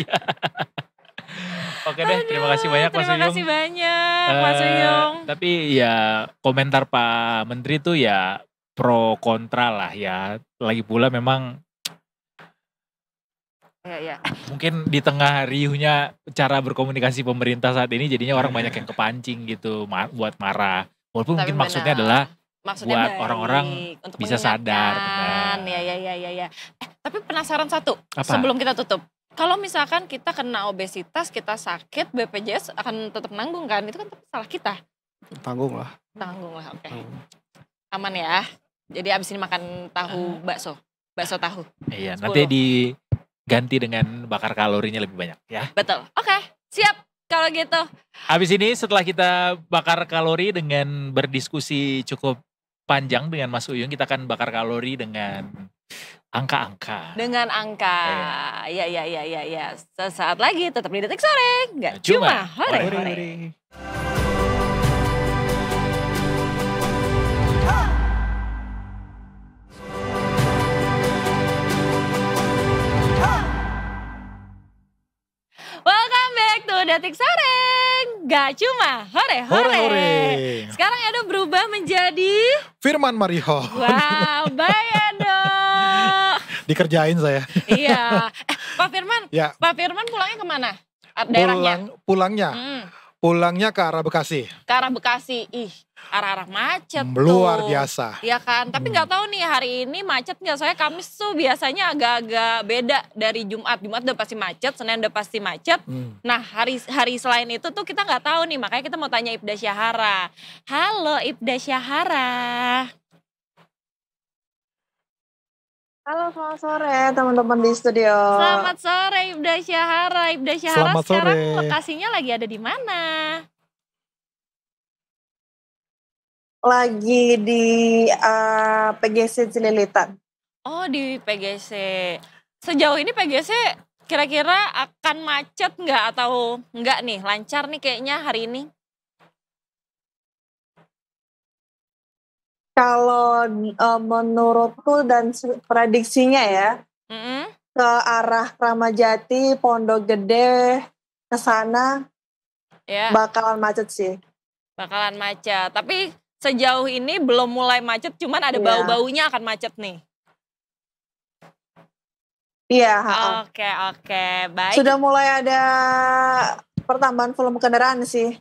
Oke deh, terima kasih banyak Mas Uyung. Terima kasih banyak Mas Uyung. Tapi ya komentar Pak Menteri tuh ya pro kontra lah ya. Lagi pula memang ya. Mungkin di tengah riuhnya cara berkomunikasi pemerintah saat ini jadinya orang banyak yang kepancing gitu buat marah. Walaupun mungkin maksudnya adalah buat orang-orang bisa sadar. Ya. Tapi penasaran satu. Apa? Sebelum kita tutup. Kalau misalkan kita kena obesitas, kita sakit, BPJS akan tetap nanggung kan? Itu kan tetap salah kita. Tanggung lah, oke. Aman ya. Jadi abis ini makan bakso tahu. Iya, 10. Nanti diganti dengan bakar kalorinya lebih banyak ya. Betul, oke, siap kalau gitu. Abis ini setelah kita bakar kalori dengan berdiskusi cukup panjang dengan Mas Uyung, kita akan bakar kalori dengan angka-angka. Dengan angka. Ya. Sesaat lagi tetap di Detik Sore. Nggak cuma hore-hore. Welcome back to Detik Sore. Nggak cuma hore-hore. Sekarang Edo berubah menjadi Firman Mariho. Wow, baik Edo. Dikerjain saya. Iya. Pak Firman. Ya. Pak Firman pulangnya kemana? Daerahnya? Pulangnya. Pulangnya ke arah Bekasi. Ke arah Bekasi, arah-arah macet Luar tuh. biasa. Ya kan, tapi nggak tahu nih hari ini macet nggak. Soalnya Kamis tuh biasanya agak-agak beda dari Jumat. Jumat udah pasti macet, Senin udah pasti macet. Nah hari selain itu tuh kita nggak tahu nih, makanya kita mau tanya Ibda Syahara. Halo Ibda Syahara. Halo, selamat sore teman-teman di studio. Selamat sore Ibda Syahara. Ibda Syahara Selamat sekarang sore. lokasinya lagi ada di mana? Lagi di PGC Cililitan. Oh di PGC. Sejauh ini PGC kira-kira akan macet nggak atau nggak nih? Lancar nih kayaknya hari ini. Kalau menurutku dan prediksinya ya, ke arah Kramajati, Pondok Gede, ke sana bakalan macet sih. Bakalan macet. Tapi sejauh ini belum mulai macet, cuman ada bau-baunya akan macet nih. Iya. Oke, baik. Sudah mulai ada pertambahan volume kendaraan sih.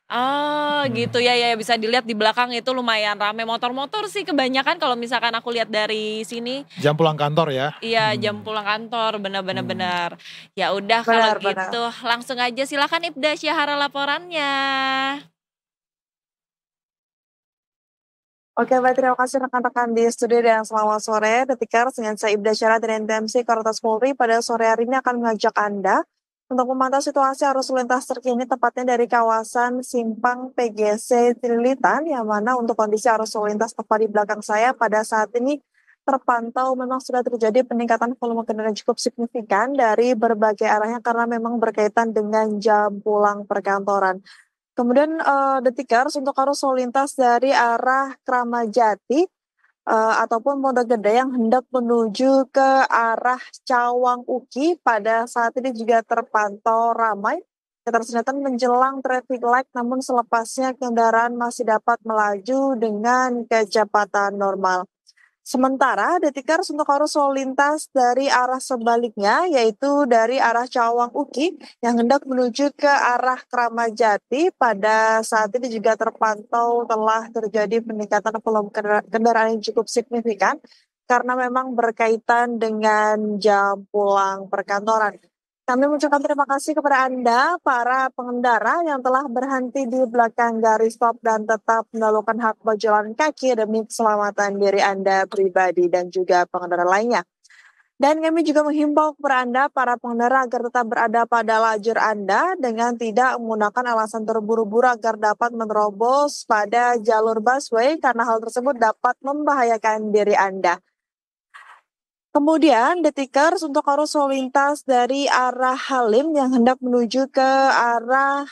Oh gitu ya, bisa dilihat di belakang itu lumayan ramai motor-motor sih kebanyakan kalau misalkan aku lihat dari sini. Jam pulang kantor ya? Iya, jam pulang kantor, benar. Ya udah kalau gitu langsung aja silakan Ibda Syahara laporannya. Oke, baik, terima kasih rekan-rekan di studio dan selamat sore. Detikers dengan saya Ibda Syahara dari NTMC Korlantas Polri pada sore hari ini akan mengajak Anda untuk memantau situasi arus lalu lintas terkini tepatnya dari kawasan Simpang PGC Cililitan, yang mana untuk kondisi arus lalu lintas tepat di belakang saya pada saat ini terpantau memang sudah terjadi peningkatan volume kendaraan cukup signifikan dari berbagai arahnya karena memang berkaitan dengan jam pulang perkantoran. Kemudian Detikers untuk arus lalu lintas dari arah Kramajati ataupun Pondok Gede yang hendak menuju ke arah Cawang Uki pada saat ini juga terpantau ramai. Ketersediaan menjelang traffic light, namun selepasnya kendaraan masih dapat melaju dengan kecepatan normal. Sementara Detikers untuk arus lalu lintas dari arah sebaliknya, yaitu dari arah Cawang Uki yang hendak menuju ke arah Kramajati pada saat ini juga terpantau telah terjadi peningkatan volume kendaraan yang cukup signifikan karena memang berkaitan dengan jam pulang perkantoran. Kami mengucapkan terima kasih kepada Anda, para pengendara yang telah berhenti di belakang garis stop dan tetap melakukan hak berjalan kaki demi keselamatan diri Anda pribadi dan juga pengendara lainnya. Dan kami juga menghimbau kepada Anda, para pengendara, agar tetap berada pada lajur Anda dengan tidak menggunakan alasan terburu-buru agar dapat menerobos pada jalur busway karena hal tersebut dapat membahayakan diri Anda. Kemudian Detikers untuk arus lalu lintas dari arah Halim yang hendak menuju ke arah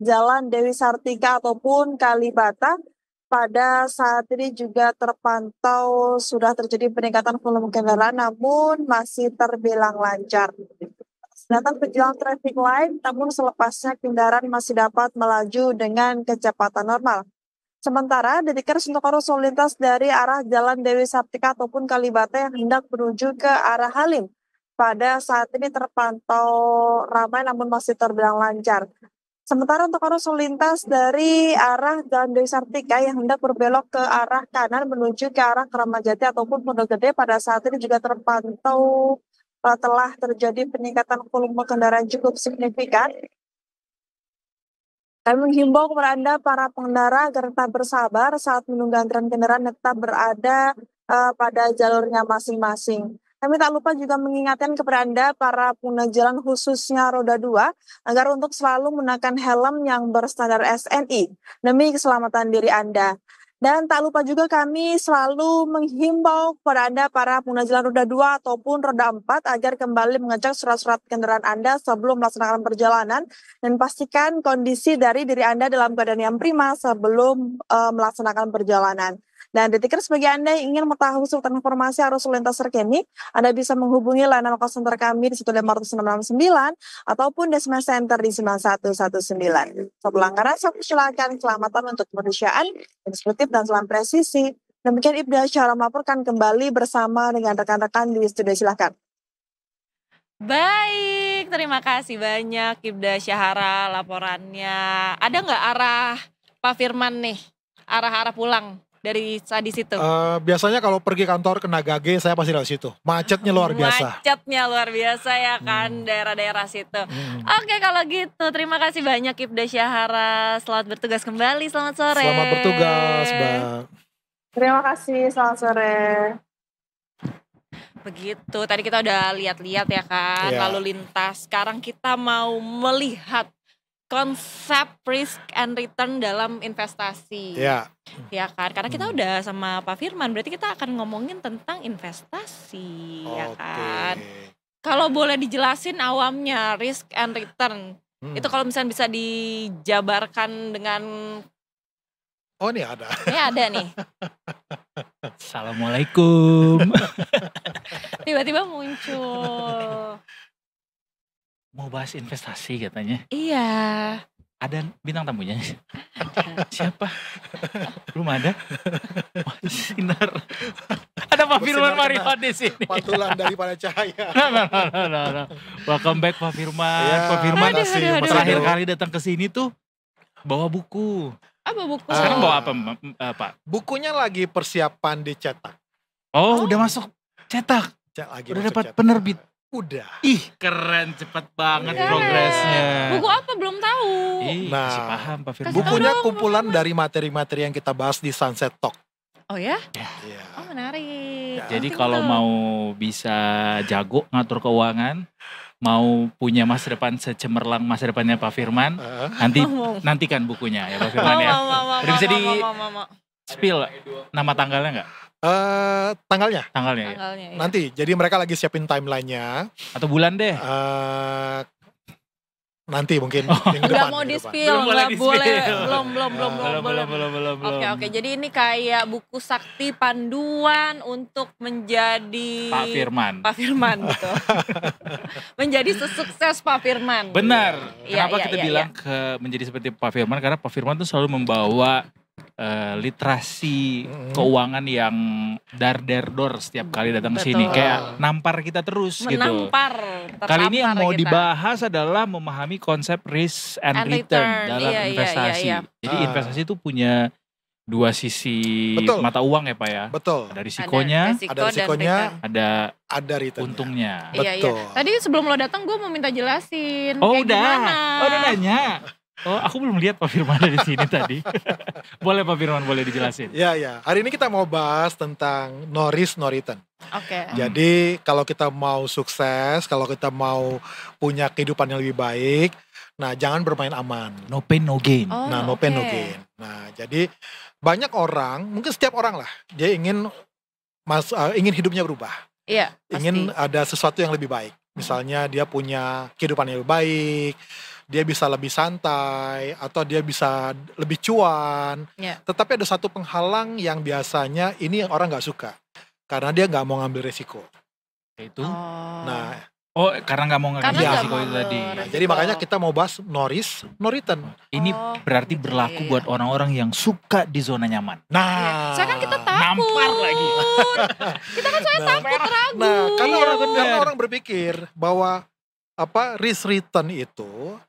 Jalan Dewi Sartika ataupun Kalibata pada saat ini juga terpantau sudah terjadi peningkatan volume kendaraan namun masih terbilang lancar. Sedangkan penjelang traffic light namun selepasnya kendaraan masih dapat melaju dengan kecepatan normal. Sementara Detikers untuk arus lalu lintas dari arah Jalan Dewi Sartika ataupun Kalibata yang hendak menuju ke arah Halim pada saat ini terpantau ramai namun masih terbilang lancar. Sementara untuk arus lalu lintas dari arah Jalan Dewi Sartika yang hendak berbelok ke arah kanan menuju ke arah Kramajati ataupun Pondok Gede pada saat ini juga terpantau telah terjadi peningkatan volume kendaraan cukup signifikan. Kami menghimbau kepada Anda, para pengendara, agar tetap bersabar saat menunggu antrian kendaraan tetap berada pada jalurnya masing-masing. Kami tak lupa juga mengingatkan kepada Anda, para pengguna jalan khususnya roda 2, agar untuk selalu menggunakan helm yang berstandar SNI demi keselamatan diri Anda. Dan tak lupa juga kami selalu menghimbau kepada Anda, para pengguna jalan roda 2 ataupun roda 4, agar kembali mengecek surat-surat kendaraan Anda sebelum melaksanakan perjalanan dan pastikan kondisi dari diri Anda dalam keadaan yang prima sebelum melaksanakan perjalanan. Dan Detikers, bagi Anda yang ingin mengetahui seputar informasi arus lalu lintas terkini, Anda bisa menghubungi layanan call center kami di 15669 ataupun Desma Center di 9119. Pelanggaran saya persilakan, keselamatan untuk kemanusiaan, inspektif dan salam presisi. Demikian Ibda Syahara melaporkan kembali bersama dengan rekan-rekan di studio, silakan. Baik, terima kasih banyak Ibda Syahara laporannya. Ada nggak arah Pak Firman nih? Arah-arah pulang dari tadi situ? Biasanya kalau pergi kantor ke Nagage saya pasti lewat situ. Macetnya luar biasa. Macetnya luar biasa ya kan, daerah-daerah situ. Oke, kalau gitu terima kasih banyak Ibda Syahara. Selamat bertugas kembali, selamat sore. Selamat bertugas, Mbak. Terima kasih, selamat sore. Begitu, tadi kita udah lihat-lihat ya kan, lalu lintas. Sekarang kita mau melihat konsep risk and return dalam investasi. Ya kan, karena kita udah sama Pak Firman, berarti kita akan ngomongin tentang investasi, ya kan. Kalau boleh dijelasin awamnya risk and return, itu kalau misalnya bisa dijabarkan dengan... Oh, ini ada. Ini ada nih. Assalamualaikum. Tiba-tiba muncul. Mau bahas investasi katanya. Iya. Ada bintang tamunya? Siapa? Belum ada? Sinar. Ada Pak Firman Marion di sini. Pantulan daripada cahaya. No. Welcome back Pak Firman. Pak Firman terakhir kali datang ke sini tuh bawa buku. Apa buku? Sekarang bawa apa Pak? Bukunya lagi persiapan dicetak. Oh, udah masuk cetak. Udah dapat penerbit. Udah. Ih, keren, cepet banget progresnya. Buku apa belum tahu. Masih paham Pak Firman. Bukunya kumpulan dari materi-materi yang kita bahas di Sunset Talk. Oh ya? Iya. Oh, menarik. Jadi kalau mau bisa jago ngatur keuangan, mau punya masa depan secemerlang masa depannya Pak Firman, nantikan bukunya ya Pak Firman ya. Udah bisa di spill nama tanggalnya nggak? Tanggalnya ya. Nanti, jadi mereka lagi siapin timelinenya. Atau bulan deh? Nanti mungkin minggu depan. Gak mau di-spill, gak boleh. Belum. Oke. Jadi ini kayak buku sakti panduan untuk menjadi Pak Firman gitu. Menjadi sesukses Pak Firman. Benar. Kenapa kita bilang menjadi seperti Pak Firman? Karena Pak Firman tuh selalu membawa literasi keuangan yang dar-der-dor setiap kali datang ke sini, kayak nampar kita terus gitu. Kali ini yang mau dibahas adalah memahami konsep risk and return dalam investasi. Jadi investasi itu punya dua sisi mata uang ya Pak ya. Betul. Ada risikonya, ada untungnya. Betul. Tadi sebelum lo datang gue mau minta jelasin. Oh udah nanya. Oh, aku belum lihat Pak Firman dari sini tadi. Boleh Pak Firman, boleh dijelasin? Ya. Hari ini kita mau bahas tentang no risk, no return. Oke. Jadi kalau kita mau sukses, kalau kita mau punya kehidupan yang lebih baik, nah jangan bermain aman. No pain, no gain. No pain, no gain. Nah, jadi banyak orang, mungkin setiap orang lah, dia ingin hidupnya berubah. Iya, ingin ada sesuatu yang lebih baik. Misalnya dia punya kehidupan yang lebih baik, dia bisa lebih santai, atau dia bisa lebih cuan. Tetapi ada satu penghalang yang biasanya ini yang orang gak suka. Karena dia gak mau ngambil resiko. Itu? Karena gak mau ngambil resiko itu tadi. Jadi makanya kita mau bahas no risk, no return. Ini berarti berlaku buat orang-orang yang suka di zona nyaman. Saya kan kita takut. Nampar lagi. Kita kan takut, ragu. Karena orang berpikir bahwa risk return itu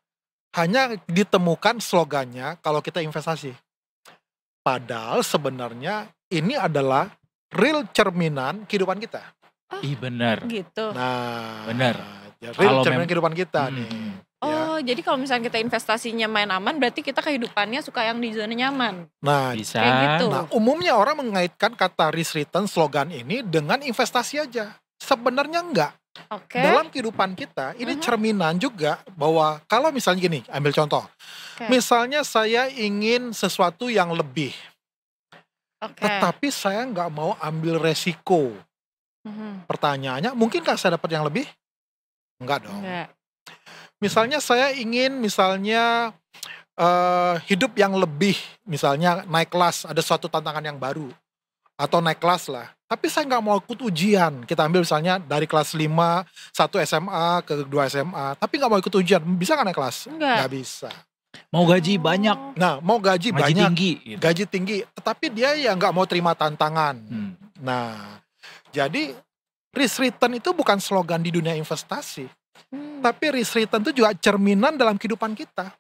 hanya ditemukan slogannya kalau kita investasi. Padahal sebenarnya ini adalah real cerminan kehidupan kita. Benar. Gitu. Nah, benar. Real cerminan kehidupan kita nih. Jadi kalau misalnya kita investasinya main aman, berarti kita kehidupannya suka yang di zona nyaman. Nah, bisa. Kayak gitu. Nah, umumnya orang mengaitkan kata risk return slogan ini dengan investasi aja. Sebenarnya enggak. Dalam kehidupan kita ini cerminan juga bahwa kalau misalnya gini, ambil contoh. Misalnya saya ingin sesuatu yang lebih. Tetapi saya nggak mau ambil resiko. Pertanyaannya, mungkinkah saya dapat yang lebih? Enggak dong. Misalnya saya ingin hidup yang lebih, misalnya naik kelas, ada suatu tantangan yang baru. Atau naik kelas lah. Tapi saya nggak mau ikut ujian. Kita ambil misalnya dari kelas 5, 1 SMA ke 2 SMA. Tapi nggak mau ikut ujian. Bisa nggak naik kelas? Nggak bisa. Mau gaji banyak. Nah, mau gaji banyak. Tinggi. Gitu. Gaji tinggi. Tetapi dia ya nggak mau terima tantangan. Nah, jadi risk return itu bukan slogan di dunia investasi. Tapi risk return itu juga cerminan dalam kehidupan kita.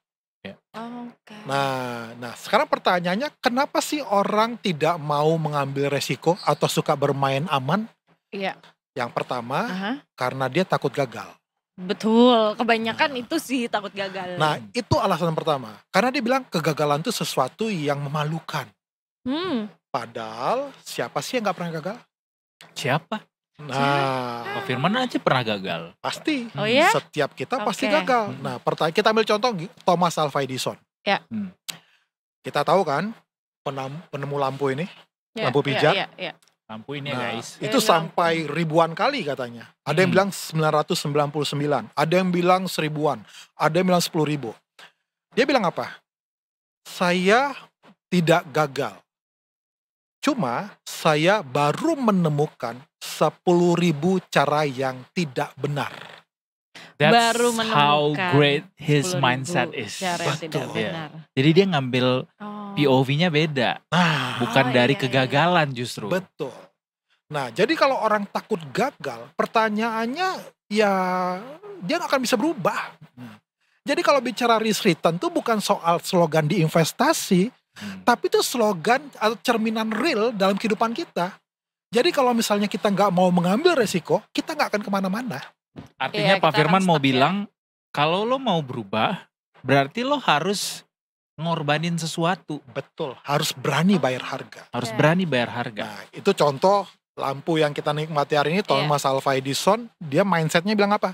Okay. Nah, sekarang pertanyaannya, kenapa sih orang tidak mau mengambil resiko atau suka bermain aman? Iya. Yang pertama, karena dia takut gagal. Betul, kebanyakan itu sih takut gagal. Nah, itu alasan pertama. Karena dia bilang kegagalan itu sesuatu yang memalukan. Padahal siapa sih yang gak pernah gagal? Siapa? Nah, Pak Firman aja pernah gagal. Pasti. Oh ya? Setiap kita pasti gagal. Nah, kita ambil contoh Thomas Alva Edison. Ya. Kita tahu kan penemu lampu ini, lampu pijat. Ya. Lampu ini guys. Itu sampai ribuan kali katanya. Ada yang bilang 999, ada yang bilang 1000-an, ada yang bilang 10.000. Dia bilang apa? Saya tidak gagal. Cuma saya baru menemukan 10.000 cara yang tidak benar. That's baru how great his mindset is. Cara yang tidak benar. Jadi dia ngambil POV-nya beda. Bukan dari kegagalan justru. Betul. Nah, jadi kalau orang takut gagal, pertanyaannya ya dia gak akan bisa berubah. Jadi kalau bicara risk return itu bukan soal slogan di investasi, tapi itu slogan atau cerminan real dalam kehidupan kita. Jadi kalau misalnya kita gak mau mengambil resiko, kita gak akan kemana-mana. Artinya Pak Firman mau bilang, kalau lo mau berubah, berarti lo harus ngorbanin sesuatu. Betul, harus berani bayar harga. Harus berani bayar harga. Nah, itu contoh lampu yang kita nikmati hari ini, Thomas Alva Edison, dia mindsetnya bilang apa?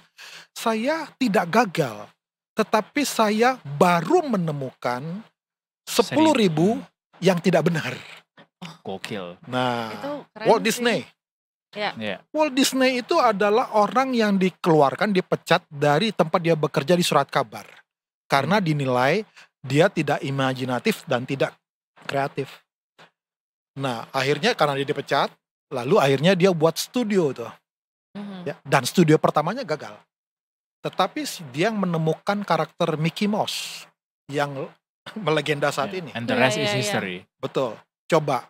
Saya tidak gagal, tetapi saya baru menemukan 10.000 yang tidak benar. Gokil. Nah, Walt Disney. Walt Disney itu adalah orang yang dikeluarkan, dipecat dari tempat dia bekerja di surat kabar. Karena dinilai dia tidak imajinatif dan tidak kreatif. Nah, akhirnya karena dia dipecat, lalu akhirnya dia buat studio tuh. Ya, dan studio pertamanya gagal. Tetapi dia menemukan karakter Mickey Mouse yang melegenda saat ini. And the rest is history. Betul. Coba,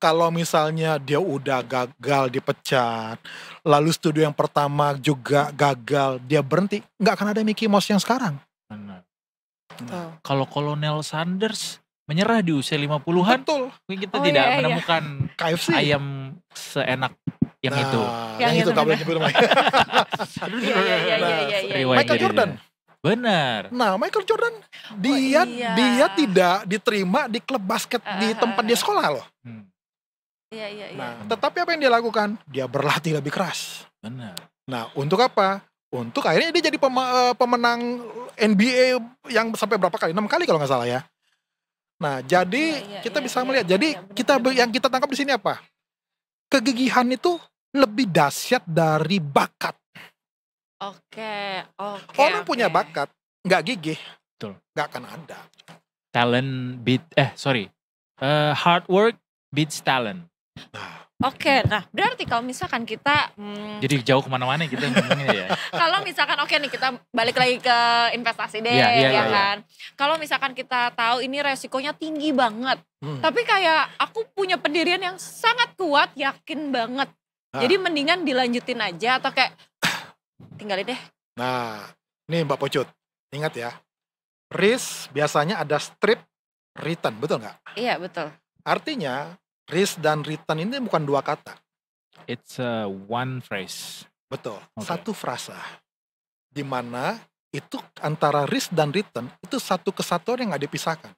kalau misalnya dia udah gagal, dipecat, lalu studio yang pertama juga gagal, dia berhenti, nggak akan ada Mickey Mouse yang sekarang. Benar. Kalau Kolonel Sanders menyerah di usia 50-an, kita tidak menemukan KFC. Ayam seenak yang itu. Yang itu nggak boleh nyebut namanya. Michael Jordan. Benar. Nah, Michael Jordan dia tidak diterima di klub basket di tempat dia sekolah loh. Nah, tetapi apa yang dia lakukan? Dia berlatih lebih keras. Benar. Nah, untuk apa? Untuk akhirnya dia jadi pemenang NBA yang sampai berapa kali? 6 kali kalau nggak salah ya. Nah, jadi kita bisa melihat. Jadi yang kita tangkap di sini apa? Kegigihan itu lebih dahsyat dari bakat. Orang punya bakat, nggak gigih, nggak akan ada. Hard work beats talent. Nah berarti kalau misalkan kita jadi jauh kemana-mana kita ngomongnya ya. Kalau misalkan nih kita balik lagi ke investasi deh, kan. Kalau misalkan kita tahu ini resikonya tinggi banget, tapi kayak aku punya pendirian yang sangat kuat, yakin banget. Jadi mendingan dilanjutin aja atau kayak tinggalin deh. Nah, nih Mbak Pocut, ingat ya, risk biasanya ada strip return, betul nggak? Iya, betul. Artinya risk dan return ini bukan dua kata. It's one phrase. Betul, satu frasa. Di mana itu antara risk dan return itu satu kesatuan yang nggak dipisahkan.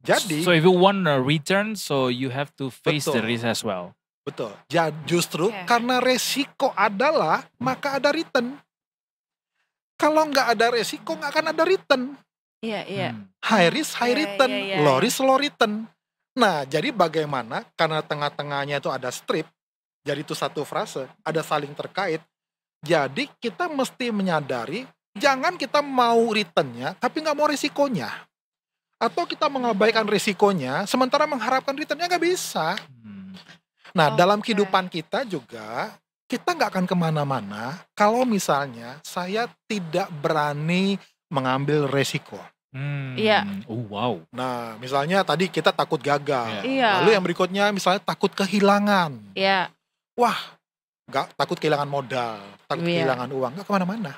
Jadi, so if you want a return, so you have to face the risk as well. Betul. Ya justru karena resiko adalah maka ada return. Kalau nggak ada resiko nggak akan ada return. Iya. High risk, high return. Low risk, low return. Nah, jadi bagaimana karena tengah-tengahnya itu ada strip, jadi itu satu frase, ada saling terkait. Jadi kita mesti menyadari jangan kita mau returnnya tapi nggak mau resikonya. Atau kita mengabaikan resikonya sementara mengharapkan returnnya nggak bisa. Nah, dalam kehidupan kita juga, kita nggak akan kemana-mana kalau misalnya saya tidak berani mengambil resiko. Wow. Nah, misalnya tadi kita takut gagal. Lalu yang berikutnya misalnya takut kehilangan. Wah, Nggak takut kehilangan modal, takut kehilangan uang, nggak kemana-mana.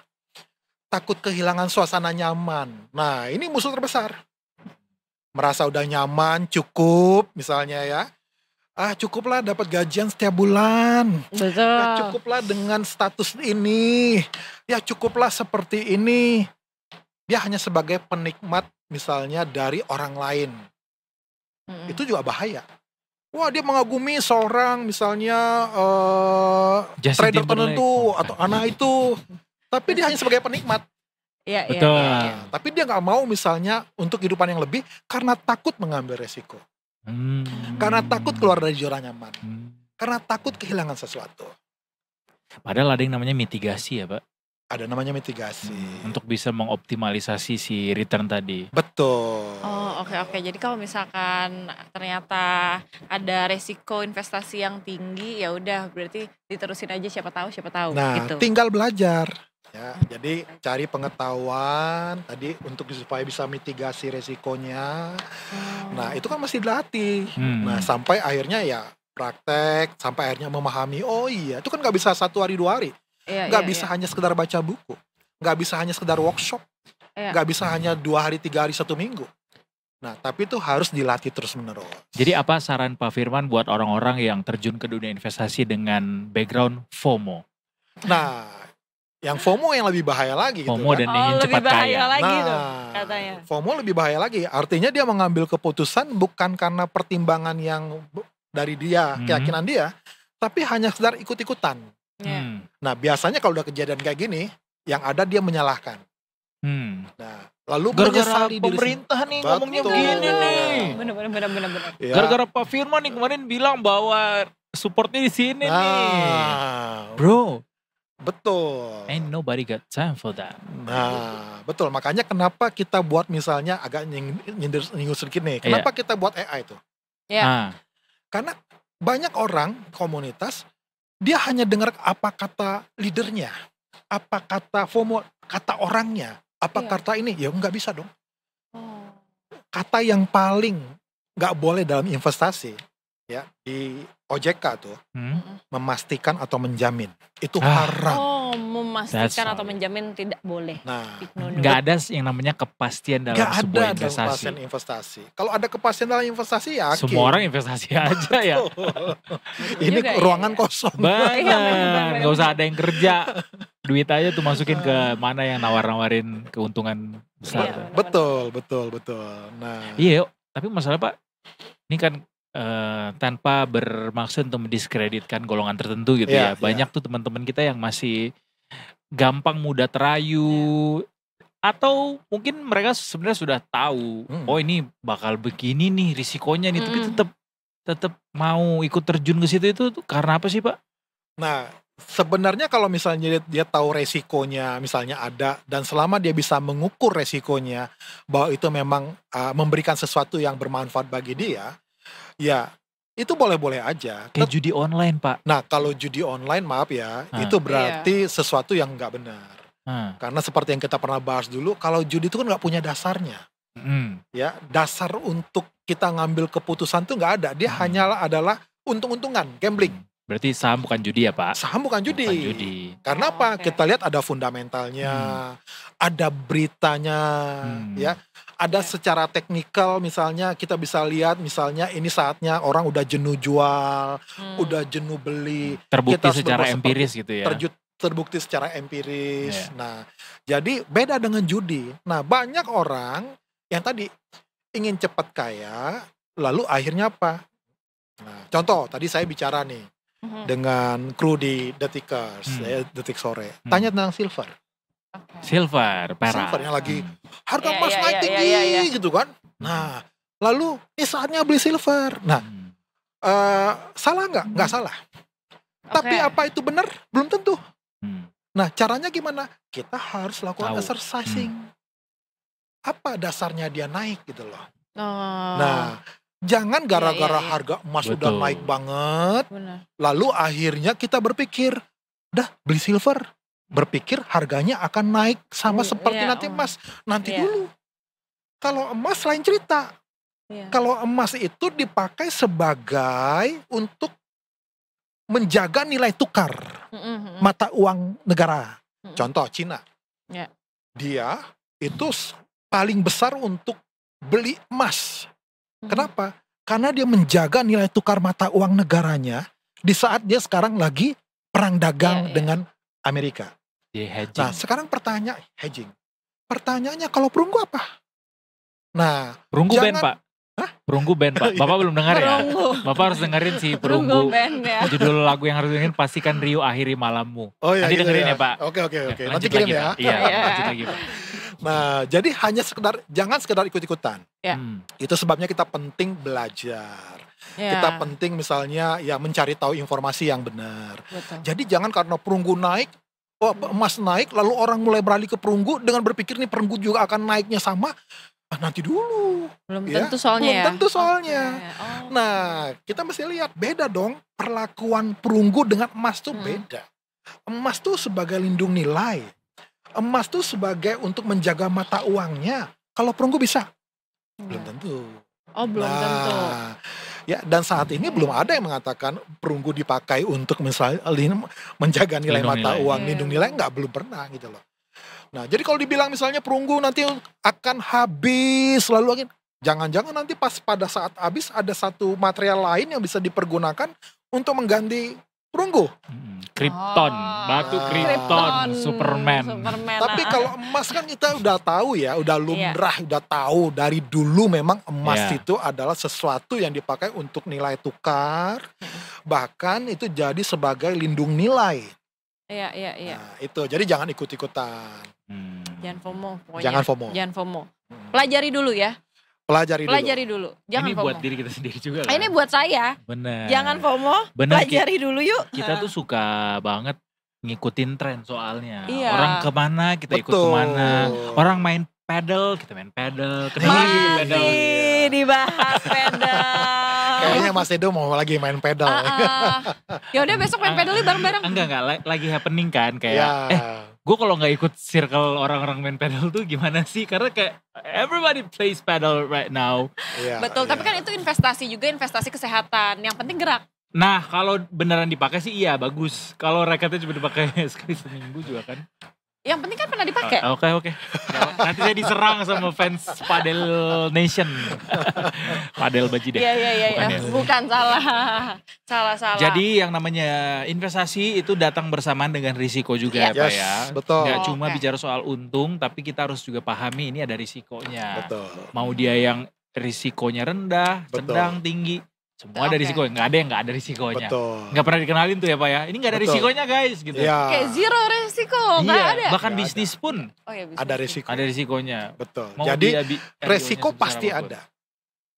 Takut kehilangan suasana nyaman. Nah, ini musuh terbesar. Merasa udah nyaman, cukup misalnya ya. Cukuplah dapat gajian setiap bulan. Betul. Ya, cukuplah dengan status ini. Ya, cukuplah seperti ini. Dia hanya sebagai penikmat misalnya dari orang lain. Itu juga bahaya. Wah, dia mengagumi seorang misalnya trader tertentu atau anak itu. Tapi dia hanya sebagai penikmat. Iya, betul. Tapi dia nggak mau misalnya untuk kehidupan yang lebih karena takut mengambil resiko. Karena takut keluar dari zona nyaman. Karena takut kehilangan sesuatu. Padahal ada yang namanya mitigasi ya Pak? Ada namanya mitigasi. Untuk bisa mengoptimalisasi si return tadi. Betul. Oh, oke. Jadi kalau misalkan ternyata ada resiko investasi yang tinggi, ya udah berarti diterusin aja, siapa tahu Nah, gitu. tinggal belajar. Ya, jadi cari pengetahuan tadi untuk supaya bisa mitigasi resikonya. Nah, itu kan masih dilatih. Nah, sampai akhirnya ya praktek, sampai akhirnya memahami, oh iya, itu kan nggak bisa 1 hari 2 hari. Nggak bisa hanya sekedar baca buku. Nggak bisa hanya sekedar workshop. Nggak bisa hanya 2 hari, 3 hari, 1 minggu. Nah, tapi itu harus dilatih terus-menerus. Jadi apa saran Pak Firman buat orang-orang yang terjun ke dunia investasi dengan background FOMO? Nah, yang FOMO yang lebih bahaya lagi FOMO gitu kan. dan ingin cepat kaya. Lagi tuh, katanya. FOMO lebih bahaya lagi. Artinya dia mengambil keputusan bukan karena pertimbangan yang dari dia, keyakinan dia, tapi hanya sekedar ikut-ikutan. Nah, biasanya kalau udah kejadian kayak gini, yang ada dia menyalahkan. Nah, lalu gara-gara menyesali pemerintah nih ngomongnya begini nih. Bener. Ya. Gara-gara Pak Firman nih kemarin bilang bahwa supportnya di sini nih. Bro. Betul. Ain't nobody got time for that. Nah, betul. Makanya kenapa kita buat misalnya agak nyindir sedikit nih. Kenapa kita buat AI itu? Karena banyak orang komunitas dia hanya dengar apa kata leadernya, apa kata FOMO, kata orangnya, apa kata ini, ya nggak bisa dong. Kata yang paling nggak boleh dalam investasi, ya di OJK tuh, memastikan atau menjamin, itu haram. Memastikan atau menjamin tidak boleh. Nah, nggak ada yang namanya kepastian dalam sebuah investasi. Dalam kepastian investasi. Kalau ada kepastian dalam investasi ya semua orang investasi aja ya. Ini juga, ruangan kosong. Benar, nggak usah ada yang kerja. Duit aja tuh masukin ke mana yang nawar-nawarin keuntungan besar. Betul. Nah, iya, tapi masalah Pak, ini kan tanpa bermaksud untuk mendiskreditkan golongan tertentu gitu ya. Banyak tuh teman-teman kita yang masih gampang mudah terayu atau mungkin mereka sebenarnya sudah tahu oh ini bakal begini nih risikonya nih, tapi tetap mau ikut terjun ke situ, itu karena apa sih Pak? Nah, sebenarnya kalau misalnya dia tahu resikonya misalnya ada, dan selama dia bisa mengukur resikonya bahwa itu memang memberikan sesuatu yang bermanfaat bagi dia, ya itu boleh-boleh aja. Kayak judi online Pak. Nah, kalau judi online maaf ya, itu berarti sesuatu yang nggak benar. Karena seperti yang kita pernah bahas dulu, kalau judi itu kan nggak punya dasarnya. Ya, dasar untuk kita ngambil keputusan tuh nggak ada. Dia hanyalah adalah untung-untungan, gambling. Berarti saham bukan judi ya Pak? Saham bukan judi. Karena apa? Kita lihat ada fundamentalnya, ada beritanya, ya. Ada secara teknikal misalnya kita bisa lihat misalnya ini saatnya orang udah jenuh jual, udah jenuh beli. Terbukti secara empiris gitu ya? Terbukti secara empiris. Nah, jadi beda dengan judi. Nah, banyak orang yang tadi ingin cepat kaya, lalu akhirnya apa? Nah, contoh tadi saya bicara nih dengan kru di Detikers, Detik Sore. Tanya tentang silver. Silver, perak. Silver yang lagi harga emas naik tinggi gitu kan. Nah, lalu ini saatnya beli silver. Nah, salah nggak? Nggak salah. Tapi apa itu benar? Belum tentu. Nah, caranya gimana? Kita harus lakukan exercising. Apa dasarnya dia naik gitu loh. Nah, jangan gara-gara harga emas udah naik banget, lalu akhirnya kita berpikir, dah beli silver. Berpikir harganya akan naik sama seperti nanti emas. Nanti dulu. Kalau emas lain cerita. Kalau emas itu dipakai sebagai untuk menjaga nilai tukar mata uang negara. Contoh Cina. Yeah. Dia itu paling besar untuk beli emas. Kenapa? Karena dia menjaga nilai tukar mata uang negaranya di saat dia sekarang lagi perang dagang dengan Amerika. Nah, sekarang hedging. Pertanyaannya kalau perunggu apa? Nah, perunggu band, Pak. Hah? Perunggu band, Pak. Bapak belum dengar ya? Bapak harus dengerin si perunggu. Band, ya. Judul lagu yang harus dengerin pastikan Rio Akhiri Malammu. Oh, iya, nanti gitu dengerin ya, ya Pak. Oke. Nanti Lanjut kirim lagi, ya. Pak. Iya, lanjut lagi Pak. Nah, jadi jangan sekedar ikut-ikutan. Ya. Itu sebabnya kita penting belajar. Ya. Kita penting misalnya ya mencari tahu informasi yang benar. Betul. Jadi jangan karena perunggu naik, emas naik, lalu orang mulai beralih ke perunggu dengan berpikir nih perunggu juga akan naiknya sama. Nanti dulu. Belum tentu soalnya Belum tentu soalnya. Nah, kita mesti lihat beda dong perlakuan perunggu dengan emas tuh beda. Emas tuh sebagai lindung nilai. Emas tuh sebagai untuk menjaga mata uangnya. Kalau perunggu bisa? Belum tentu. Belum tentu. Ya, dan saat ini belum ada yang mengatakan perunggu dipakai untuk misalnya menjaga nilai mata uang, lindung nilai, belum pernah gitu loh. Nah, jadi kalau dibilang misalnya perunggu nanti akan habis lalu jangan-jangan nanti pas pada saat habis ada satu material lain yang bisa dipergunakan untuk mengganti perunggu. Krypton, batu Krypton, Superman. Tapi kalau emas kan kita udah tahu ya, udah lumrah, udah tahu dari dulu memang emas itu adalah sesuatu yang dipakai untuk nilai tukar, bahkan itu jadi sebagai lindung nilai. Iya. Nah, itu jadi jangan ikut-ikutan. Jangan FOMO. Pokoknya. Jangan FOMO. Pelajari dulu ya. Pelajari dulu. Jangan ini FOMO. buat diri kita sendiri juga kan? Ini buat saya. Bener. Jangan FOMO. Pelajari dulu yuk. Kita tuh suka banget ngikutin tren soalnya. Iya. Orang kemana kita ikut kemana. Orang main pedal kita main pedal. Masih dibahas pedal. Kayaknya Mas Edo mau lagi main pedal. Ya udah besok main pedal bareng-bareng. Enggak. Lagi happening kan kayak. Gue kalau nggak ikut circle orang-orang main pedal tuh gimana sih? Karena kayak everybody plays pedal right now. Betul, tapi kan itu investasi juga, investasi kesehatan. Yang penting gerak. Nah, kalau beneran dipakai sih iya bagus. Kalau raketnya cuma dipakai sekali seminggu juga kan. Yang penting kan pernah dipakai. Oke. Nanti saya diserang sama fans Padel Nation. Padel Bajide. Iya. Bukan salah. Salah. Jadi yang namanya investasi itu datang bersamaan dengan risiko juga ya Pak ya. Betul. Gak cuma bicara soal untung, tapi kita harus juga pahami ini ada risikonya. Betul. Mau dia yang risikonya rendah, sedang, tinggi. Semua ada risiko, nggak ada yang nggak ada risikonya. Betul. Nggak pernah dikenalin tuh ya Pak ya. Ini nggak ada risikonya guys gitu. Kayak zero risiko, nggak ada. Bahkan bisnis pun ada risiko. Ada risikonya. Betul. Jadi resiko pasti ada.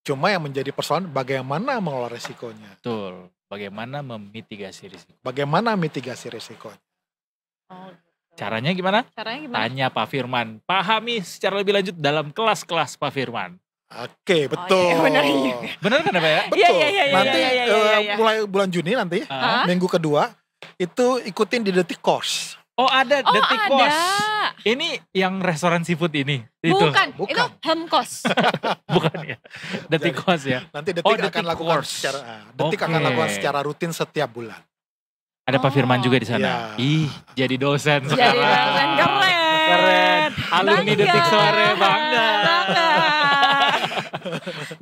Cuma yang menjadi persoalan bagaimana mengelola risikonya. Betul. Bagaimana memitigasi risiko. Bagaimana mitigasi risikonya. Caranya gimana? Tanya Pak Firman. Pahami secara lebih lanjut dalam kelas-kelas Pak Firman. Oke, betul. Benar kan Pak ya? Betul. Nanti mulai bulan Juni nanti, minggu kedua, itu ikutin di Detik Course. Oh ada Detik Course. Ini yang restoran seafood ini? Bukan. Itu Hemkos. Bukan ya? Detik Course ya? Nanti Detik akan lakukan secara rutin setiap bulan. Ada Pak Firman juga di sana. Ih, jadi dosen sekarang. Jadi dosen keren. Alumni Detik Sore bangga.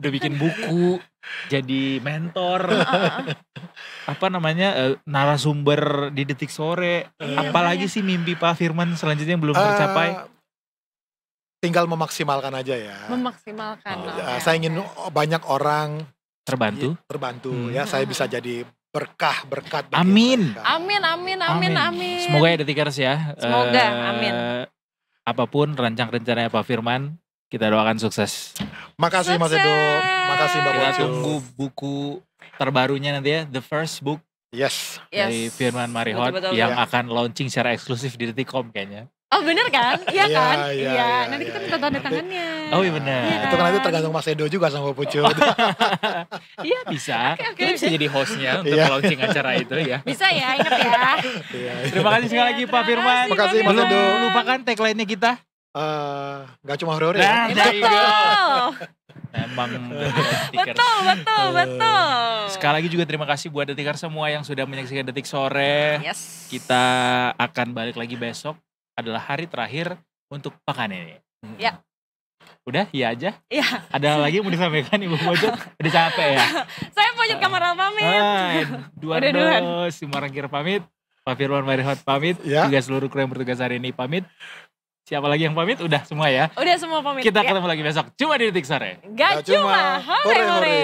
Udah bikin buku, jadi mentor, narasumber di Detik Sore. Apalagi sih mimpi Pak Firman selanjutnya yang belum tercapai? Tinggal memaksimalkan aja ya. Saya ingin banyak orang terbantu ya. Saya bisa jadi berkat. Amin. Semoga ya Detikers ya. Semoga, amin. Apapun rencana-rencananya Pak Firman, kita doakan sukses. Makasih Mas Edo. Makasih Mbak Ponco. Kita tunggu buku terbarunya nanti ya, The First Book. Yes. Dari Firman Marihot yang akan launching secara eksklusif di Detikcom kayaknya. Oh bener kan? Iya kan? Iya. Nanti kita minta tanda tangannya. Oh iya bener. Itu kan nanti tergantung Mas Edo juga sama Mbak Ponco. Iya bisa. Kita bisa jadi hostnya untuk launching acara itu ya. Bisa ya, ingat ya. Terima kasih sekali lagi Pak Firman. Terima kasih Mas Edo. Lupakan tagline-nya kita. Gak cuma hore-hore ya. Nah, there you go. Emang betul. Sekali lagi juga terima kasih buat Detikers semua yang sudah menyaksikan Detik Sore. Yes. Kita akan balik lagi besok, adalah hari terakhir untuk pekan ini. Ya. Udah, iya aja. Iya. Ada lagi yang mau disampaikan Ibu Pojok? Udah capek ya? Saya Pojok Kamar pamit. Duardo, Simarangkir pamit. Pak Firman Marihot pamit. Ya. Juga seluruh kru yang bertugas hari ini pamit. Siapa lagi yang pamit? Udah semua ya? Udah semua pamit. Kita ketemu lagi besok. Cuma di Detik Sore. Gak cuma hore-hore.